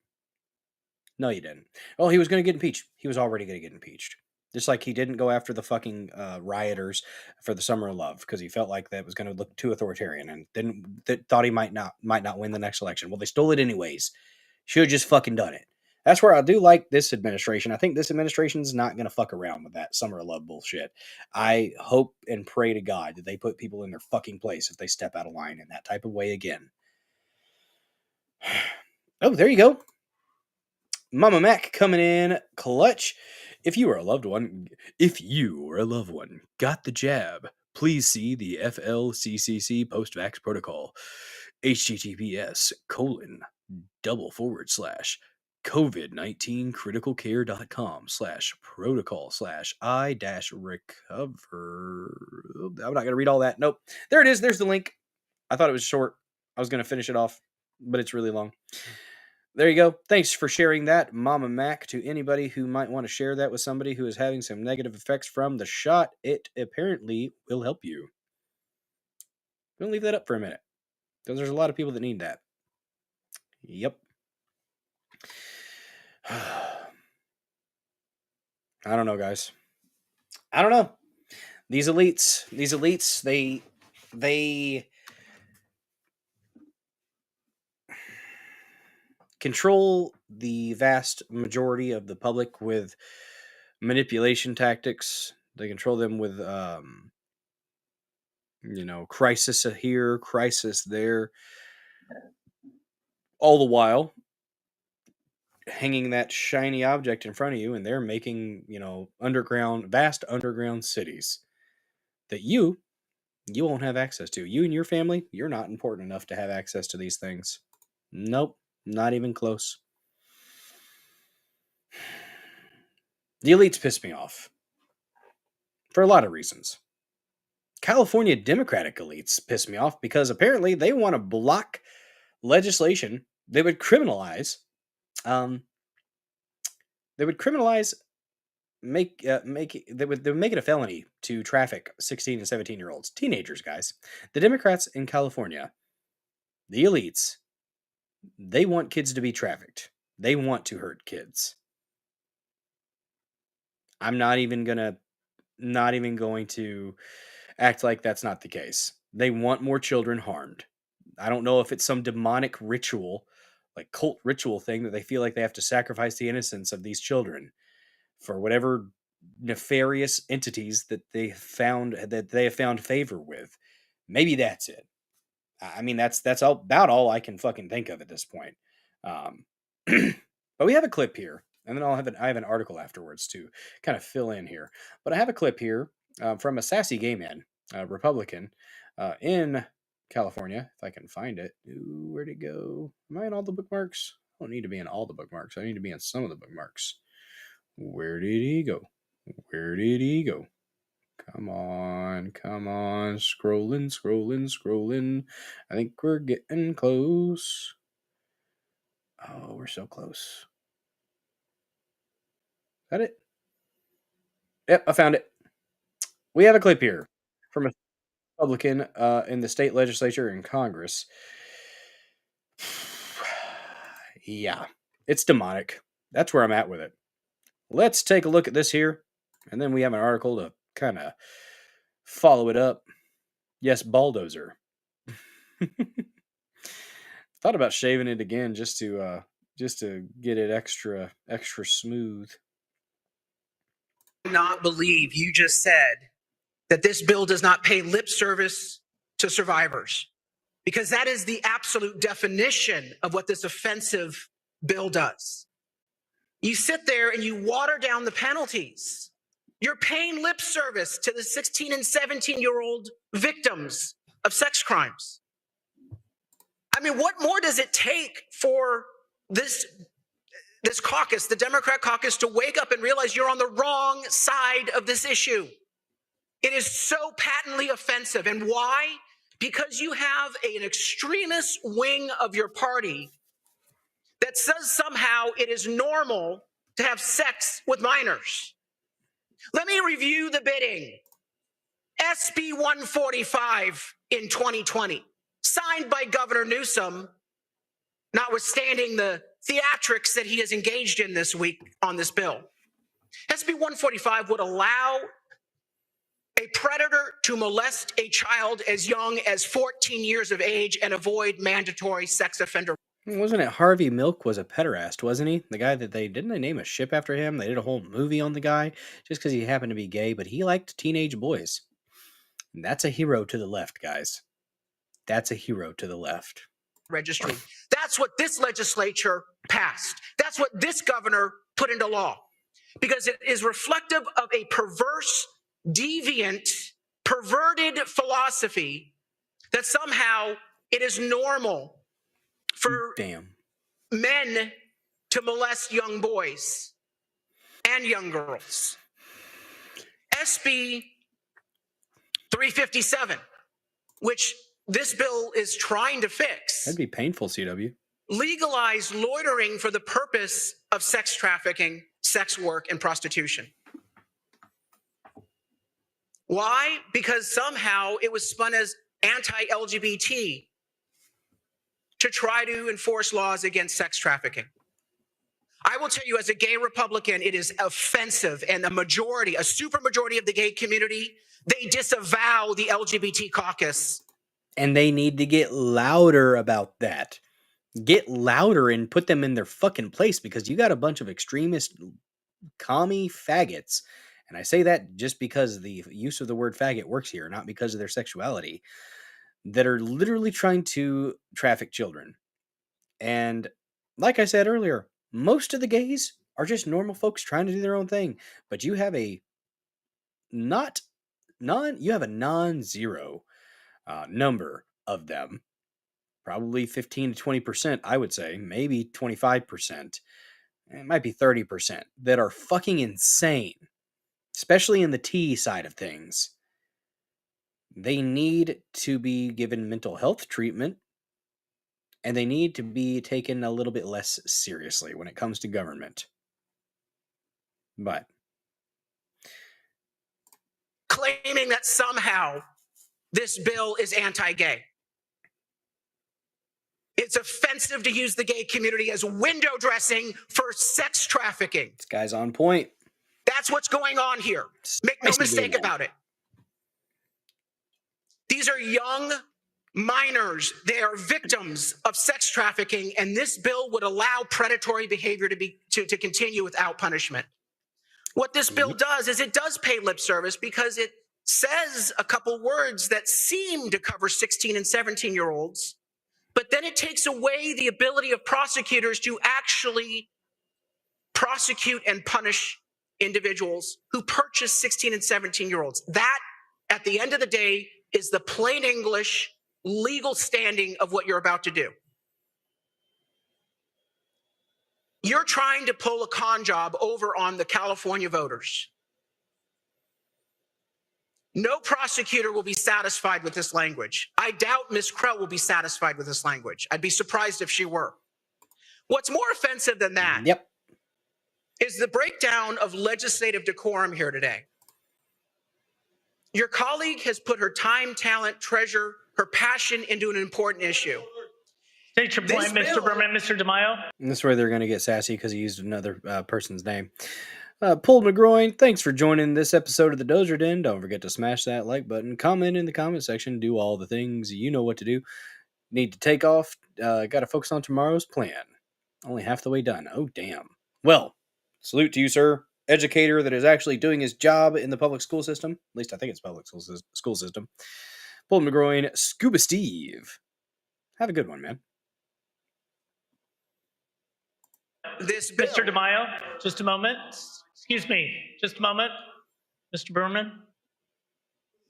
No, you didn't. Oh, he was going to get impeached. He was already going to get impeached. Just like he didn't go after the fucking rioters for the Summer of Love because he felt like that was going to look too authoritarian and thought he might not win the next election. Well, they stole it anyways. Should have just fucking done it. That's where I do like this administration. I think this administration's not going to fuck around with that Summer of Love bullshit. I hope and pray to God that they put people in their fucking place if they step out of line in that type of way again. Oh, there you go. Mama Mac coming in clutch. If you or a loved one got the jab, please see the FLCCC post-vax protocol. https://covid19criticalcare.com/protocol/I-recover. I'm not going to read all that. Nope. There it is. There's the link. I thought it was short. I was going to finish it off, but it's really long. There you go. Thanks for sharing that, Mama Mac. To anybody who might want to share that with somebody who is having some negative effects from the shot, it apparently will help you. I'm going to leave that up for a minute, because there's a lot of people that need that. Yep. I don't know, guys. I don't know. These elites, they control the vast majority of the public with manipulation tactics. They control them with, crisis here, crisis there. All the while hanging that shiny object in front of you, and they're making, vast underground cities that you won't have access to. You and your family, you're not important enough to have access to these things. Nope. Not even close. The elites piss me off. For a lot of reasons. California Democratic elites piss me off because apparently they want to block legislation that would criminalize, make it a felony to traffic 16 and 17-year-olds, teenagers, guys. The Democrats in California, the elites, they want kids to be trafficked. They want to hurt kids. I'm not even going to act like that's not the case. They want more children harmed. I don't know if it's some demonic ritual, like cult ritual thing that they feel like they have to sacrifice the innocence of these children for whatever nefarious entities that they have found favor with. Maybe that's it. I mean, that's about all I can fucking think of at this point. But we have a clip here, and then I have an article afterwards to kind of fill in here. But I have a clip here from a sassy gay man, Republican, in California, if I can find it. Ooh, where'd it go? Am I in all the bookmarks? I don't need to be in all the bookmarks. I need to be in some of the bookmarks. Where did he go? Where did he go? Come on, come on. Scrolling, scrolling, scrolling. I think we're getting close. Oh, we're so close. Is that it? Yep, I found it. We have a clip here from a Republican in the state legislature and Congress. Yeah, it's demonic. That's where I'm at with it. Let's take a look at this here, and then we have an article to kind of follow it up. Yes, bulldozer. Thought about shaving it again just to get it extra smooth. Not believe you just said that this bill does not pay lip service to survivors, because that is the absolute definition of what this offensive bill does. You sit there and you water down the penalties. You're paying lip service to the 16 and 17-year-old victims of sex crimes. I mean, what more does it take for this caucus, the Democrat caucus, to wake up and realize you're on the wrong side of this issue? It is so patently offensive. And why? Because you have an extremist wing of your party that says somehow it is normal to have sex with minors. Let me review the bidding. SB 145 in 2020, signed by Governor Newsom, notwithstanding the theatrics that he has engaged in this week on this bill. SB 145 would allow a predator to molest a child as young as 14 years of age and avoid mandatory sex offender. Wasn't it Harvey Milk was a pederast, wasn't he? The guy that didn't they name a ship after him? They did a whole movie on the guy just because he happened to be gay, but he liked teenage boys. And that's a hero to the left, guys. That's a hero to the left. Registry. That's what this legislature passed. That's what this governor put into law, because it is reflective of a perverse, deviant, perverted philosophy that somehow it is normal for men to molest young boys and young girls. SB 357, which this bill is trying to fix. That'd be painful, CW. Legalize loitering for the purpose of sex trafficking, sex work, and prostitution. Why? Because somehow it was spun as anti-LGBT to try to enforce laws against sex trafficking. I will tell you, as a gay Republican, it is offensive, and a supermajority of the gay community, they disavow the LGBT caucus. And they need to get louder about that. Get louder and put them in their fucking place, because you got a bunch of extremist commie faggots. And I say that just because the use of the word faggot works here, not because of their sexuality, that are literally trying to traffic children. And like I said earlier, most of the gays are just normal folks trying to do their own thing. But you have a non-zero number of them, probably 15 to 20%, I would say, maybe 25%, it might be 30%, that are fucking insane, especially in the T side of things. They need to be given mental health treatment, and they need to be taken a little bit less seriously when it comes to government. But claiming that somehow this bill is anti-gay. It's offensive to use the gay community as window dressing for sex trafficking. This guy's on point. That's what's going on here. Make no mistake about it. These are young minors. They are victims of sex trafficking, and this bill would allow predatory behavior to continue without punishment. What this bill does is it does pay lip service, because it says a couple words that seem to cover 16 and 17-year-olds, but then it takes away the ability of prosecutors to actually prosecute and punish individuals who purchase 16 and 17-year-olds. That, at the end of the day, is the plain English legal standing of what you're about to do. You're trying to pull a con job over on the California voters. No prosecutor will be satisfied with this language. I doubt Ms. Krell will be satisfied with this language. I'd be surprised if she were. What's more offensive than that is the breakdown of legislative decorum here today. Your colleague has put her time, talent, treasure, her passion into an important issue. State your point, Mr. Berman. Mr. DeMaio. And this is where they're going to get sassy because he used another person's name. Paul McGroin, thanks for joining this episode of the Dozer Den. Don't forget to smash that like button, comment in the comment section, do all the things you know what to do. Need to take off. Got to focus on tomorrow's plan. Only half the way done. Oh, damn. Well, salute to you, sir. Educator that is actually doing his job in the public school system. At least I think it's public school system. Paul McGroin, Scuba Steve. Have a good one, man. This bill. Mr. DeMaio, just a moment. Excuse me, just a moment. Mr. Berman,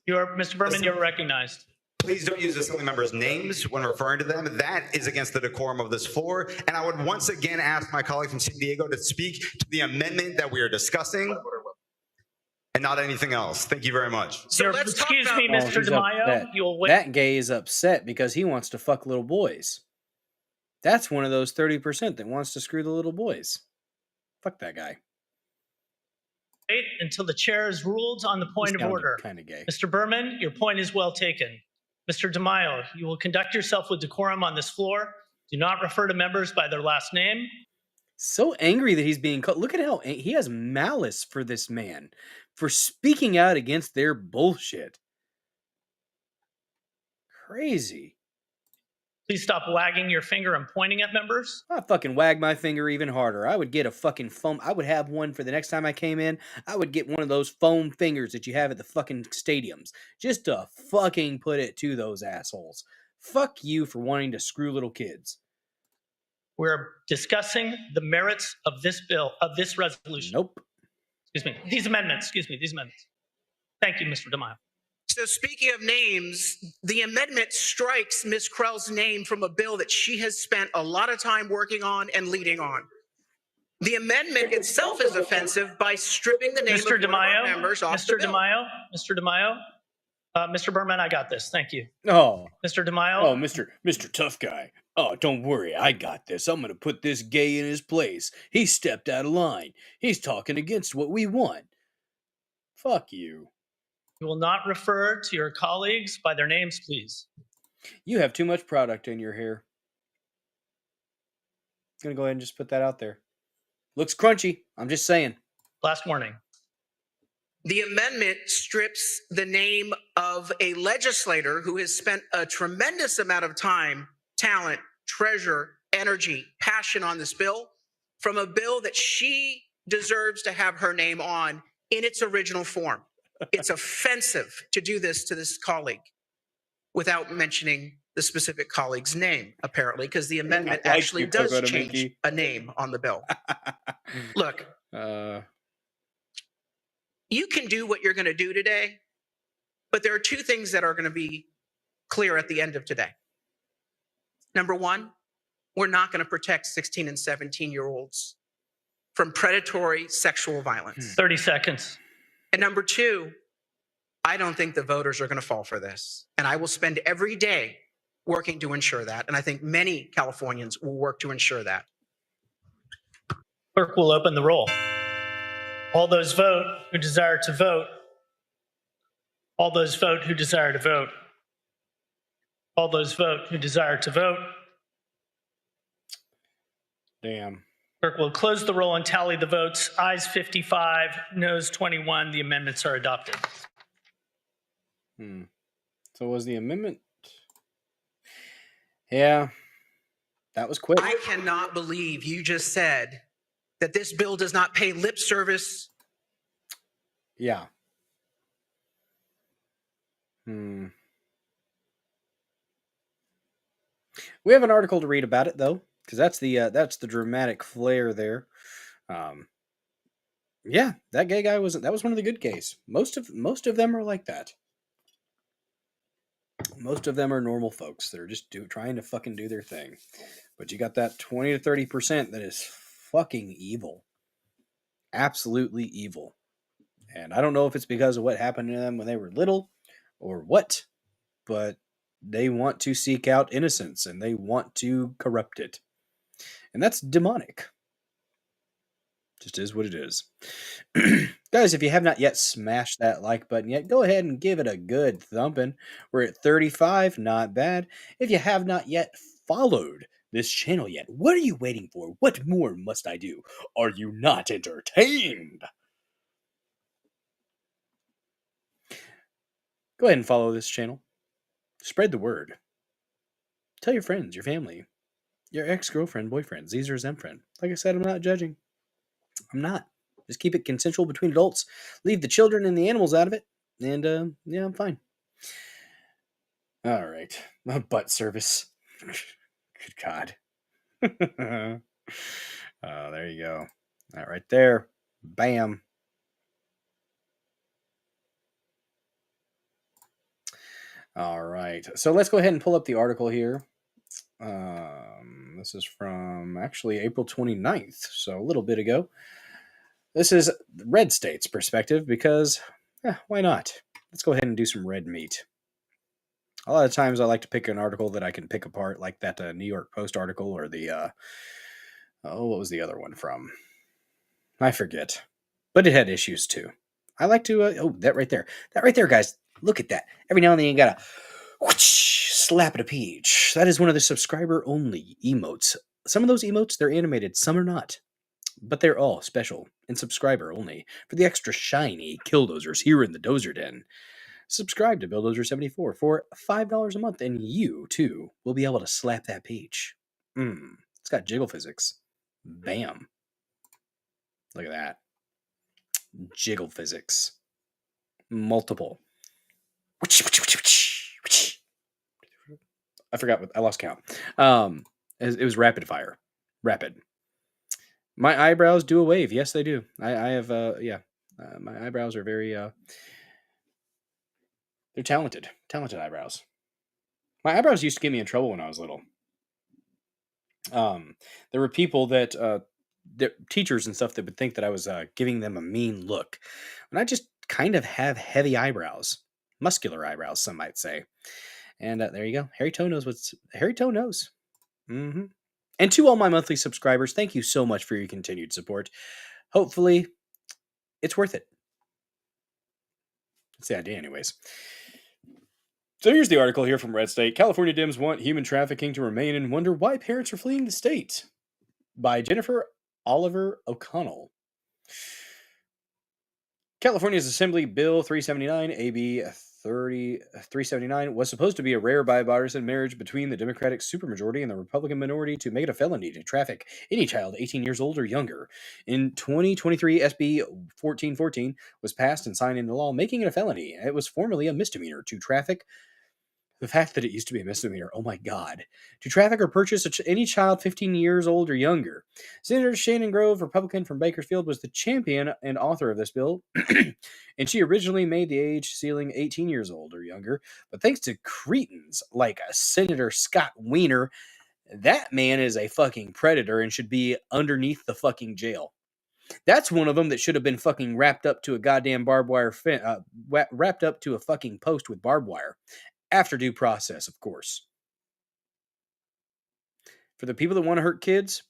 Mr. Berman, you're recognized. Please don't use assembly members' names when referring to them. That is against the decorum of this floor. And I would once again ask my colleague from San Diego to speak to the amendment that we are discussing and not anything else. Thank you very much. So let's excuse talk me, about- Mr. DeMaio. You'll wait. That gay is upset because he wants to fuck little boys. That's one of those 30% that wants to screw the little boys. Fuck that guy. Wait until the chair is ruled on the point of order. Kind of gay. Mr. Berman, your point is well taken. Mr. DeMaio, you will conduct yourself with decorum on this floor. Do not refer to members by their last name. So angry that he's being caught. Look at how he has malice for this man for speaking out against their bullshit. Crazy. Please stop wagging your finger and pointing at members. I'd fucking wag my finger even harder. I would get a fucking foam. I would have one for the next time I came in. I would get one of those foam fingers that you have at the fucking stadiums. Just to fucking put it to those assholes. Fuck you for wanting to screw little kids. We're discussing the merits of this bill, of this resolution. Nope. Excuse me. These amendments. Thank you, Mr. DeMaio. So speaking of names, the amendment strikes Ms. Krell's name from a bill that she has spent a lot of time working on and leading on. The amendment itself is offensive by stripping the name Mr. of one of our DeMaio, members off Mr. the bill. Mr. DeMaio, Mr. Berman, I got this. Thank you. Oh. Mr. DeMaio. Oh, Mr. Tough Guy. Oh, don't worry. I got this. I'm going to put this gay in his place. He stepped out of line. He's talking against what we want. Fuck you. You will not refer to your colleagues by their names, please. You have too much product in your hair. I'm going to go ahead and just put that out there. Looks crunchy. I'm just saying. Last warning. The amendment strips the name of a legislator who has spent a tremendous amount of time, talent, treasure, energy, passion on this bill from a bill that she deserves to have her name on in its original form. It's offensive to do this to this colleague without mentioning the specific colleague's name, apparently, because the amendment actually does change a name on the bill. Look, you can do what you're going to do today, but there are two things that are going to be clear at the end of today. Number one, we're not going to protect 16 and 17-year-olds from predatory sexual violence. 30 seconds. And number two, I don't think the voters are going to fall for this. And I will spend every day working to ensure that. And I think many Californians will work to ensure that. Clerk will open the roll. All those vote who desire to vote. All those vote who desire to vote. All those vote who desire to vote. Damn. Clerk will close the roll and tally the votes. Ayes 55, noes 21. The amendments are adopted. So was the amendment? Yeah, that was quick. I cannot believe you just said that this bill does not pay lip service. Yeah. We have an article to read about it though, because that's the dramatic flair there. Yeah, that gay guy that was one of the good gays. Most of them are like that. Most of them are normal folks that are just trying to fucking do their thing. But you got that 20 to 30% that is fucking evil. Absolutely evil. And I don't know if it's because of what happened to them when they were little or what, but they want to seek out innocence and they want to corrupt it. And that's demonic. Just is what it is. Guys, if you have not yet smashed that like button yet, go ahead and give it a good thumping. We're at 35, not bad. If you have not yet followed this channel yet, what are you waiting for? What more must I do? Are you not entertained? Go ahead and follow this channel. Spread the word. Tell your friends, your family, your ex-girlfriend, boyfriends. These are Zen friend. Like I said, I'm not judging. I'm not. Just keep it consensual between adults. Leave the children and the animals out of it. And, yeah, I'm fine. All right. My butt service. Good God. Oh, there you go. All right there. Bam. All right. So let's go ahead and pull up the article here. This is from actually April 29th, so a little bit ago. This is red state's perspective because, why not? Let's go ahead and do some red meat. A lot of times I like to pick an article that I can pick apart, like that New York Post article or the, what was the other one from? I forget. But it had issues too. I like to, that right there. That right there, guys. Look at that. Every now and then you gotta whoosh, slap at a page. That is one of the subscriber-only emotes. Some of those emotes, they're animated. Some are not. But they're all special and subscriber only for the extra shiny killdozers here in the Dozer Den. Subscribe to Billdozer74 for $5 a month, and you, too, will be able to slap that page. It's got jiggle physics. Bam. Look at that. Jiggle physics. Multiple. I forgot I lost count. It was rapid fire. Rapid. My eyebrows do a wave. Yes, they do. I have, my eyebrows are very, they're talented. Talented eyebrows. My eyebrows used to get me in trouble when I was little. There were people that, teachers and stuff that would think that I was giving them a mean look. And I just kind of have heavy eyebrows. Muscular eyebrows, some might say. And there you go. Harry Toe knows what's... Harry Toe knows. Mm-hmm. And to all my monthly subscribers, thank you so much for your continued support. Hopefully, it's worth it. That's the idea anyways. So here's the article here from Red State. California Dems want human trafficking to remain and wonder why parents are fleeing the state. By Jennifer Oliver O'Connell. California's Assembly Bill 379, AB 379, was supposed to be a rare bipartisan marriage between the Democratic supermajority and the Republican minority to make it a felony to traffic any child 18 years old or younger. In 2023, SB 1414 was passed and signed into law, making it a felony. It was formerly a misdemeanor to traffic. The fact that it used to be a misdemeanor, oh my God. To traffic or purchase any child 15 years old or younger. Senator Shannon Grove, Republican from Bakersfield, was the champion and author of this bill, and she originally made the age ceiling 18 years old or younger. But thanks to cretins like Senator Scott Wiener, that man is a fucking predator and should be underneath the fucking jail. That's one of them that should have been fucking wrapped up to a goddamn barbed wire, wrapped up to a fucking post with barbed wire. After due process, of course. For the people that want to hurt kids,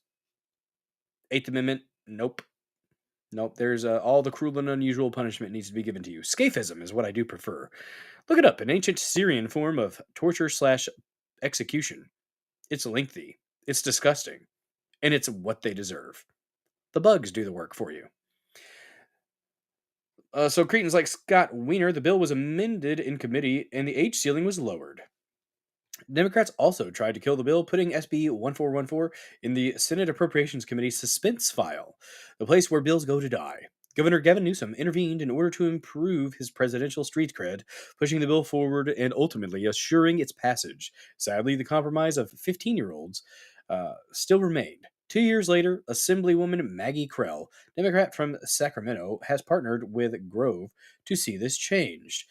8th Amendment, nope. Nope, there's all the cruel and unusual punishment needs to be given to you. Scaphism is what I do prefer. Look it up, an ancient Syrian form of torture/execution. It's lengthy, it's disgusting, and it's what they deserve. The bugs do the work for you. So cretins like Scott Wiener, the bill was amended in committee and the age ceiling was lowered. Democrats also tried to kill the bill, putting SB 1414 in the Senate Appropriations Committee suspense file, the place where bills go to die. Governor Gavin Newsom intervened in order to improve his presidential street cred, pushing the bill forward and ultimately assuring its passage. Sadly, the compromise of 15-year-olds still remained. 2 years later, Assemblywoman Maggie Krell, Democrat from Sacramento, has partnered with Grove to see this changed.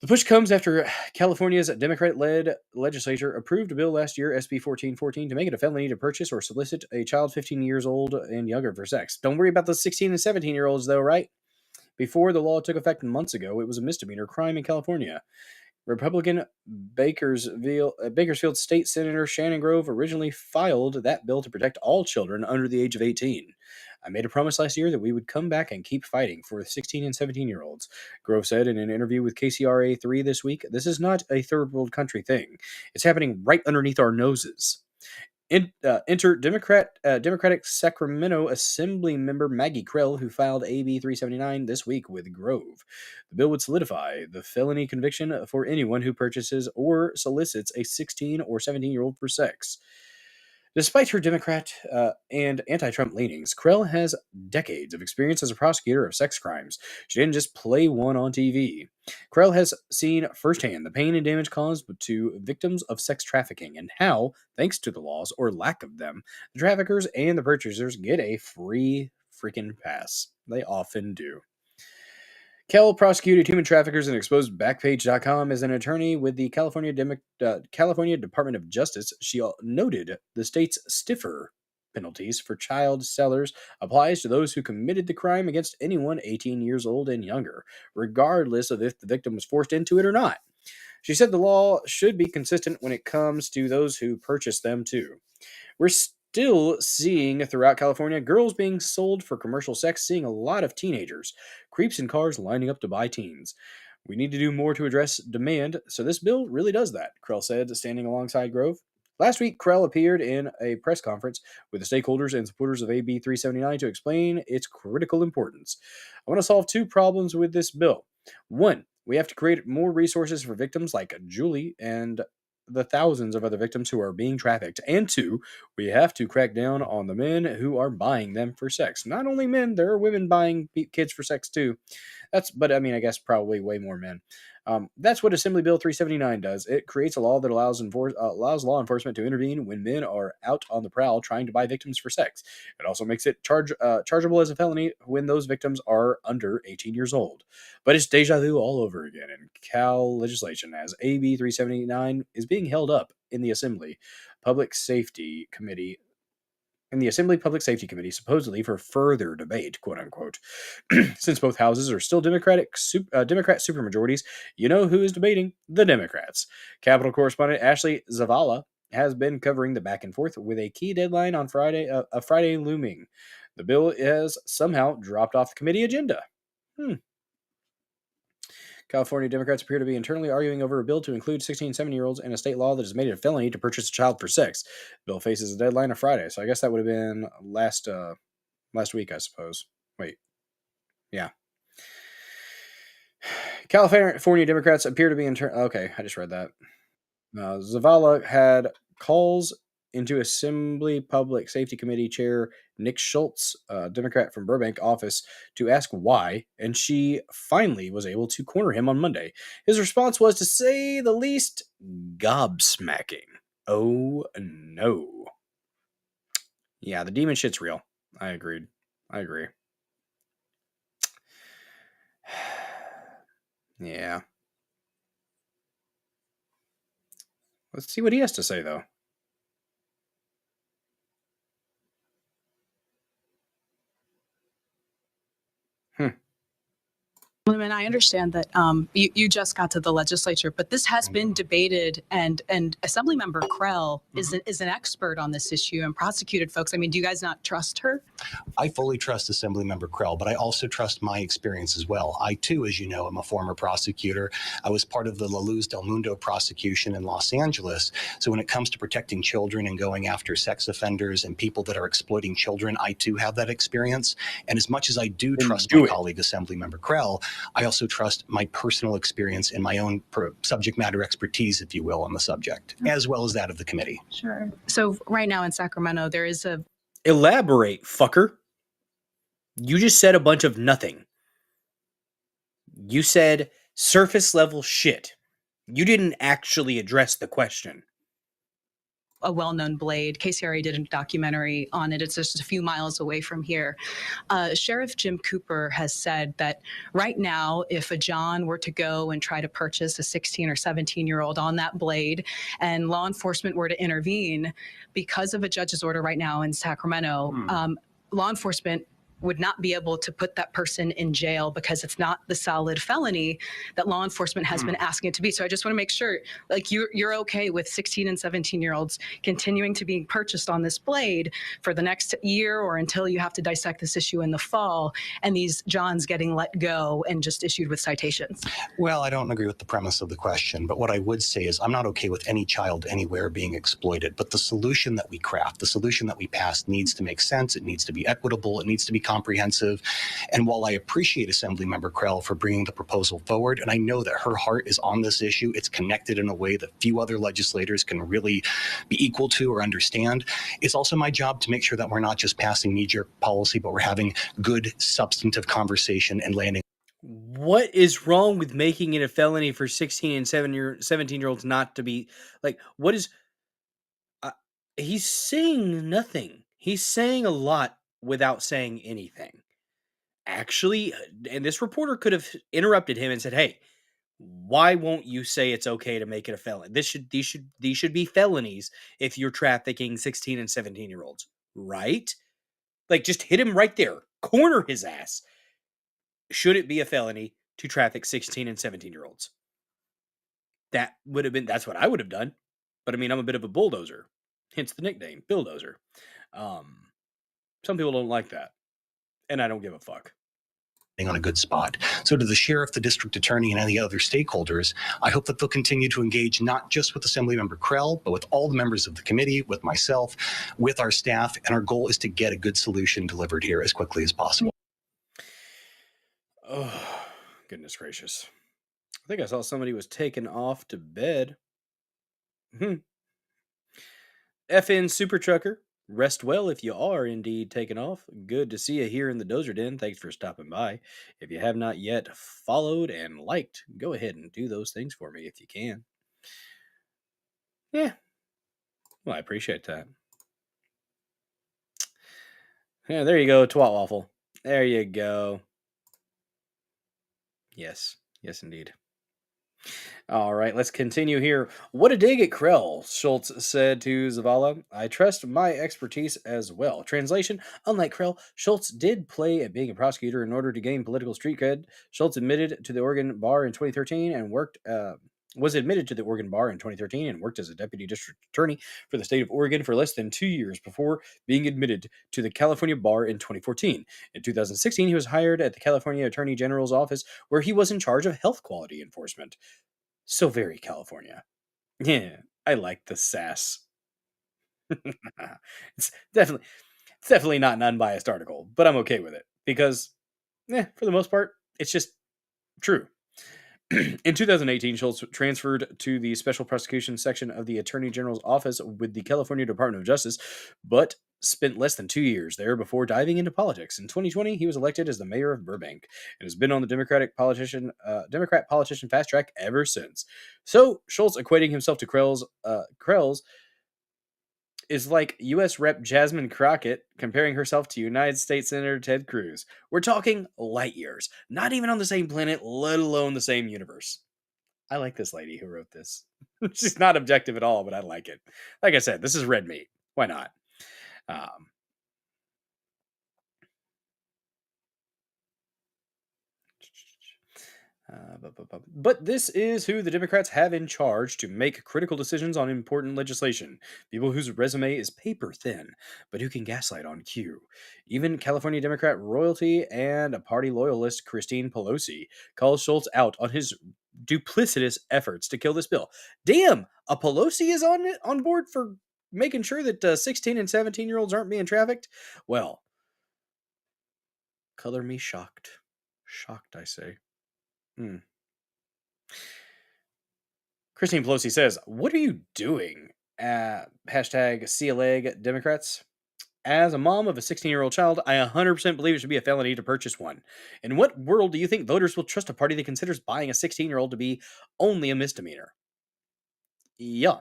The push comes after California's Democrat-led legislature approved a bill last year, SB 1414, to make it a felony to purchase or solicit a child 15 years old and younger for sex. Don't worry about the 16 and 17-year-olds, though, right? Before the law took effect months ago, it was a misdemeanor crime in California. Republican Bakersfield State Senator Shannon Grove originally filed that bill to protect all children under the age of 18. I made a promise last year that we would come back and keep fighting for the 16 and 17-year-olds, Grove said in an interview with KCRA 3 this week. This is not a third world country thing. It's happening right underneath our noses. Enter Democratic Sacramento Assembly member Maggie Krell, who filed AB 379 this week with Grove. The bill would solidify the felony conviction for anyone who purchases or solicits a 16 or 17-year-old for sex. Despite her Democrat and anti-Trump leanings, Krell has decades of experience as a prosecutor of sex crimes. She didn't just play one on TV. Krell has seen firsthand the pain and damage caused to victims of sex trafficking and how, thanks to the laws or lack of them, the traffickers and the purchasers get a free freaking pass. They often do. Kell prosecuted human traffickers and exposed Backpage.com as an attorney with the California Department of Justice. She noted the state's stiffer penalties for child sellers applies to those who committed the crime against anyone 18 years old and younger, regardless of if the victim was forced into it or not. She said the law should be consistent when it comes to those who purchase them too. We're still seeing throughout California girls being sold for commercial sex, seeing a lot of teenagers, creeps in cars lining up to buy teens. We need to do more to address demand, so this bill really does that, Krell said, standing alongside Grove. Last week, Krell appeared in a press conference with the stakeholders and supporters of AB 379 to explain its critical importance. I want to solve two problems with this bill. One, we have to create more resources for victims like Julie and the thousands of other victims who are being trafficked. And two, we have to crack down on the men who are buying them for sex. Not only men, there are women buying kids for sex too. But I mean, I guess probably way more men. That's what Assembly Bill 379 does. It creates a law that allows law enforcement to intervene when men are out on the prowl trying to buy victims for sex. It also makes it chargeable as a felony when those victims are under 18 years old. But it's deja vu all over again in Cal legislation, as AB 379 is being held up in the Assembly Public Safety Committee. Supposedly for further debate, quote unquote. Since both houses are still Democrat supermajorities, you know who is debating? The Democrats. Capitol correspondent Ashley Zavala has been covering the back and forth with a key deadline on Friday looming. The bill has somehow dropped off the committee agenda. California Democrats appear to be internally arguing over a bill to include 16 and 17-year-olds in a state law that has made it a felony to purchase a child for sex. The bill faces a deadline of Friday, so I guess that would have been last week, I suppose. Wait. Yeah. California Democrats appear to be okay, I just read that. Zavala had calls into Assembly Public Safety Committee Chair Nick Schultz, Democrat from Burbank office, to ask why, and she finally was able to corner him on Monday. His response was, to say the least, gobsmacking. Oh, no. Yeah, the demon shit's real. I agree. Yeah. Let's see what he has to say, though. And I understand that you just got to the legislature, but this has been debated, and Assemblymember Krell is an expert on this issue and prosecuted folks. I mean, do you guys not trust her? I fully trust Assemblymember Krell, but I also trust my experience as well. I too, as you know, am a former prosecutor. I was part of the La Luz del Mundo prosecution in Los Angeles. So when it comes to protecting children and going after sex offenders and people that are exploiting children, I too have that experience. And as much as I do trust my colleague, Assemblymember Krell, I also trust my personal experience and my own subject matter expertise, if you will, on the subject, as well as that of the committee. Sure. So right now in Sacramento, there is a... Elaborate, fucker. You just said a bunch of nothing. You said surface level shit. You didn't actually address the question. a well-known blade. KCRA did a documentary on it. It's just a few miles away from here. Sheriff Jim Cooper has said that right now, if a John were to go and try to purchase a 16 or 17-year-old on that blade, and law enforcement were to intervene because of a judge's order right now in Sacramento, law enforcement would not be able to put that person in jail because it's not the solid felony that law enforcement has been asking it to be. So I just want to make sure, like, you're okay with 16 and 17-year-olds continuing to be purchased on this blade for the next year or until you have to dissect this issue in the fall, and these Johns getting let go and just issued with citations? Well, I don't agree with the premise of the question, but what I would say is I'm not okay with any child anywhere being exploited, but the solution that we craft, the solution that we pass needs to make sense, it needs to be equitable, it needs to be comprehensive. And while I appreciate Assemblymember Krell for bringing the proposal forward, and I know that her heart is on this issue, it's connected in a way that few other legislators can really be equal to or understand, it's also my job to make sure that we're not just passing knee-jerk policy, but we're having good, substantive conversation and landing. What is wrong with making it a felony for 16 and 17-year-olds not to be, like, what is... he's saying nothing. He's saying a lot without saying anything. Actually, and this reporter could have interrupted him and said, "Hey, why won't you say it's okay to make it a felony? These should be felonies if you're trafficking 16 and 17-year-olds, right? Like, just hit him right there. Corner his ass. Should it be a felony to traffic 16 and 17-year-olds? That would have been, that's what I would have done. But I mean, I'm a bit of a bulldozer. Hence the nickname, Bulldozer. Some people don't like that. And I don't give a fuck. On a good spot. So to the sheriff, the district attorney, and any other stakeholders, I hope that they'll continue to engage not just with Assemblymember Krell, but with all the members of the committee, with myself, with our staff, and our goal is to get a good solution delivered here as quickly as possible. Oh, goodness gracious. I think I saw somebody was taken off to bed. FN Super Trucker, rest well if you are indeed taken off. Good to see you here in the Dozer Den. Thanks for stopping by. If you have not yet followed and liked, go ahead and do those things for me if you can. Yeah. Well, I appreciate that. Yeah, there you go, Twat Waffle. There you go. Yes. Yes, indeed. All right, let's continue here. What a dig at Krell, Schultz said to Zavala. I trust my expertise as well. Translation, unlike Krell, Schultz did play at being a prosecutor in order to gain political street cred. Schultz admitted to the Oregon bar in 2013 and was admitted to the Oregon bar in 2013 and worked as a deputy district attorney for the state of Oregon for less than 2 years before being admitted to the California bar in 2014. In 2016, he was hired at the California Attorney General's office, where he was in charge of health quality enforcement. So very California. Yeah, I like the sass. It's definitely not an unbiased article, but I'm okay with it because, for the most part, it's just true. In 2018, Schultz transferred to the Special Prosecution Section of the Attorney General's office with the California Department of Justice, but spent less than 2 years there before diving into politics. In 2020, he was elected as the mayor of Burbank and has been on the Democrat politician fast track ever since. So Schultz equating himself to Krell's is like U.S. Rep. Jasmine Crockett comparing herself to United States Senator Ted Cruz. We're talking light years, not even on the same planet, let alone the same universe. I like this lady who wrote this. She's not objective at all, but I like it. Like I said, this is red meat. Why not? But this is who the Democrats have in charge to make critical decisions on important legislation. People whose resume is paper thin, but who can gaslight on cue. Even California Democrat royalty and a party loyalist Christine Pelosi calls Schultz out on his duplicitous efforts to kill this bill. Damn, a Pelosi is on board for making sure that 16 and 17-year-olds aren't being trafficked? Well, color me shocked. Shocked, I say. Christine Pelosi says, "What are you doing?" Hashtag CLA Democrats. As a mom of a 16-year-old child, I 100% believe it should be a felony to purchase one. In what world do you think voters will trust a party that considers buying a 16-year-old to be only a misdemeanor? Yeah.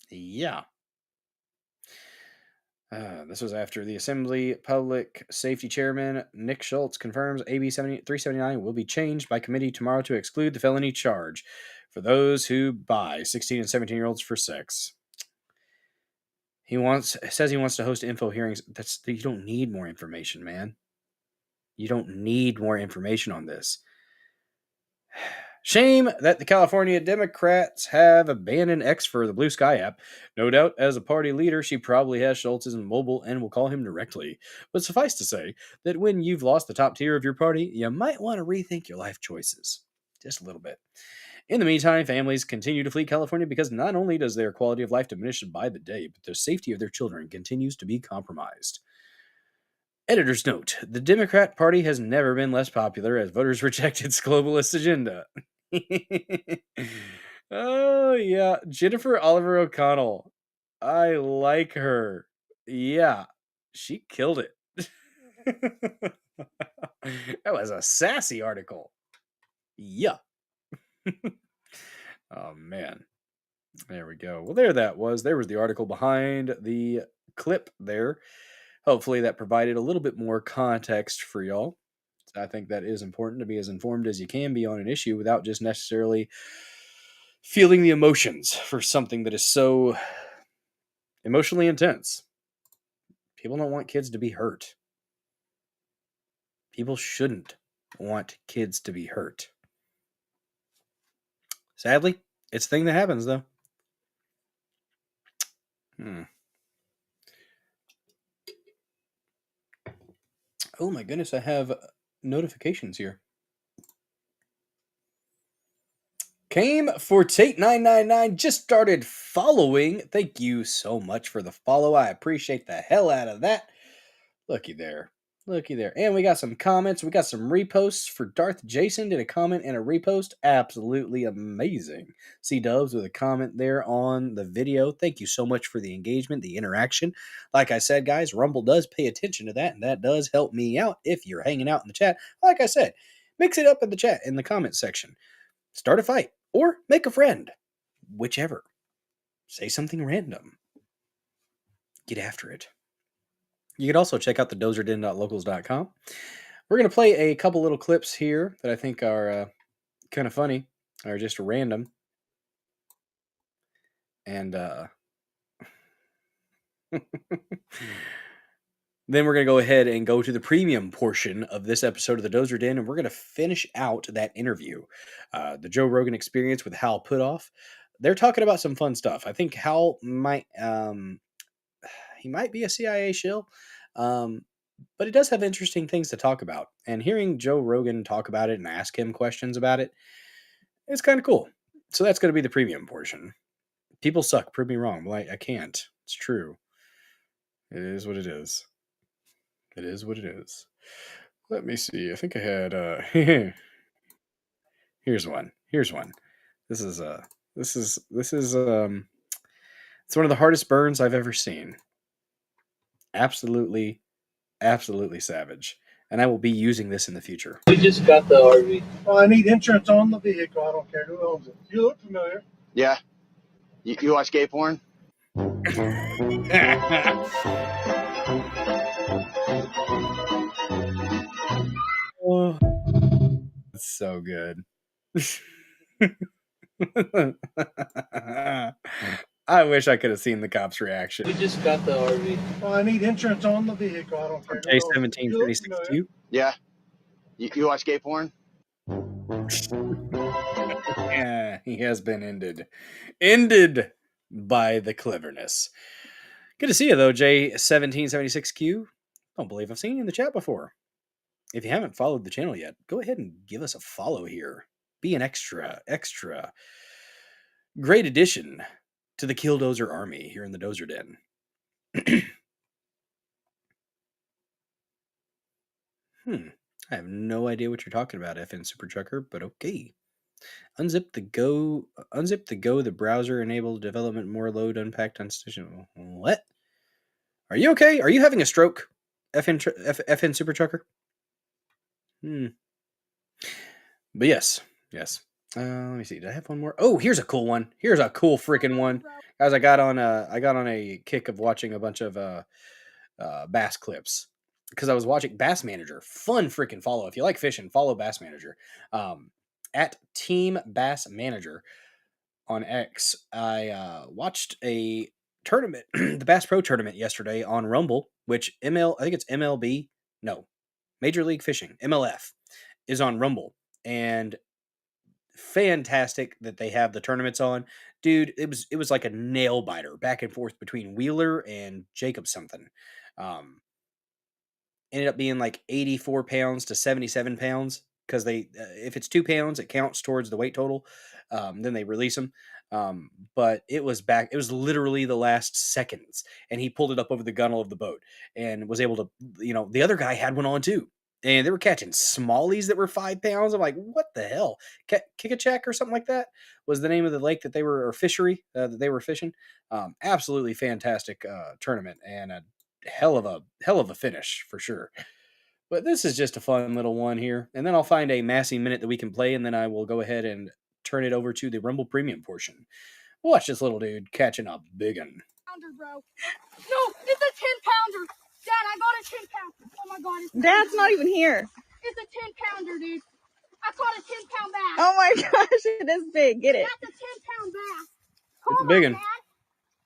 Yeah. This was after the Assembly Public Safety Chairman Nick Schultz confirms AB 379 will be changed by committee tomorrow to exclude the felony charge for those who buy 16 and 17-year-olds for sex. He says he wants to host info hearings. You don't need more information, man. You don't need more information on this. Shame that the California Democrats have abandoned X for the Blue Sky app. No doubt, as a party leader, she probably has Schultz's mobile and will call him directly. But suffice to say that when you've lost the top tier of your party, you might want to rethink your life choices. Just a little bit. In the meantime, families continue to flee California because not only does their quality of life diminish by the day, but the safety of their children continues to be compromised. Editor's note: the Democrat Party has never been less popular as voters reject its globalist agenda. Oh, yeah. Jennifer Oliver O'Connell. I like her. Yeah, she killed it. That was a sassy article. Yeah. Oh, man. There we go. Well, there was the article behind the clip there. Hopefully that provided a little bit more context for y'all. I think that is important, to be as informed as you can be on an issue without just necessarily feeling the emotions for something that is so emotionally intense. People don't want kids to be hurt. People shouldn't want kids to be hurt. Sadly, it's a thing that happens, though. Oh my goodness, I have notifications here. Came for Tate 999 just started following. Thank you so much for the follow. I appreciate the hell out of that. Looky there. And we got some comments. We got some reposts for Darth Jason. Did a comment and a repost. Absolutely amazing. C Dubs with a comment there on the video. Thank you so much for the engagement, the interaction. Like I said, guys, Rumble does pay attention to that, and that does help me out if you're hanging out in the chat. Like I said, mix it up in the chat, in the comment section. Start a fight or make a friend. Whichever. Say something random. Get after it. You can also check out the dozerden.locals.com. We're going to play a couple little clips here that I think are kind of funny, or just random. And then we're going to go ahead and go to the premium portion of this episode of the Dozer Den, and we're going to finish out that interview. The Joe Rogan Experience with Hal Putoff. They're talking about some fun stuff. I think Hal might... he might be a CIA shill, but he does have interesting things to talk about. And hearing Joe Rogan talk about it and ask him questions about it, it's kind of cool. So that's going to be the premium portion. People suck. Prove me wrong. Well, I can't. It's true. It is what it is. It is what it is. Let me see. I think I had... Here's one. This is it's one of the hardest burns I've ever seen. Absolutely savage. And I will be using this in the future. We just got the RV. Well, I need insurance on the vehicle. I don't care who owns it. You look familiar. Yeah. You watch gay porn? Oh, that's so good. I wish I could have seen the cop's reaction. We just got the RV. Well, I need insurance on the vehicle. I don't care. J1736Q. Yeah. You watch gay porn? Yeah, he has been ended by the cleverness. Good to see you, though, J1776Q. Don't believe I've seen you in the chat before. If you haven't followed the channel yet, go ahead and give us a follow here. Be an extra great addition to the Killdozer army here in the Dozer Den. I have no idea what you're talking about, FN Super Trucker, but okay. Unzip the Go, the browser enabled development more load unpacked unconstitutional. What? Are you okay? Are you having a stroke, FN Super Trucker? But yes. Let me see. Did I have one more? Oh, here's a cool one. Here's a cool freaking one, guys. I got on a kick of watching a bunch of bass clips because I was watching Bass Manager. Fun freaking follow. If you like fishing, follow Bass Manager. At Team Bass Manager on X. I watched a tournament, the Bass Pro tournament yesterday on Rumble, which I think it's MLB. No, Major League Fishing, MLF, is on Rumble, and fantastic that they have the tournaments on. Dude, it was like a nail biter back and forth between Wheeler and Jacob something. Ended up being like 84 pounds to 77 pounds because they if it's 2 pounds it counts towards the weight total. Then they release them. But it was literally the last seconds, and he pulled it up over the gunnel of the boat and was able to, the other guy had one on too. And they were catching smallies that were 5 pounds. I'm like, what the hell? Kikachak or something like that was the name of the lake that they were, or fishery that they were fishing. Absolutely fantastic tournament, and a hell of a finish for sure. But this is just a fun little one here, and then I'll find a Massey minute that we can play, and then I will go ahead and turn it over to the Rumble Premium portion. Watch this little dude catching a big one. Bro. No, it's a 10-pounder. Dad, I got a 10-pounder. Oh my God. Dad's not even here. It's a 10-pounder, dude. I caught a 10-pound bass. Oh my gosh, it is big. Get it. That's a 10-pound bass. It's a big one.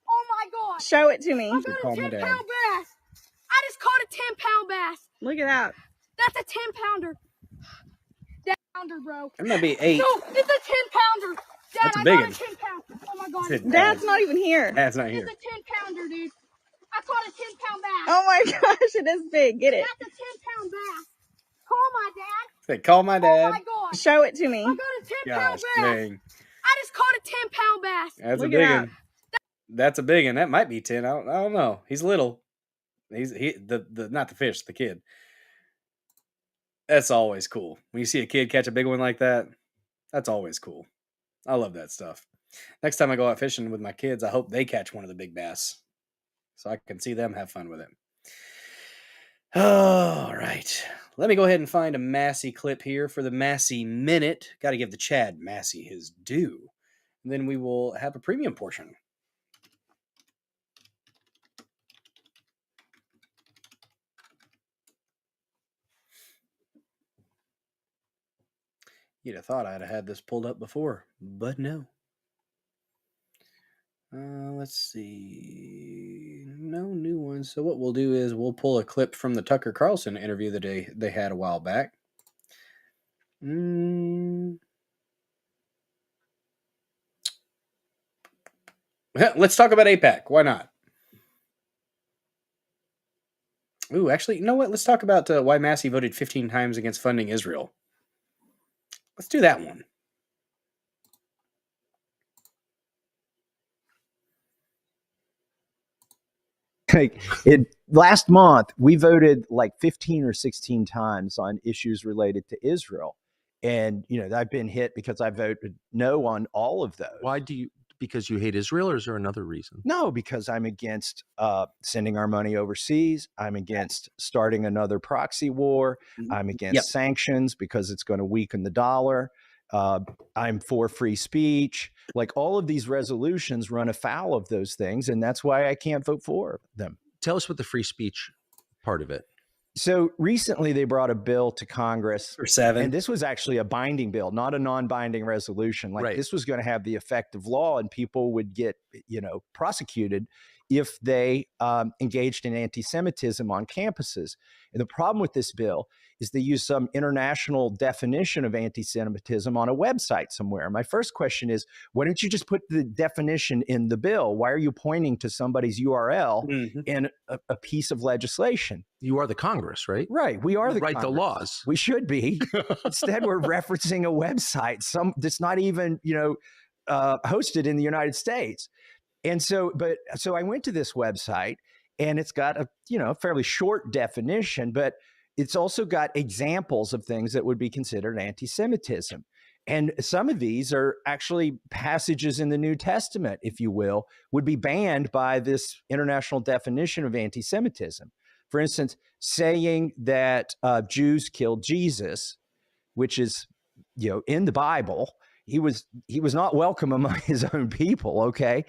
Oh my God. Show it to me. I got a 10-pound bass. I just caught a 10-pound bass. Look at that. That's a 10-pounder. Pounder, bro. It might be 8. No, it's a 10-pounder. Dad, That's a big I got one. a 10-pounder. Oh my God. Dad's not even here. Dad's not here. It's a 10-pounder, dude. I caught a 10-pound bass. Oh my gosh, it is big. Get it. That's a 10-pound bass. Call my dad. Say, call my dad. Oh my God. Show it to me. I got a 10-pound bass. Dang. I just caught a 10-pound bass. That's Look a big at one. That's a big one. That might be 10. I don't know. He's little. He's not the fish, the kid. That's always cool. When you see a kid catch a big one like that, that's always cool. I love that stuff. Next time I go out fishing with my kids, I hope they catch one of the big bass so I can see them have fun with it. All right. Let me go ahead and find a Massey clip here for the Massey Minute. Got to give the Chad Massey his due. And then we will have a premium portion. You'd have thought I'd have had this pulled up before, but no. Let's see. No new ones. So what we'll do is we'll pull a clip from the Tucker Carlson interview that they had a while back. Let's talk about AIPAC. Why not? Ooh, actually, you know what? Let's talk about why Massey voted 15 times against funding Israel. Let's do that one. Last month, we voted like 15 or 16 times on issues related to Israel. And, I've been hit because I voted no on all of those. Why do you? Because you hate Israel, or is there another reason? No, because I'm against sending our money overseas. I'm against starting another proxy war. I'm against sanctions because it's going to weaken the dollar. I'm for free speech. Like, all of these resolutions run afoul of those things, and that's why I can't vote for them. Tell us what the free speech part of it. So recently they brought a bill to Congress for 7. And this was actually a binding bill, not a non-binding resolution. Like, this was going to have the effect of law, and people would get, prosecuted if they engaged in anti-Semitism on campuses. And the problem with this bill is they use some international definition of anti-Semitism on a website somewhere. My first question is, why don't you just put the definition in the bill? Why are you pointing to somebody's URL in a piece of legislation? You are the Congress, right? Right. We are the Write Congress. the laws. We should be. Instead, we're referencing a website that's not even, hosted in the United States. And so I went to this website, and it's got a, fairly short definition, but it's also got examples of things that would be considered anti-Semitism. And some of these are actually passages in the New Testament, if you will, would be banned by this international definition of anti-Semitism. For instance, saying that Jews killed Jesus, which is, in the Bible, he was not welcome among his own people. Okay.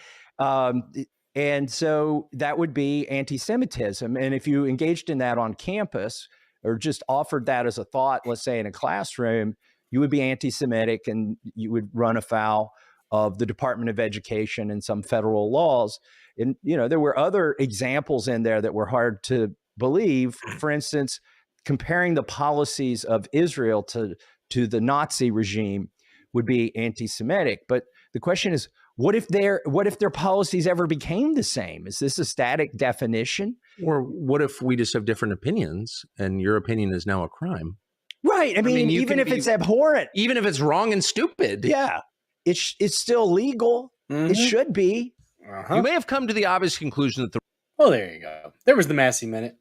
And so that would be anti-Semitism. And if you engaged in that on campus or just offered that as a thought, let's say in a classroom, you would be anti-Semitic and you would run afoul of the Department of Education and some federal laws. And, there were other examples in there that were hard to believe. For instance, comparing the policies of Israel to the Nazi regime would be anti-Semitic. But the question is, what if their policies ever became the same? Is this a static definition? Or what if we just have different opinions and your opinion is now a crime? Right. I mean even if it's abhorrent. Even if it's wrong and stupid. Yeah. It's still legal. It should be. You may have come to the obvious conclusion that Well, there you go. There was the Massey Minute.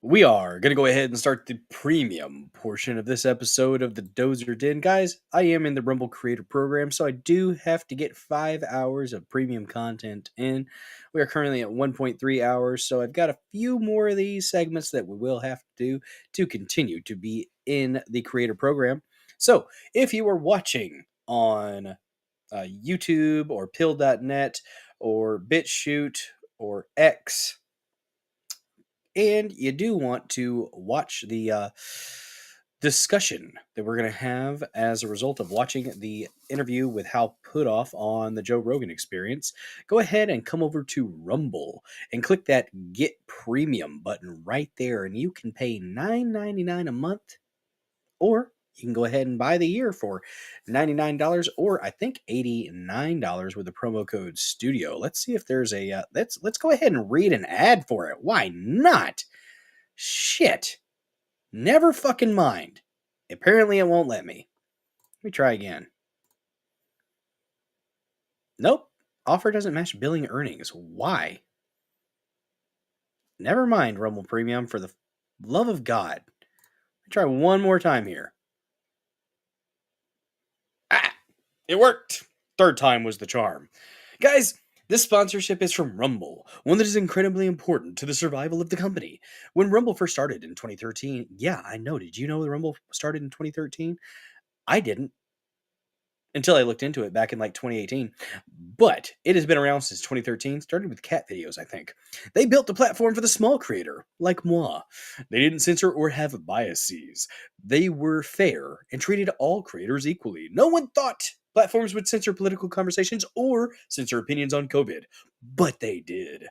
We are going to go ahead and start the premium portion of this episode of the Dozer Den. Guys, I am in the Rumble Creator Program, so I do have to get 5 hours of premium content in. We are currently at 1.3 hours, so I've got a few more of these segments that we will have to do to continue to be in the Creator Program. So, if you are watching on YouTube or pill.net or BitChute or X, and you do want to watch the discussion that we're going to have as a result of watching the interview with Hal Putoff on the Joe Rogan Experience, go ahead and come over to Rumble and click that Get Premium button right there, and you can pay $9.99 a month, or you can go ahead and buy the year for $99 or I think $89 with the promo code STUDIO. Let's see if there's a let's go ahead and read an ad for it. Why not? Shit. Never fucking mind. Apparently it won't let me. Let me try again. Nope. Offer doesn't match billing earnings. Why? Never mind, Rumble Premium, for the love of God. Let me try one more time here. It worked. Third time was the charm. Guys, this sponsorship is from Rumble, one that is incredibly important to the survival of the company. When Rumble first started in 2013, yeah, I know. Did you know that Rumble started in 2013? I didn't. Until I looked into it back in like 2018. But it has been around since 2013, started with cat videos, I think. They built a platform for the small creator, like moi. They didn't censor or have biases. They were fair and treated all creators equally. No one thought platforms would censor political conversations or censor opinions on COVID, but they did.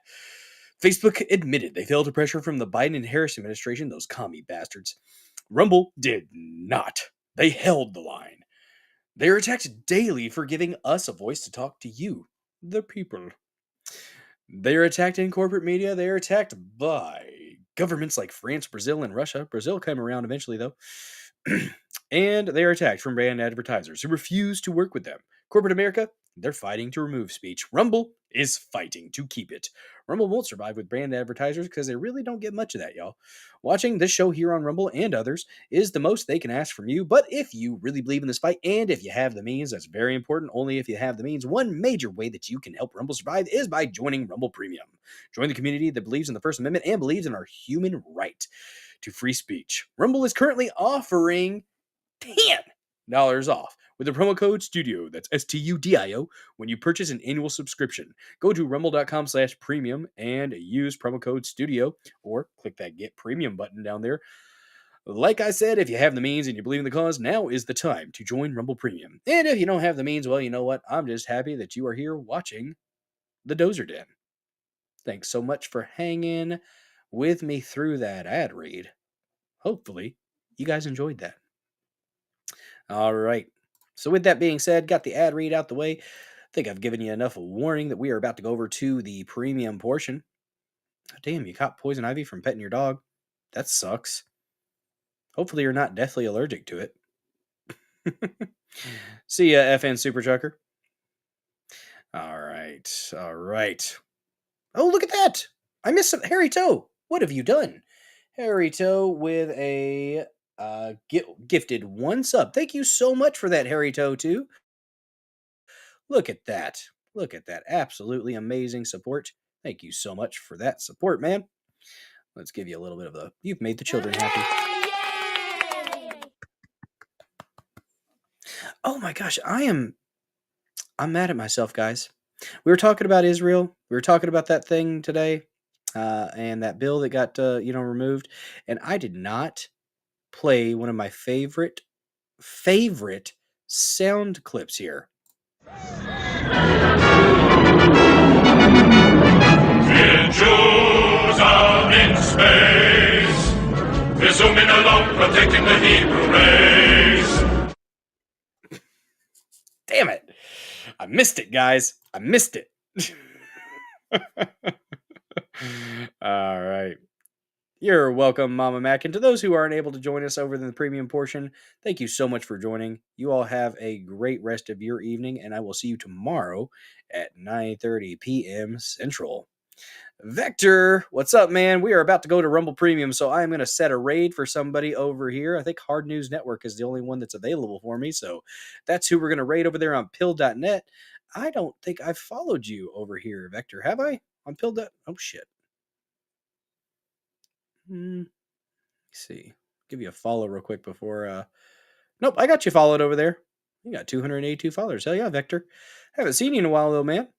Facebook admitted they failed to pressure from the Biden and Harris administration, those commie bastards. Rumble did not. They held the line. They are attacked daily for giving us a voice to talk to you, the people. They are attacked in corporate media. They are attacked by governments like France, Brazil, and Russia. Brazil came around eventually, though. And they are attacked from brand advertisers who refuse to work with them. Corporate America, they're fighting to remove speech. Rumble is fighting to keep it. Rumble won't survive with brand advertisers because they really don't get much of that, y'all. Watching this show here on Rumble and others is the most they can ask from you. But if you really believe in this fight and if you have the means, that's very important. Only if you have the means. One major way that you can help Rumble survive is by joining Rumble Premium. Join the community that believes in the First Amendment and believes in our human right to free speech. Rumble is currently offering $10 off with the promo code STUDIO, that's STUDIO, when you purchase an annual subscription. Go to rumble.com/premium and use promo code STUDIO, or click that Get Premium button down there. Like I said, if you have the means and you believe in the cause, now is the time to join Rumble Premium. And if you don't have the means, well, you know what? I'm just happy that you are here watching the Dozer Den. Thanks so much for hanging with me through that ad read. Hopefully, you guys enjoyed that. All right. So with that being said, got the ad read out the way. I think I've given you enough warning that we are about to go over to the premium portion. Oh, damn, you caught poison ivy from petting your dog. That sucks. Hopefully you're not deathly allergic to it. See ya, FN Super Trucker. All right. All right. Oh, look at that. I missed some Harry Toe. What have you done? Harry Toe with a gifted one sub. Thank you so much for that, Harry Toe, too. Look at that. Look at that. Absolutely amazing support. Thank you so much for that support, man. Let's give you a little bit of the... You've made the children happy. Oh my gosh, I'm mad at myself, guys. We were talking about Israel. We were talking about that thing today, and that bill that got removed. And I did not play one of my favorite sound clips here. Jews are in space. We're zooming along, protecting the Hebrew race. Damn it. I missed it, guys. I missed it. All right. You're welcome, Mama Mac. And to those who aren't able to join us over in the premium portion, thank you so much for joining. You all have a great rest of your evening, and I will see you tomorrow at 9:30 p.m. Central. Vector, what's up, man? We are about to go to Rumble Premium, so I'm going to set a raid for somebody over here. I think Hard News Network is the only one that's available for me, so that's who we're going to raid over there on pill.net. I don't think I've followed you over here, Vector. Have I? On pill. Oh, shit. Let's see. Give you a follow real quick before... Nope, I got you followed over there. You got 282 followers. Hell yeah, Vector. Haven't seen you in a while, though, man.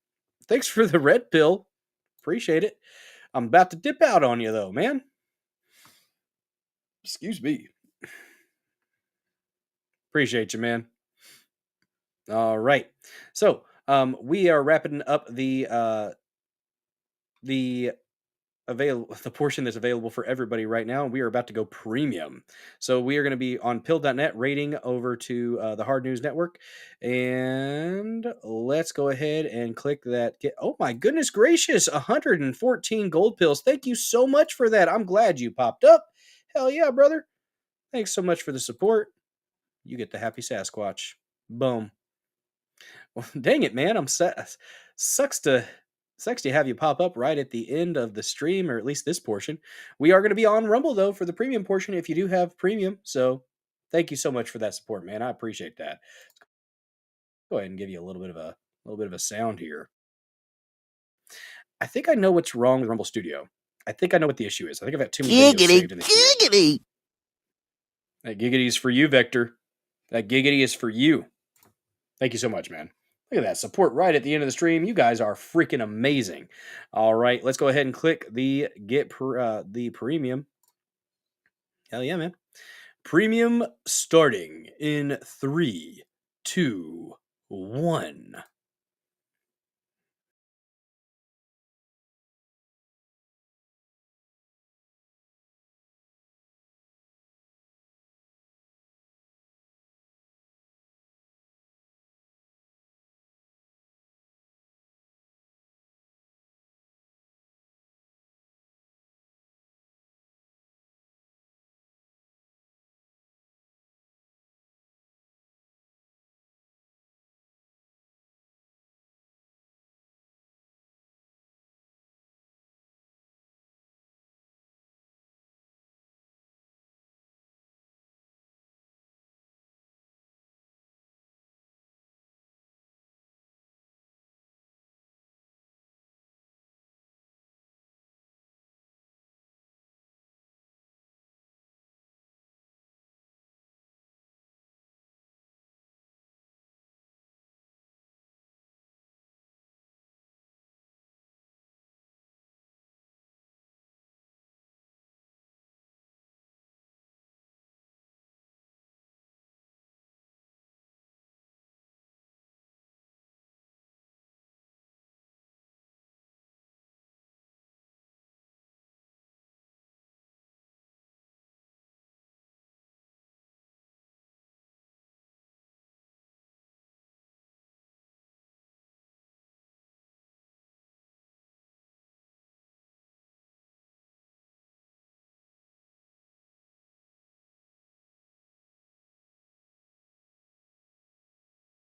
Thanks for the red pill. Appreciate it. I'm about to dip out on you, though, man. Excuse me. Appreciate you, man. All right. So, we are wrapping up the portion that's available for everybody right now, and we are about to go premium. So we are going to be on pill.net rating over to the Hard News Network, and let's go ahead and click that. Oh my goodness gracious, 114 gold pills. Thank you so much for that. I'm glad you popped up. Hell yeah, brother. Thanks so much for the support. You get the happy Sasquatch. Boom. Well, dang it, man. Sucks to have you pop up right at the end of the stream, or at least this portion. We are going to be on Rumble, though, for the premium portion if you do have premium. So thank you so much for that support, man. I appreciate that. Go ahead and give you a little bit of a sound here. I think I know what's wrong with Rumble Studio. I think I know what the issue is. I think I've got too many videos saved in the queue. Giggity. That giggity is for you, Vector. That giggity is for you. Thank you so much, man. Look at that support right at the end of the stream. You guys are freaking amazing. All right, let's go ahead and click the the premium. Hell yeah, man. Premium starting in 3, 2, 1.